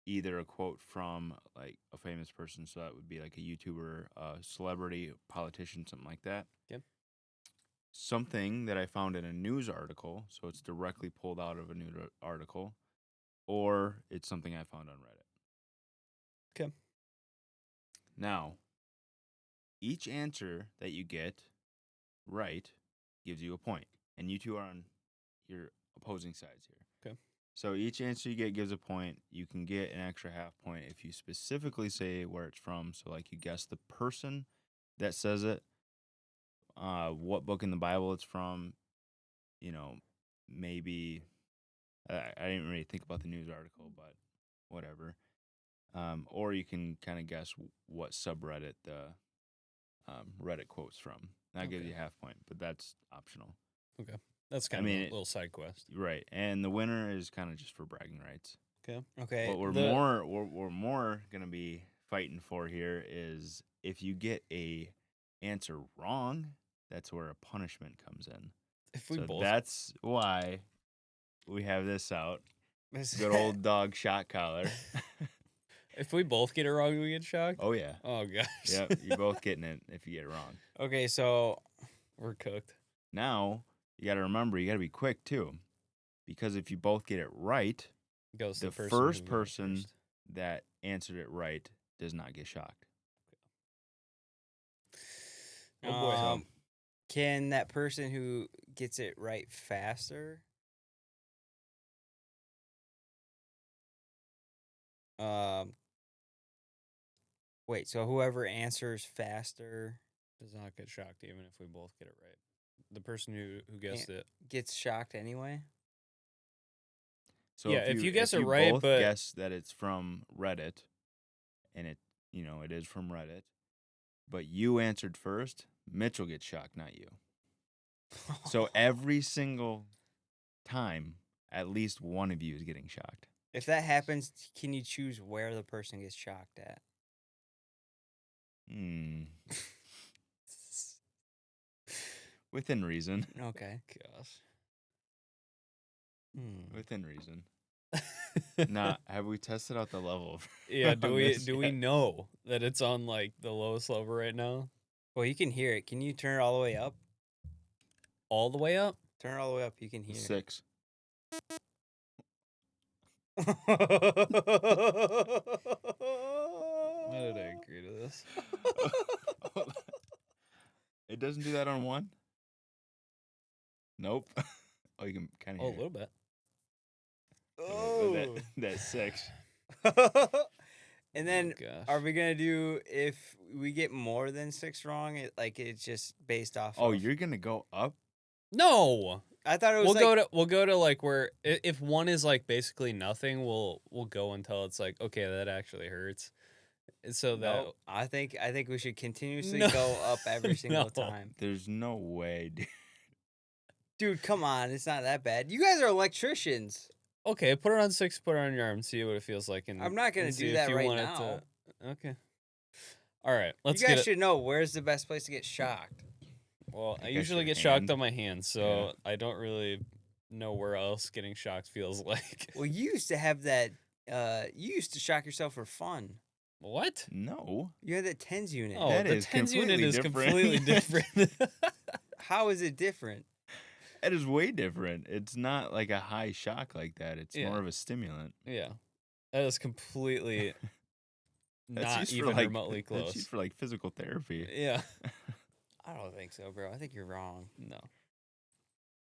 either a quote from like a famous person, so that would be like a YouTuber, a celebrity, politician, something like that. Yep. Something that I found in a news article, so it's directly pulled out of a news article, or it's something I found on Reddit. Okay. Now, each answer that you get right gives you a point, and you two are on your opposing sides here. Okay. So each answer you get gives a point. You can get an extra half point if you specifically say where it's from. So like you guess the person that says it, what book in the Bible it's from, maybe I didn't really think about the news article, but whatever. Or you can kind of guess what subreddit the Reddit quote's from. That gives you a half point, but that's optional. Okay. That's kind of a little side quest. Right. And the winner is kind of just for bragging rights. Okay. Okay. What we're more going to be fighting for here is if you get a answer wrong, that's where a punishment comes in. If we both that's why we have this out. Good old dog shot collar. If we both get it wrong, we get shocked? Oh, yeah. Oh, gosh. Yep, you're both getting it if you get it wrong. Okay, so we're cooked. Now, you got to remember, you got to be quick, too. Because if you both get it right, goes the first person that answered it right does not get shocked. Oh, boy. Can that person who gets it right faster wait, so whoever answers faster does not get shocked even if we both get it right. The person who guessed it gets shocked anyway? So yeah, if you guess it right, both but guess that it's from Reddit, and it is from Reddit, but you answered first, Mitchell gets shocked, not you. So every single time, at least one of you is getting shocked. If that happens, can you choose where the person gets shocked at? Within reason. Okay. Gosh. Within reason. Now, have we tested out the level? Yeah, do we know that it's on like the lowest level right now? Well, you can hear it. Can you turn it all the way up? All the way up? Turn it all the way up. You can hear it. 6. Why did I agree to this? It doesn't do that on one? Nope. Oh, you can kind of Oh, a hear little bit. Oh. That's 6. And then, gosh. are we gonna do if we get more than 6 wrong? It's just based off. Oh, of... you're gonna go up? No. I thought it was. We'll go to like where if one is like basically nothing, we'll go until it's like okay, that actually hurts. So that Nope. I think we should continuously No. go up every single No. time. There's no way, dude. Dude, come on, it's not that bad. You guys are electricians. okay, put it on 6, put it on your arm, see what it feels like. And I'm not gonna and see do if that you right want it now. okay. All right, let's you guys get it. should know where's the best place to get shocked. Well, I guess usually your get shocked hand. on my hands, so I don't really know where else getting shocked feels like. Well, you used to have that. You used to shock yourself for fun. What? No. You had that TENS unit. Oh, That the is TENS unit completely is different. completely different. How is it different? That is way different. It's not like a high shock like that. It's Yeah. more of a stimulant. Yeah, that is completely That's not used even for like, remotely That's close. used for like physical therapy. Yeah, I don't think so, bro. I think you're wrong. no.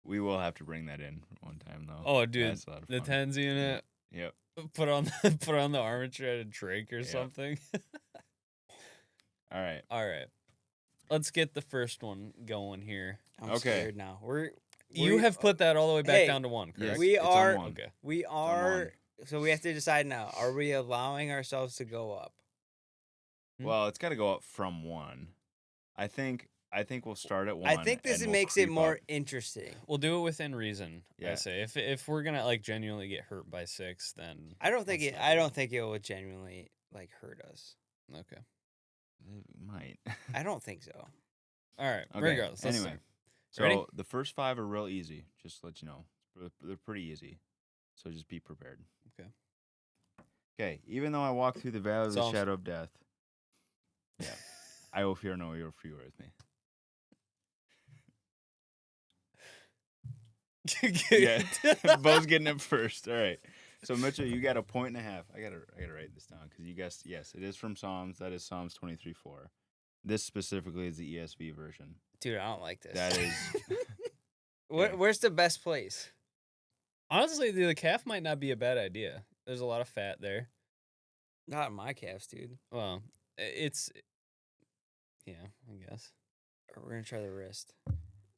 We will have to bring that in one time though. Oh, dude, That's a lot of the fun. TENS unit. Yep. Put on the armature at a drink or something. All right. All right, let's get the first one going here. I'm Okay. scared now. You have put that all the way back Hey, down to 1, correct? Yes, we it's on are. 1. Okay. We on are. So we have to decide now. Are we allowing ourselves to go up? Well, it's got to go up from 1. I think we'll start at 1. I think this and we'll makes it creep more up. interesting. We'll do it within reason. Yeah. I say if we're gonna like genuinely get hurt by 6, then I don't think let's it. not I do don't think it will genuinely like hurt us. Okay. It might. I don't think so. All right. Okay, Regardless. Let's anyway. start. Ready? So the first 5 are real easy. Just to let you know, they're pretty easy. So just be prepared. Okay. Okay. Even though I walk through the valley of the Psalms. shadow of death, yeah, I will fear no evil, for you are with me. Yeah, Bo's getting it first. All right. So Mitchell, you got a 1.5. I gotta write this down because you guessed yes, it is from Psalms. That is Psalms 23:4. This specifically is the ESV version. Dude, I don't like this. That is. Where's the best place? Honestly, the calf might not be a bad idea. There's a lot of fat there. Not in my calves, dude. Well, it's yeah, I guess. We're gonna try the wrist.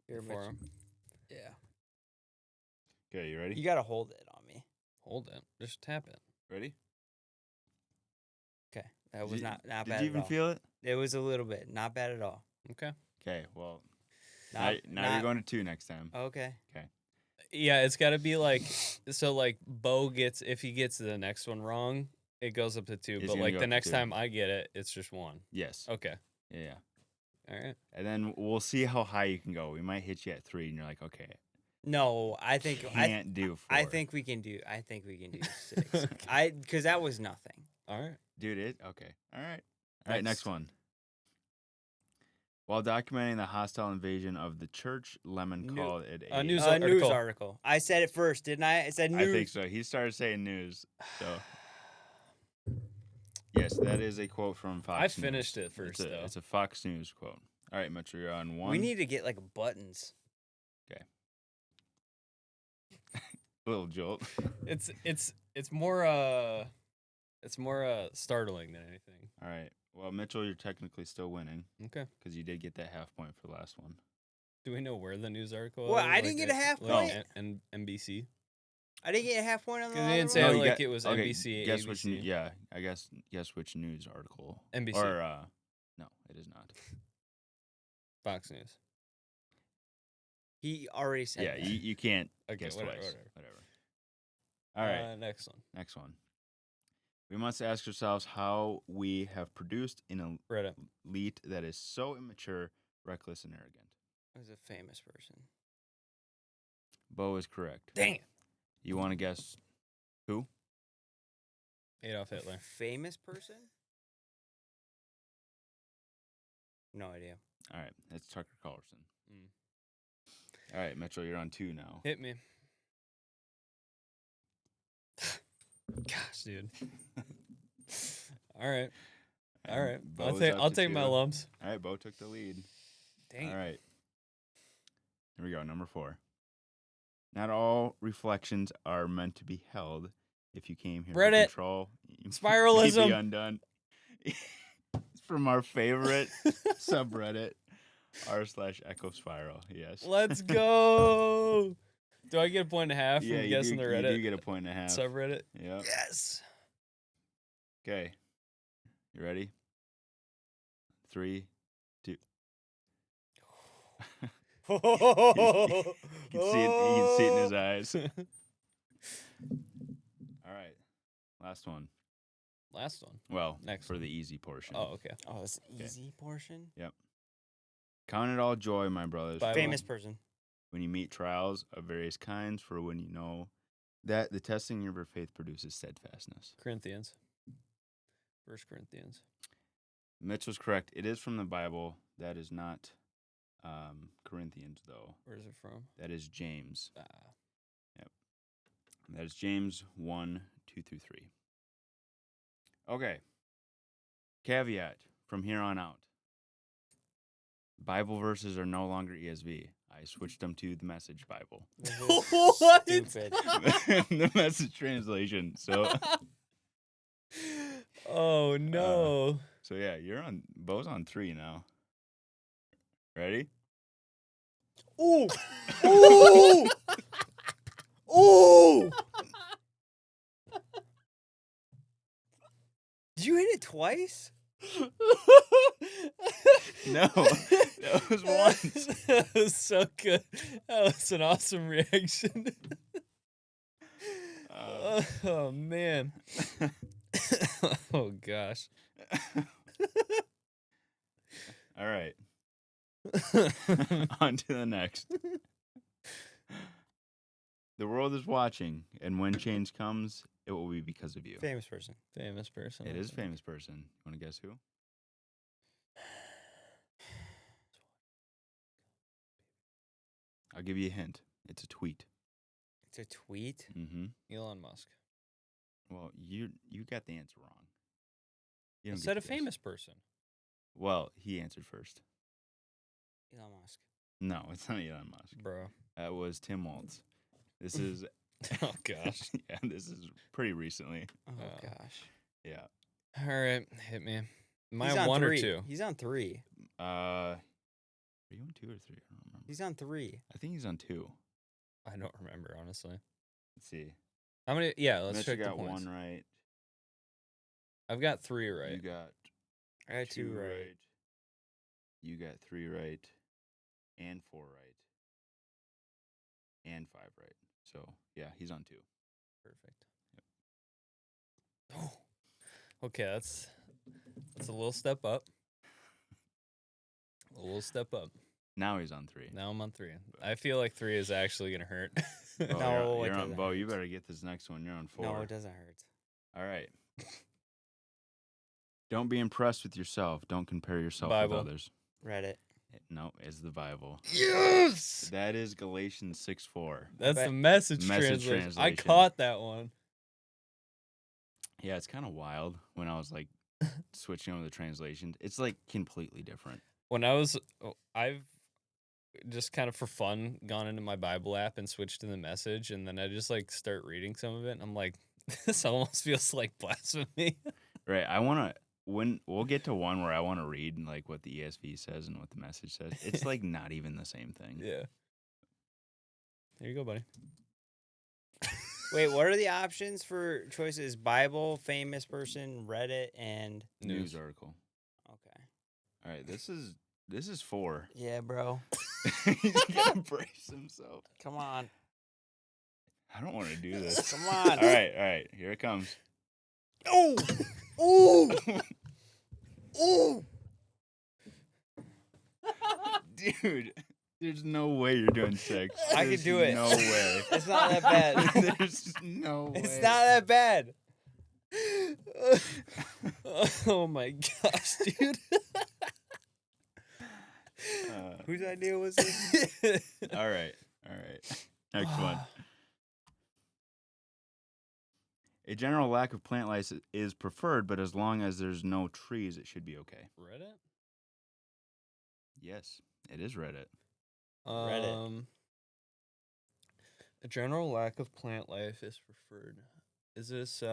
Here, Forearm. Yeah. Okay, you ready? You gotta hold it on me. Hold it. Just tap it. Ready? Okay. That was not bad Did at you even all. feel it? It was a little bit. Not bad at all. Okay. Okay, well, Not, now you're going to 2 next time. Okay. Okay. Yeah, it's got to be like so. Like Bo gets if he gets the next one wrong, it goes up to 2. It's But gonna like go the up to next 2. time I get it, it's just 1. Yes. Okay. Yeah. All right. And then we'll see how high you can go. We might hit you at 3, and you're like, okay, No, I think can't do 4. I think we can do 6. Because that was nothing. All right. Dude, okay. All right. All right, next one. While documenting the hostile invasion of the church, Lemon called it a news news article. I said it first, didn't I? I said news. I think so. He started saying news. So, yes, that is a quote from Fox I News. finished it first, though. It's a Fox News quote. All right, Mitchell, you're on 1. We need to get like buttons. Okay. Little jolt. It's more startling than anything. All right. Well, Mitchell, you're technically still winning. Okay. Because you did get that half point for the last one. Do we know where the news article? Well, is? I didn't get a half point. And NBC. I didn't get a half point on the Because you didn't other say one? like it was NBC. Guess ABC. which? I guess which news article? NBC. Or no, it is not. Fox News. He already said. Yeah, that. you can't Okay, guess whatever. twice. Whatever. All right. Next one. Next one. We must ask ourselves how we have produced an elite that is so immature, reckless, and arrogant. It was a famous person. Bo is correct. Dang it. You want to guess who? Adolf Hitler. Famous person? No idea. All right, it's Tucker Carlson. All right, Mitchell, you're on 2 now. Hit me. Gosh, dude. All right. All And right. Bo's I'll up to take my 2. lumps. All right, Bo took the lead. Dang. All right. Here we go. Number 4. Not all reflections are meant to be held. If you came here Reddit. to control, you may be Spiralism. undone. It's from our favorite subreddit, r/Echo Spiral. Yes. Let's go. Do I get a point and a half Yeah, from you guessing do, the Reddit you do get a point and a half. subreddit? Yep. Yes. Okay. You ready? 3, 2. You can see it in his eyes. All right. Last one. Last one. Well, Next for the easy portion. Oh, okay. Oh, this easy portion. Yep. Count it all joy, my brothers. Bible. Famous person. When you meet trials of various kinds, for when you know that the testing of your faith produces steadfastness. Corinthians. 1 Corinthians. Mitch was correct. It is from the Bible. That is not Corinthians, though. Where is it from? That is James. Ah. Yep. That is James 1, 2 through 3. Okay. Caveat from here on out. Bible verses are no longer ESV. I switched them to the Message Bible. What? Stupid. The Message translation. So Oh no. so yeah, Bo's on 3 now. Ready? Ooh. Ooh. Ooh. Did you hit it twice? No. That was once. That was so good. That was an awesome reaction. Oh man. Oh gosh. All right. On to the next. The world is watching, and when change comes, it will be because of you. Famous person. Famous person. It is a famous person. You want to guess who? I'll give you a hint. It's a tweet. It's a tweet. Mm-hmm. Elon Musk. Well, you got the answer wrong. You I don't get said a to guess. famous person. Well, he answered first. Elon Musk. No, it's not Elon Musk. Bro. That was Tim Waltz. This is. Oh gosh. Yeah, this is pretty recently. Oh gosh. Yeah. All right, hit me. Am He's I on one 3. or 2? He's on 3. Are you on 2 or 3? I don't remember. He's on 3. I think he's on 2. I don't remember, honestly. Let's see. How many? Yeah, let's Mitch, check you the got points. 1 right. I've got 3 right. You got I got 2 right. You got 3 right. And 4 right. And 5 right. So, yeah, he's on 2. Perfect. Yep. Oh. Okay, that's a little step up. A little step up. Now he's on 3. Now I'm on 3. I feel like 3 is actually gonna hurt. Bo, No, you're it on doesn't Bo. hurt. You better get this next one. You're on 4. No, it doesn't hurt. All right. Don't be impressed with yourself. Don't compare yourself Bible. with others. Reddit. No, it's the Bible. Yes. That is Galatians 6:4. That's But- the message Message translation. I translation. caught that one. Yeah, it's kind of wild when I was like switching over the translations. It's like completely different. When I've just kind of for fun gone into my Bible app and switched to the message, and then I just like start reading some of it, and I'm like, this almost feels like blasphemy. Right. I want to when we'll get to one where I want to read like what the ESV says and what the message says. It's like not even the same thing. Yeah. There you go, buddy. Wait, what are the options for choices? Bible, famous person, Reddit, and News article. Okay. All right, this is 4. Yeah, bro. He's gonna brace himself. Come on. I don't want to do this. Come on. All right. Here it comes. Oh! Ooh! Ooh! Dude, there's no way you're doing 6. I can do it. No way. It's not that bad. There's no way. It's not that bad. Oh my gosh, dude. Whose idea was this? All right. Next one. A general lack of plant life is preferred, but as long as there's no trees, it should be okay. Reddit? Yes, it is Reddit. Reddit. A general lack of plant life is preferred. Is this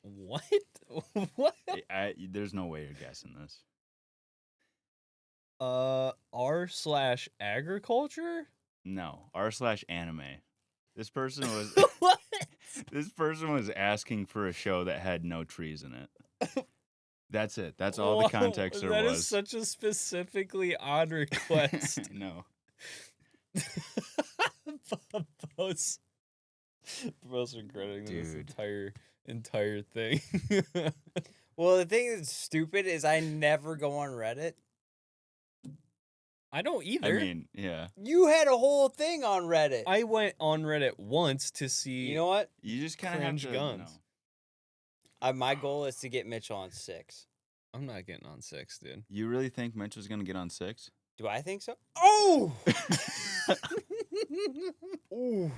what? What? There's no way you're guessing this. r/agriculture? No, r/anime. This person was What? This person was asking for a show that had no trees in it. That's it. That's all the context there That was. is such a specifically odd request. No. Bro's regretting this Dude. entire thing. Well, the thing that's stupid is I never go on Reddit. I don't either. I mean, yeah. You had a whole thing on Reddit. I went on Reddit once to see. You know what? You just kind of have cringe to guns. My goal is to get Mitchell on 6. I'm not getting on 6, dude. You really think Mitchell's gonna get on 6? Do I think so? Oh! Ooh.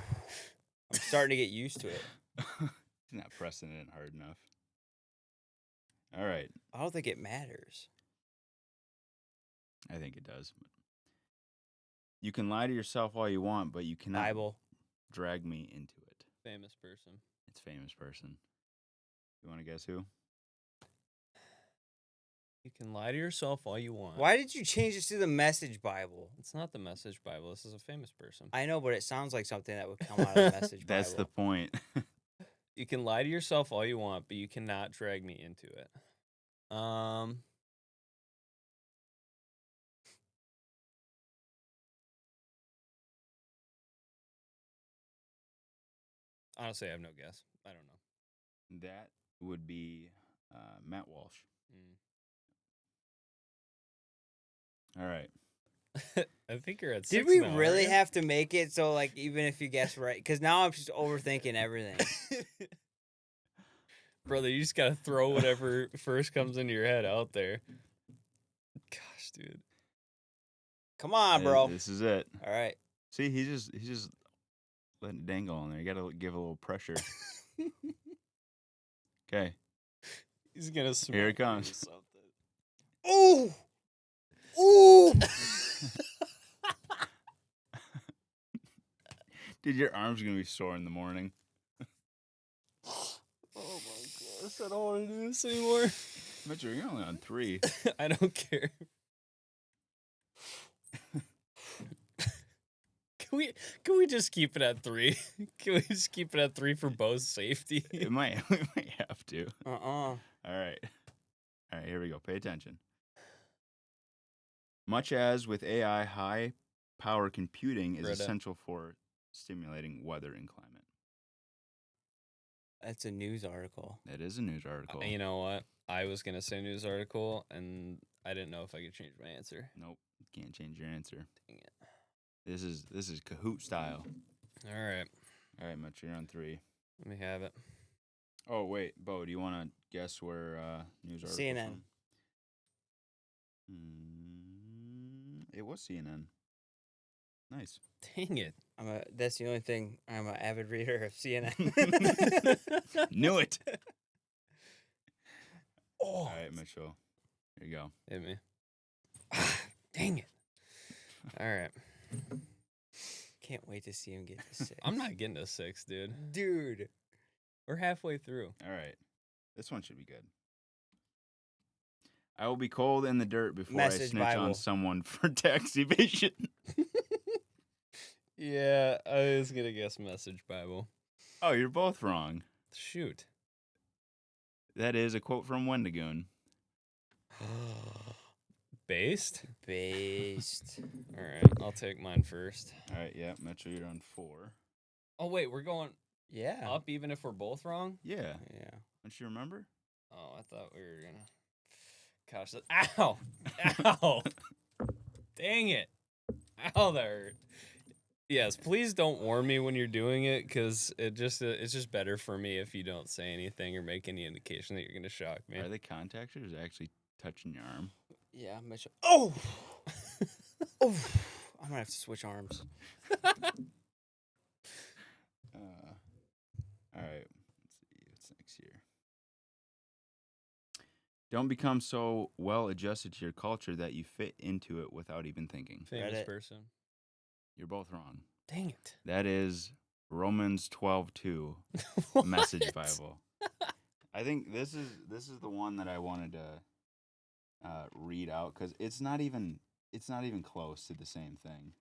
I'm starting to get used to it. He's not pressing it in hard enough. All right. I don't think it matters. I think it does. You can lie to yourself all you want, but you cannot Bible. drag me into it. Famous person. It's famous person. You want to guess who? You can lie to yourself all you want. Why did you change this to the Message Bible? It's not the Message Bible. This is a famous person. I know, but it sounds like something that would come out of the Message Bible. That's the point. You can lie to yourself all you want, but you cannot drag me into it. Honestly, I have no guess. I don't know. That would be Matt Walsh. All right. I think you're at 6 Did we now, really aren't you? have to make it so, like, even if you guess right? Because now I'm just overthinking everything. Brother, you just gotta throw whatever first comes into your head out there. Gosh, dude. Come on, bro. This is it. All right. See, he's just letting it dangle on there. You got to give a little pressure. Okay. He's gonna smack Here it you or comes. something. Ooh! Ooh! Dude, your arm's going to be sore in the morning. Oh my gosh, I don't want to do this anymore. Mitchell, you're only on 3. I don't care. Can we just keep it at 3? Can we just keep it at 3 for Bo's safety? We might have to. Uh-uh. All right, here we go. Pay attention. Much as with AI, high power computing is Reddit. essential for stimulating weather and climate. That's a news article. That is a news article. You know what? I was gonna say news article, and I didn't know if I could change my answer. Nope, can't change your answer. Dang it. This is Kahoot style. All right, Mitch, you're on 3. let me have it. Oh wait, Bo, do you want to guess where news article? CNN. It was CNN. Nice. Dang it. That's the only thing. I'm an avid reader of CNN. Knew it. Oh. All right, Mitchell. Here you go. Hit me. Dang it. All right. Can't wait to see him get to 6. I'm not getting to 6, dude. Dude. We're halfway through. All right. This one should be good. I will be cold in the dirt before I Message snitch Bible. on someone for tax evasion. Yeah, I was gonna guess Message Bible. Oh, you're both wrong. Shoot. That is a quote from Wendigoon. Based? Based. All right, I'll take mine first. All right, yeah, Mitchell, you're on 4. Oh, wait, we're going Yeah. up even if we're both wrong? Yeah. Yeah. Don't you remember? Oh, I thought we were gonna. Gosh, ow! Ow! Dang it! Ow, that hurt. Yes, please don't warn me when you're doing it, because it's just better for me if you don't say anything or make any indication that you're gonna shock me. Are the contactors actually touching your arm? Yeah, Mitchell. Oh! Oh! I'm gonna have to switch arms. All right. Let's see what's next here. Don't become so well adjusted to your culture that you fit into it without even thinking. Famous person. You're both wrong. Dang it. That is Romans 12:2 Message Bible. I think this is the one that I wanted to read out because it's not even close to the same thing.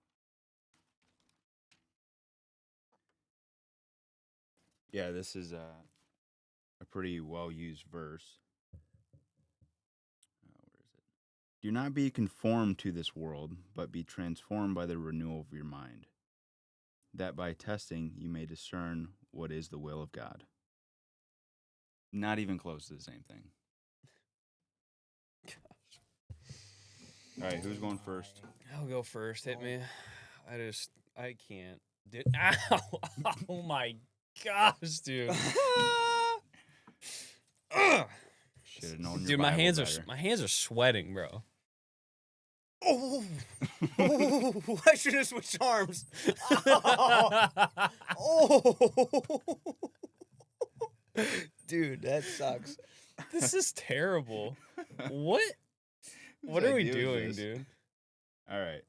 Yeah, this is a pretty well used verse. Where is it? Do not be conformed to this world, but be transformed by the renewal of your mind, that by testing you may discern what is the will of God. Not even close to the same thing. All right, who's going first? I'll go first. Hit me. I can't. Ow! Oh my gosh, dude. Should have known. Dude, my hands are sweating, bro. Oh, I should have switched arms. Oh. Dude, that sucks. This is terrible. What are we doing, dude? All right.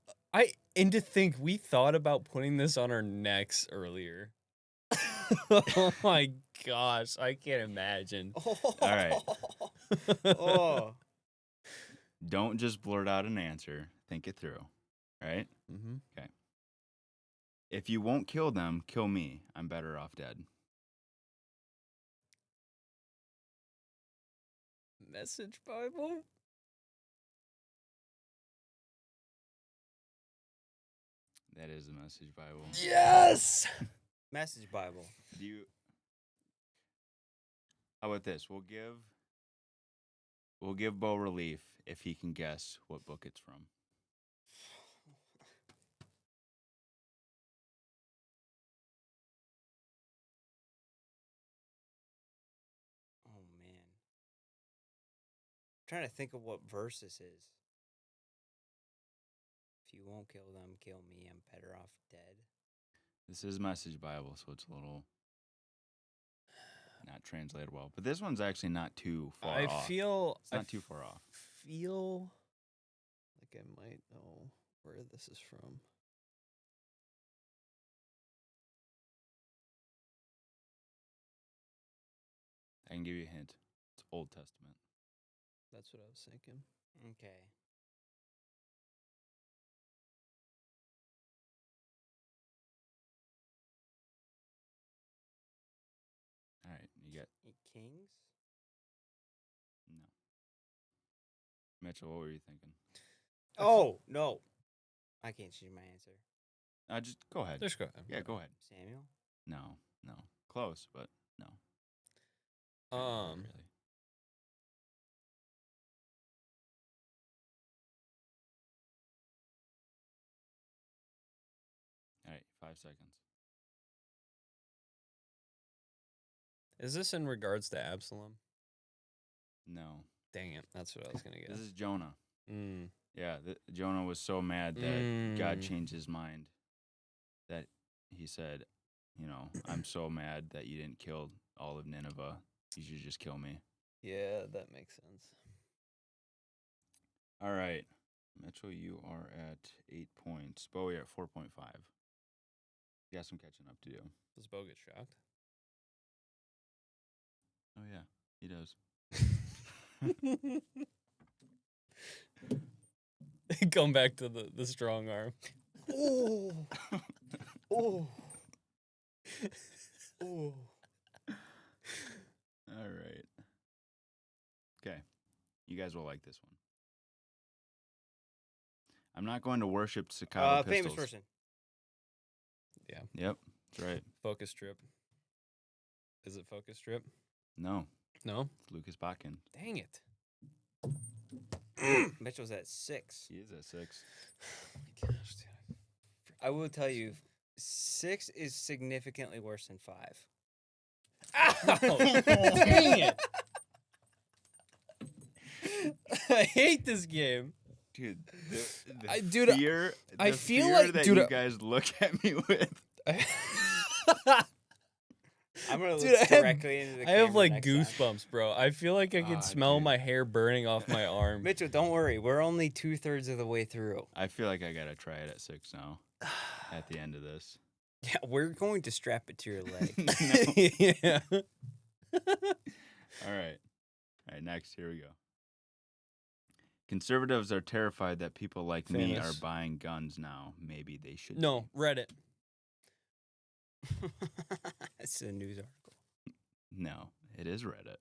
And to think we thought about putting this on our necks earlier. Oh my gosh, I can't imagine. All right. Oh. Don't just blurt out an answer. Think it through. All right? Mm-hmm. Okay. If you won't kill them, kill me. I'm better off dead. Message Bible? That is the Message Bible. Yes! Message Bible. How about this? We'll give Bo relief if he can guess what book it's from. Oh man. I'm trying to think of what verse this is. If you won't kill them, kill me. I'm better off dead. This is Message Bible, so it's a little not translated well. But this one's actually not too far off. It's not too far off. Feel like I might know where this is from. I can give you a hint. It's Old Testament. That's what I was thinking. Okay. All right, you got Kings? no. Mitchell, what were you thinking? Oh, no. I can't change my answer. Just go ahead. Just go ahead. Yeah, go ahead. Samuel? No. Close, but no. Not really. All right, 5 seconds. Is this in regards to Absalom? No. Dang it. That's what I was going to guess. This is Jonah. Mm. Yeah, Jonah was so mad that God changed his mind that he said, I'm so mad that you didn't kill all of Nineveh. You should just kill me. Yeah, that makes sense. All right. Mitchell, you are at 8 points. Bo, you're at 4.5. You got some catching up to do. Does Bo get shocked? Oh, yeah, he does. Come back to the strong arm. Oh. Oh. Oh. All right. Okay. You guys will like this one. I'm not going to worship Staccato pistols. Famous person. Yeah. Yep, that's right. Focus Trip. Is it Focus Trip? No. No? It's Lucas Botkin. Dang it. Mitchell's at 6. He is at 6. Oh my gosh, dude. I will tell you, 6 is significantly worse than 5. Ow! Dang it. I hate this game. Dude, I feel like that you guys look at me with. I'm gonna look Dude, directly into the I have camera like next time. goosebumps, bro. I feel like I can smell my hair burning off my arm. Mitchell, don't worry. We're only 2/3 of the way through. I feel like I gotta try it at 6 now. At the end of this. Yeah, we're going to strap it to your leg. Yeah. All right. All right, next. Here we go. Conservatives are terrified that people like me are Famous. buying guns now. Maybe they should. No, Reddit. It's a news article. No, it is Reddit.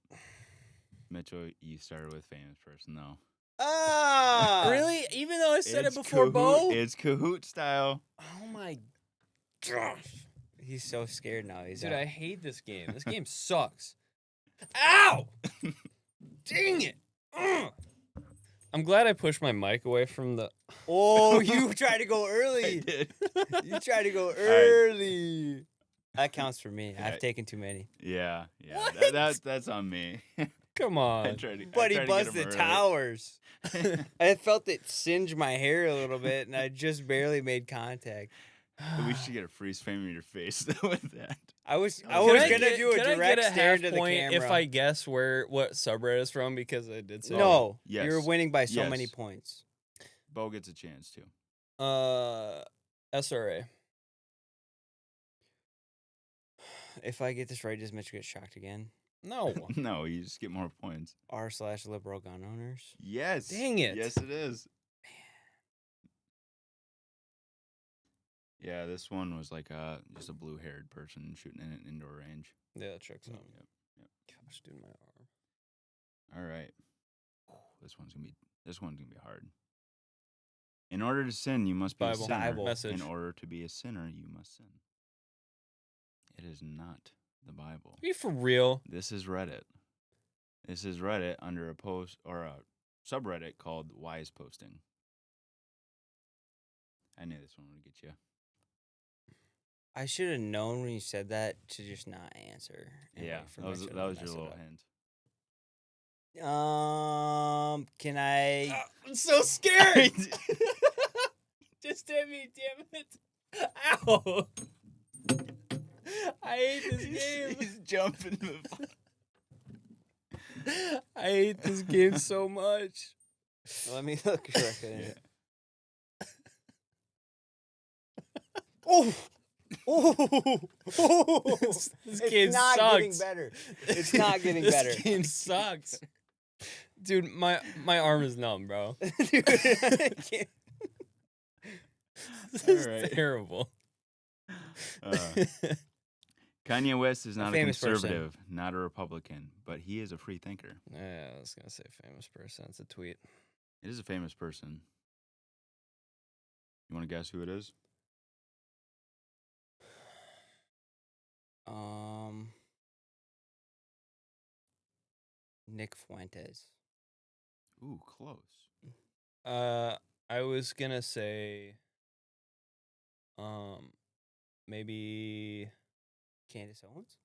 Mitchell, you started with famous person, though. Ah! Really? Even though I said It's it before, Kahoot. Bo? It's Kahoot style. Oh my gosh. He's so scared now. He's Dude, out. I hate this game. This game sucks. Ow! Dang it! Ugh. I'm glad I pushed my mic away from the. Oh, you tried to go early. did. You tried to go early. That counts for me. Yeah. I've taken too many. Yeah. What? That's on me. Come I on. tried to, But he I tried to get buzzed him the early. towers. I felt it singe my hair a little bit, and I just barely made contact. We should get a freeze frame of your face with that. I was Can gonna I do a can I direct get a stare half into the point camera. if I guess what subreddit is from because I did say No, Yes. you're winning by so Yes. many points. Bo gets a chance too. SRA. If I get this right, does Mitch get shocked again? No. No, you just get more points. r/liberal gun owners. Yes. Dang it. Yes, it is. Yeah, this one was like just a blue-haired person shooting in an indoor range. Yeah, that checks out. Yep. Gosh, dude, my arm. All right. This one's gonna be hard. In order to sin, you must be Bible. a sinner. Bible. Message. In order to be a sinner, you must sin. It is not the Bible. Are you for real? This is Reddit. This is Reddit under a post or a subreddit called Wise Posting. I knew this one would get you. I should have known when you said that to just not answer. and Yeah, wait for that was Mitchell to your mess it little up. hint. Can I? I'm so scared. Just hit me, damn it. Ow. I hate this game. He's jumping. I hate this game so much. Let me look correctly. Yeah. Oh, This it's game not sucks. getting better. It's not getting This better. game sucks. Dude, my arm is numb, bro. Dude, I can't. This is Alright. terrible. Kanye West is not a famous person. conservative, not a Republican, but he is a free thinker. Yeah, I was gonna say famous person. It's a tweet. It is a famous person. You want to guess who it is? Nick Fuentes. Ooh, close. I was gonna say, maybe. Candace Owens.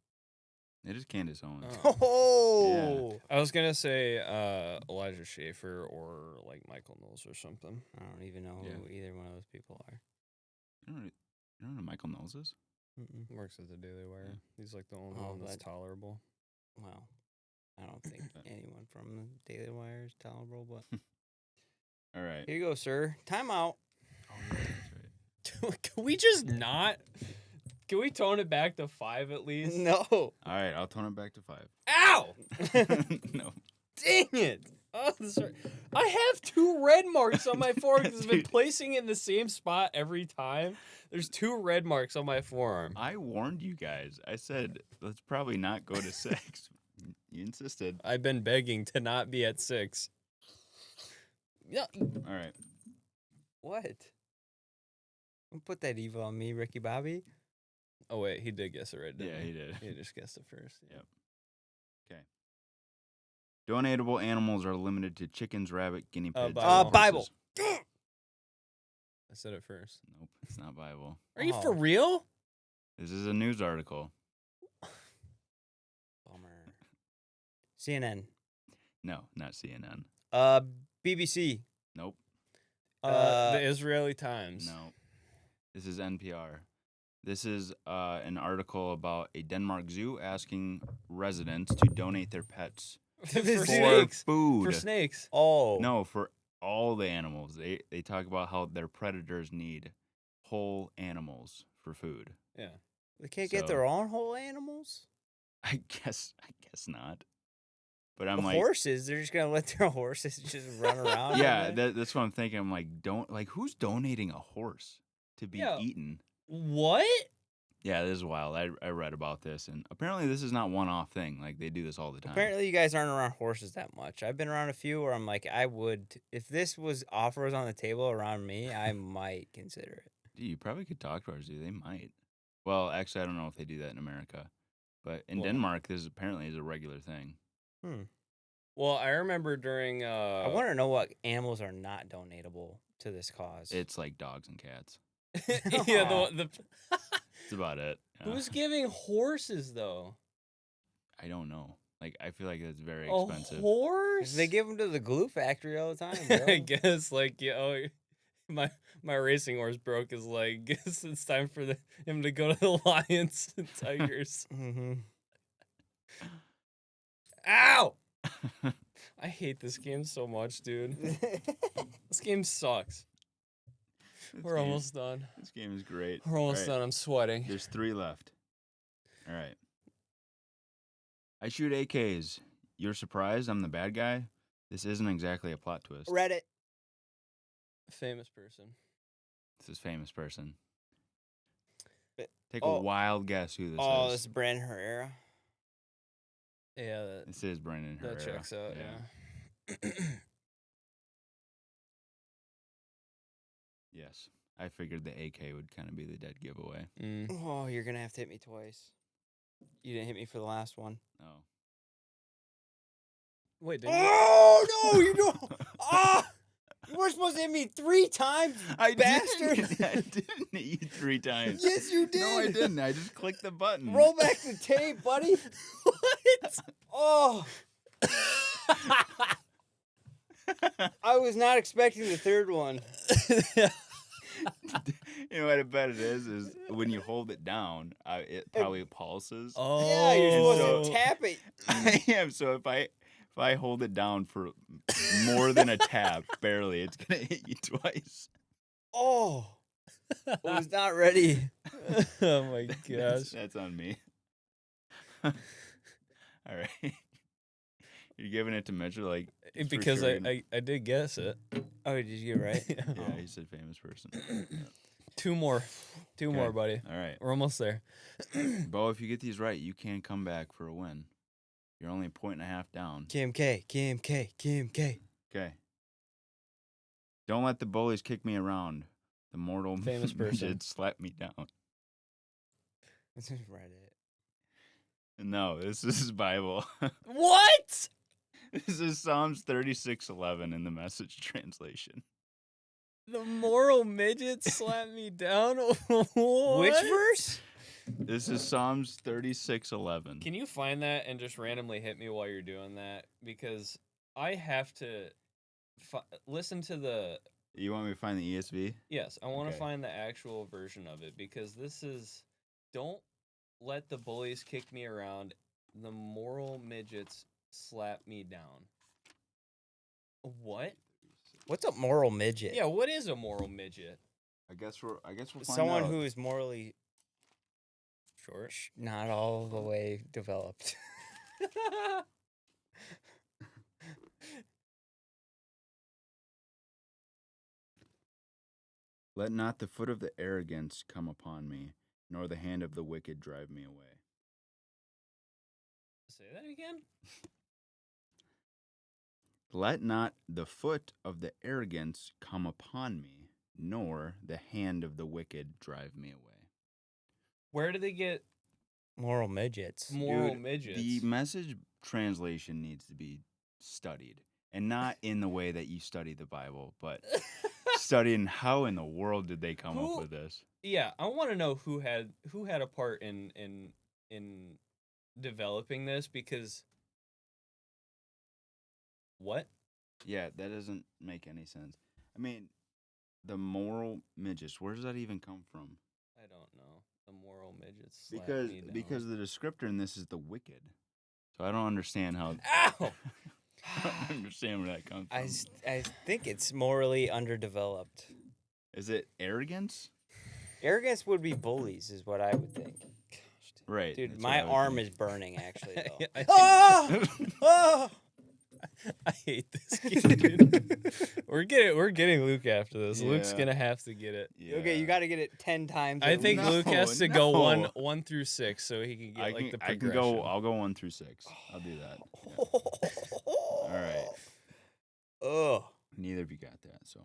It is Candace Owens. Oh, I was gonna say Elijah Schaefer or like Michael Knowles or something. I don't even know Yeah. who either one of those people are. You don't know who Michael Knowles is? Works at the Daily Wire. He's like the only Oh, one that's that- tolerable. Well, I don't think anyone from the Daily Wire is tolerable, but All right. here you go, sir. Time out. Oh, yeah, that's right. Can we just not? Can we tone it back to 5 at least? No. All right, I'll tone it back to 5. Ow! No. Dang it! Oh, sorry. I have 2 red marks on my forearm because I've been placing it in the same spot every time. There's 2 red marks on my forearm. I warned you guys. I said, let's probably not go to 6. You insisted. I've been begging to not be at 6. Yeah. All right. What? Don't put that evil on me, Ricky Bobby. Oh wait, he did guess it right, didn't Yeah, he did. He just guessed it first. Yep. Okay. Donatable animals are limited to chickens, rabbit, guinea pigs. and Bible. horses. I said it first. Nope, it's not Bible. Are you for real? This is a news article. Bummer. CNN. No, not CNN. BBC. Nope. The Israeli Times. No. This is NPR. This is an article about a Denmark zoo asking residents to donate their pets For for snakes. food. For snakes. Oh. No, for all the animals. They talk about how their predators need whole animals for food. Yeah. They can't get their own whole animals? I guess not. But I'm The like horses, they're just gonna let their horses just run around. yeah, that's what I'm thinking. I'm like, who's donating a horse to be Yeah. eaten? What? Yeah, this is wild. I read about this, and apparently this is not one-off thing. Like they do this all the time. Apparently, you guys aren't around horses that much. I've been around a few where I'm like, I would, if this was offers on the table around me, I might consider it. Dude, you probably could talk to ours, dude. They might. Well, actually, I don't know if they do that in America, but in Denmark, this apparently is a regular thing. Well, I remember during. I want to know what animals are not donatable to this cause. It's like dogs and cats. Yeah, the That's about it. Yeah. who's giving horses though? I don't know. Like, I feel like it's very A expensive. horse? They give them to the glue factory all the time, bro. I guess like my racing horse broke. Is like guess it's time for him to go to the lions and tigers. Mm-hmm. Ow! I hate this game so much, dude. This game sucks. We're almost done. This game is great. We're almost All right. done. I'm sweating. There's 3 left. All right. I shoot AKs. You're surprised I'm the bad guy? This isn't exactly a plot twist. Reddit. Famous person. This is famous person. But- Take a wild guess who this Oh, is. this is Brandon Herrera. Yeah, This is Brandon Herrera. that checks out. Yeah. Yes. I figured the AK would kind of be the dead giveaway. Oh, you're gonna have to hit me twice. You didn't hit me for the last one. No. Wait, didn't you? Oh no, you don't! Ah, you were supposed to hit me 3 times, I bastard. Didn't. I didn't hit you 3 times. Yes, you did. No, I didn't. I just clicked the button. Roll back the tape, buddy. What? Oh. I was not expecting the third one. You know what I bet it is when you hold it down, it probably pulses. Oh, Yeah, you're supposed So- to tap it. I am. So if I hold it down for more than a tap, barely, it's gonna hit you twice. Oh. I was not ready. Oh my gosh. That's on me. All right. You're giving it to Mitchell, like for Because sure I did guess it. Oh, did you get it right? yeah, he said famous person. Yeah. Two more, Okay. buddy. All right, We're almost there. Bo. If you get these right, you can come back for a win. You're only a point and a half down. KMK. Okay. Don't let the bullies kick me around. The mortal Famous person. midget slap me down. This is Reddit. No, this is Bible. What? This is Psalms 36:11 in the Message translation. The moral midget slapped me down. What? Which verse? This is Psalms 36:11. Can you find that and just randomly hit me while you're doing that? Because I have to listen to the. You want me to find the ESV? Yes, I want to Okay. find the actual version of it because this is. Don't let the bullies kick me around. The moral midgets slap me down. What? What's a moral midget? Yeah, what is a moral midget? I guess we'll find Someone out. who is morally Short. not all the way developed. Let not the foot of the arrogance come upon me, nor the hand of the wicked drive me away. Say that again? Let not the foot of the arrogance come upon me, nor the hand of the wicked drive me away. Where do they get Moral midgets. moral Dude, midgets? The Message translation needs to be studied, and not in the way that you study the Bible, but studying how in the world did they come up with this. Yeah, I want to know who had a part in developing this because what? Yeah, that doesn't make any sense. I mean, the moral midgets, where does that even come from? I don't know. The moral midgets. slap me down. Because the descriptor in this is the wicked. So I don't understand how. Ow! I don't understand where that comes from. I think it's morally underdeveloped. Is it arrogance? Arrogance would be bullies, is what I would think. Right. Dude, that's my what I would arm think. is burning, actually, though. I think- Ah! Ah! I hate this game. we're getting Luke after this. Luke's Yeah. gonna have to get it. Okay, you got to get it 10 times. I at think least. Luke has to go no. one through 6 so he can get I like can, the I progression. can go. I'll go 1 through 6. I'll do that. Yeah. All right. Ugh. Neither of you got that. So,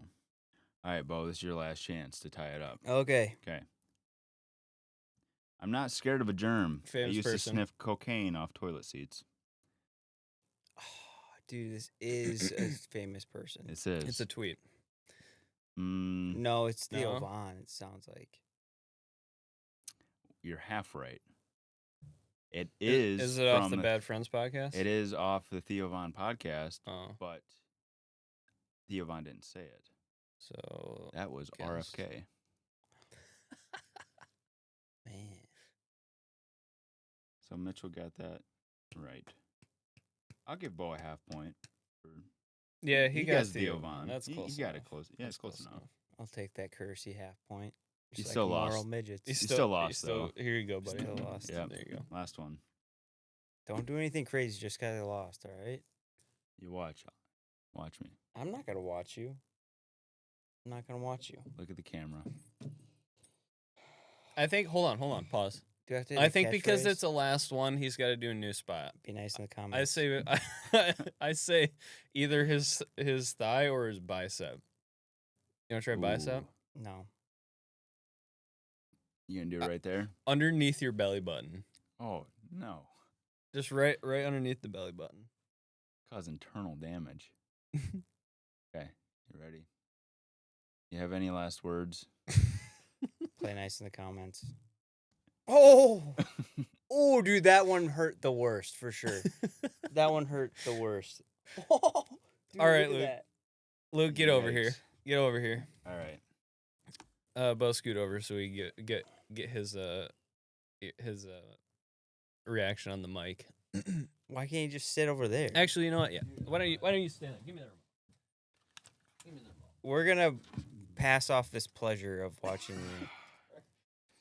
all right, Bo. This is your last chance to tie it up. Okay. Okay. I'm not scared of a germ. I Famous used person. to sniff cocaine off toilet seats. Dude, this is a famous person. It says. It's a tweet. No, it's Theo No? Von, it sounds like. You're half right. It is. Is it off from the Bad Friends podcast? It is off the Theo Von podcast, Oh, but Theo Von didn't say it. so That was guess. RFK. Man. So Mitchell got that right. I'll give Bo a half point. Yeah, he got got Theo Theo Von. Von. That's close He got it enough. close. Yeah, That's it's close enough. I'll take that courtesy half point. You Just still like lost. moral midgets. He's still lost, he's still- though. Here you go, buddy. Still lost. Yep. There you go. Last one. Don't do anything crazy just because I lost, all right? You watch. Watch me. I'm not going to watch you. I'm not going to watch you. Look at the camera. I think. Hold on. Pause. Do I have to do I the think because catchphrase? it's the last one, he's got to do a new spot. Be nice in the I comments. say, I say either his thigh or his bicep. You want to try bicep? Ooh. No. You gonna do it right there? Underneath your belly button. Oh no! Just right underneath the belly button. Cause internal damage. Okay, you ready? You have any last words? Play nice in the comments. Oh! Oh, dude, that one hurt the worst, for sure. That one hurt the worst. Oh, dude, All right, look at Luke. that. Luke, get over here. Yikes. Get over here. All right. Bo, scoot over so we get his reaction on the mic. Why can't you just sit over there? Actually, you know what? Yeah. Why don't you stand there? Give me that remote. Give me the remote. We're gonna pass off this pleasure of watching you.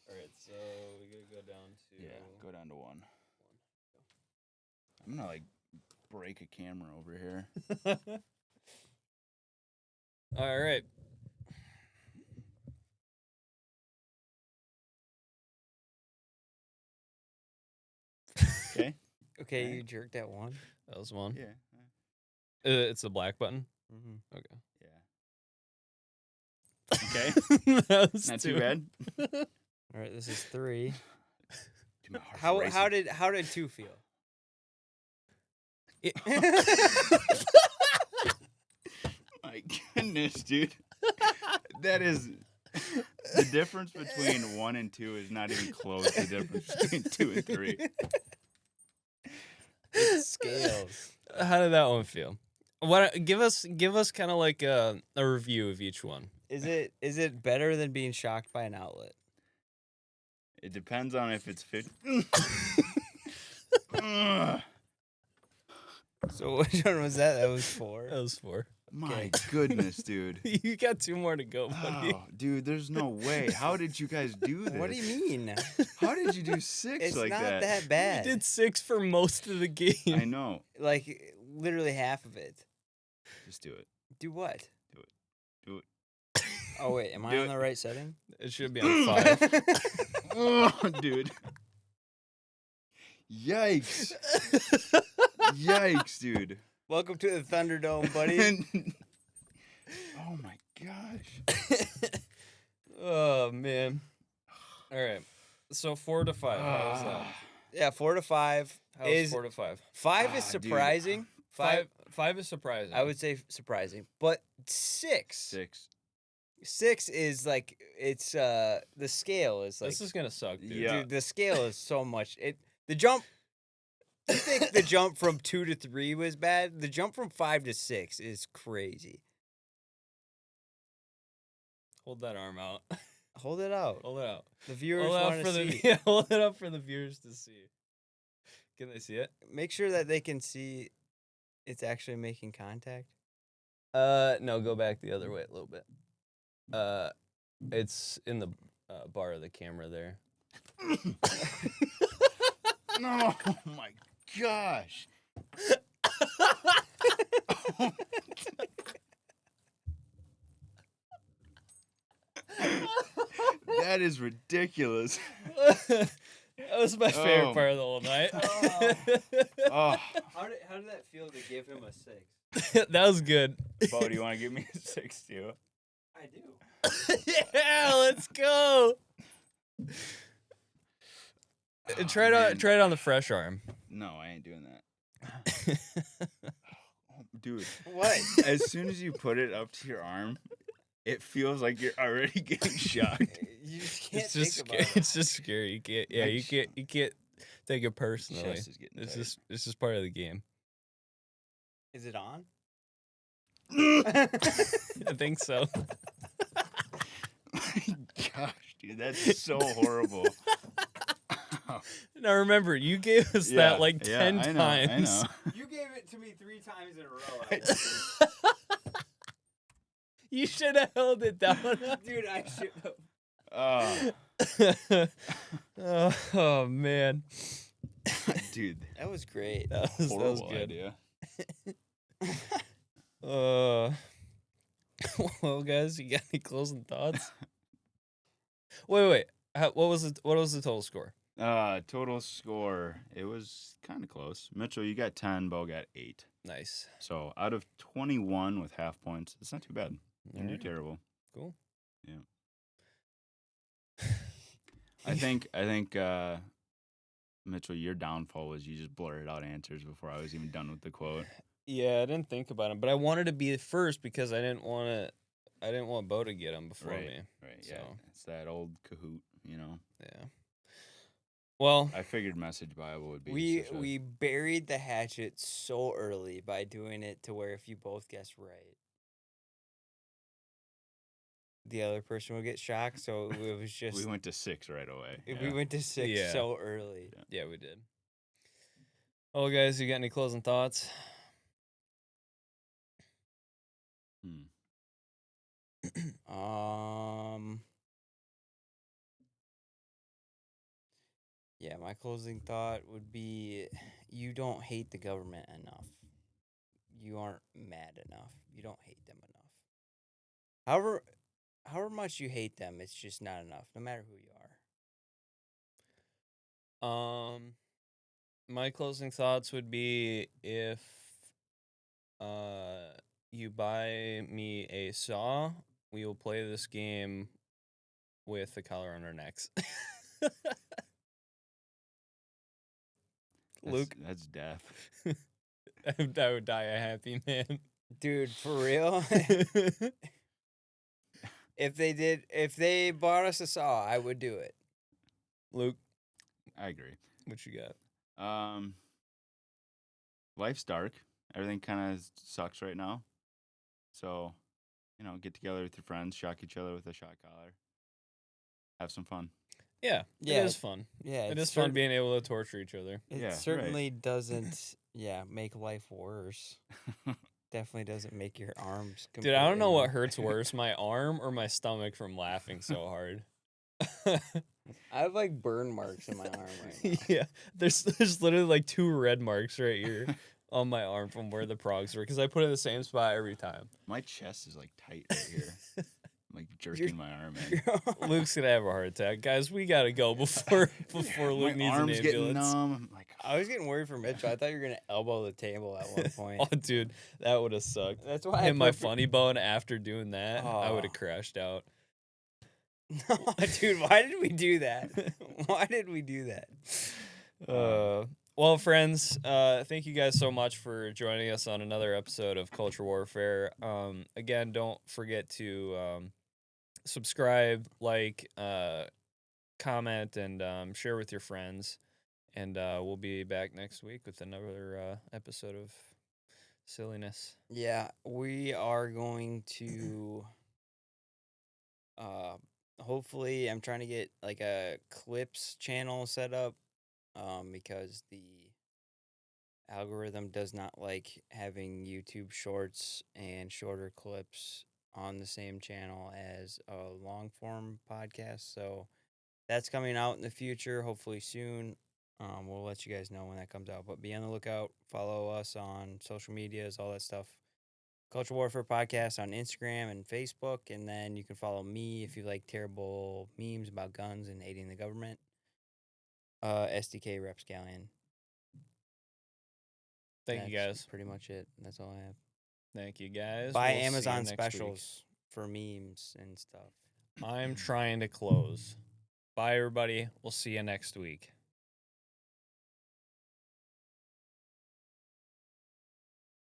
All right, so we gotta go down to Go down to 1. I'm gonna like break a camera over here. All right. Okay. Okay, Alright. you jerked that one. That was one. Yeah. It's the black button. Mm-hmm. Okay. Yeah. Okay. That was Not two. too bad. All right, this is 3. Dude, my heart's How racing. did 2 feel? My goodness, dude. That is the difference between 1 and 2 is not even close to the difference between 2 and 3. It scales. How did that one feel? What? Give us kind of like a review of each one. Is it better than being shocked by an outlet? It depends on if it's 50. So which one was that? That was 4. That was 4. My goodness, dude. You got 2 more to go, buddy. Oh, dude, there's no way. How did you guys do this? What do you mean? How did you do 6 It's like not that? that bad. You did 6 for most of the game. I know. Like literally half of it. Just do it. Do what? Do it. Oh wait, am I Do on it. the right setting? It should be on 5. Oh, dude. Yikes. Yikes, dude. Welcome to the Thunderdome, buddy. Oh my gosh. Oh man. All right. So 4 to 5. How was that? Yeah, 4 to 5 How was is 4 to 5? 5 is dude. surprising. 5 is surprising. I would say surprising, but 6 is like it's the scale is like This is gonna suck, dude. Yeah. dude, the scale is so much. The jump. I think the jump from 2 to 3 was bad. The jump from 5 to 6 is crazy. Hold that arm out. Hold it out. Hold it out. The viewers Hold it out want for to the see. yeah, hold it up for the viewers to see. Can they see it? Make sure that they can see it's actually making contact. No, go back the other way a little bit. It's in the bar of the camera there. No, oh my gosh. That is ridiculous. That was my favorite Oh. part of the whole night. Oh, How did that feel to give him a 6? That was good. Bo, do you want to give me a 6 too? I do. Yeah, let's go. Try it on the fresh arm. No, I ain't doing that. Oh, dude, What? as soon as you put it up to your arm, it feels like you're already getting shocked. You just can't It's just think scary. about it. It's just scary. You can't. Yeah, you can't take it personally. Chest is getting tight. It's just part of the game. Is it on? I think so. Gosh, dude, that's so horrible. Now remember, you gave us that like 10 I know, times. I know. You gave it to me 3 times in a row. You should have held it down. Dude, I should have. Oh man, Dude, That was great. that was horrible good. idea. Well, guys, you got any closing thoughts? Wait. What was the total score? Total score, it was kind of close. Mitchell, you got 10. Bo got 8. Nice. So out of 21 with half points, it's not too bad. You didn't do Alright. terrible. Cool. Yeah. I think Mitchell, your downfall was you just blurted out answers before I was even done with the quote. Yeah, I didn't think about it, but I wanted to be first because I didn't want Bo to get him before me. Right. So. Yeah. It's that old Kahoot, you know. Yeah. Well, I figured Message Bible would be. We buried the hatchet so early by doing it to where if you both guess right, the other person would get shocked. So it was just we went to 6 right away. we went to 6 Yeah. so early. yeah, we did. Well, guys, you got any closing thoughts? Yeah, my closing thought would be you don't hate the government enough. You aren't mad enough. You don't hate them enough. However much you hate them, it's just not enough, no matter who you are. My closing thoughts would be if you buy me a saw, we will play this game with the collar on our necks. Luke, that's death. I would die a happy man. Dude, for real? If they bought us a saw, I would do it. Luke, I agree. what you got? Life's dark. Everything kind of sucks right now. So, get together with your friends, shock each other with a shot collar. Have some fun. Yeah, Yeah, it is fun. Yeah, It it's is fun being able to torture each other. It Yeah, right. certainly doesn't, make life worse. Definitely doesn't make your arms. Dude, I don't know completely what hurts worse, my arm or my stomach from laughing so hard. I have like burn marks in my arm right now. Yeah, there's literally like 2 red marks right here on my arm from where the progs were because I put it in the same spot every time. My chest is like tight right here. I'm like jerking my arm in. Luke's gonna have a heart attack, guys. We gotta go before Luke My needs arm's an getting ambulance. numb. I'm like, I was getting worried for Mitchell. I thought you were gonna elbow the table at one point. Oh, dude, that would have sucked. That's why I hit my prefer- funny bone after doing that. I would Oh. have crashed out. No, dude, why did we do that? Why did we do that? Well, friends, thank you guys so much for joining us on another episode of Culture Warfare. Again, don't forget to subscribe, like, comment, and share with your friends. And we'll be back next week with another episode of silliness. Yeah, we are going to hopefully I'm trying to get like a clips channel set up because the algorithm does not like having YouTube shorts and shorter clips on the same channel as a long form podcast. So that's coming out in the future, hopefully soon. We'll let you guys know when that comes out, but be on the lookout. Follow us on social medias, all that stuff. Culture Warfare Podcast on Instagram and Facebook, and then you can follow me if you like terrible memes about guns and aiding the government. SDK Rapscallion. Thank you, That's guys. pretty much it. That's all I have. Thank you, guys. Buy We'll see you Amazon next week. specials for memes and stuff. I'm trying to close. Bye, everybody. We'll see you next week.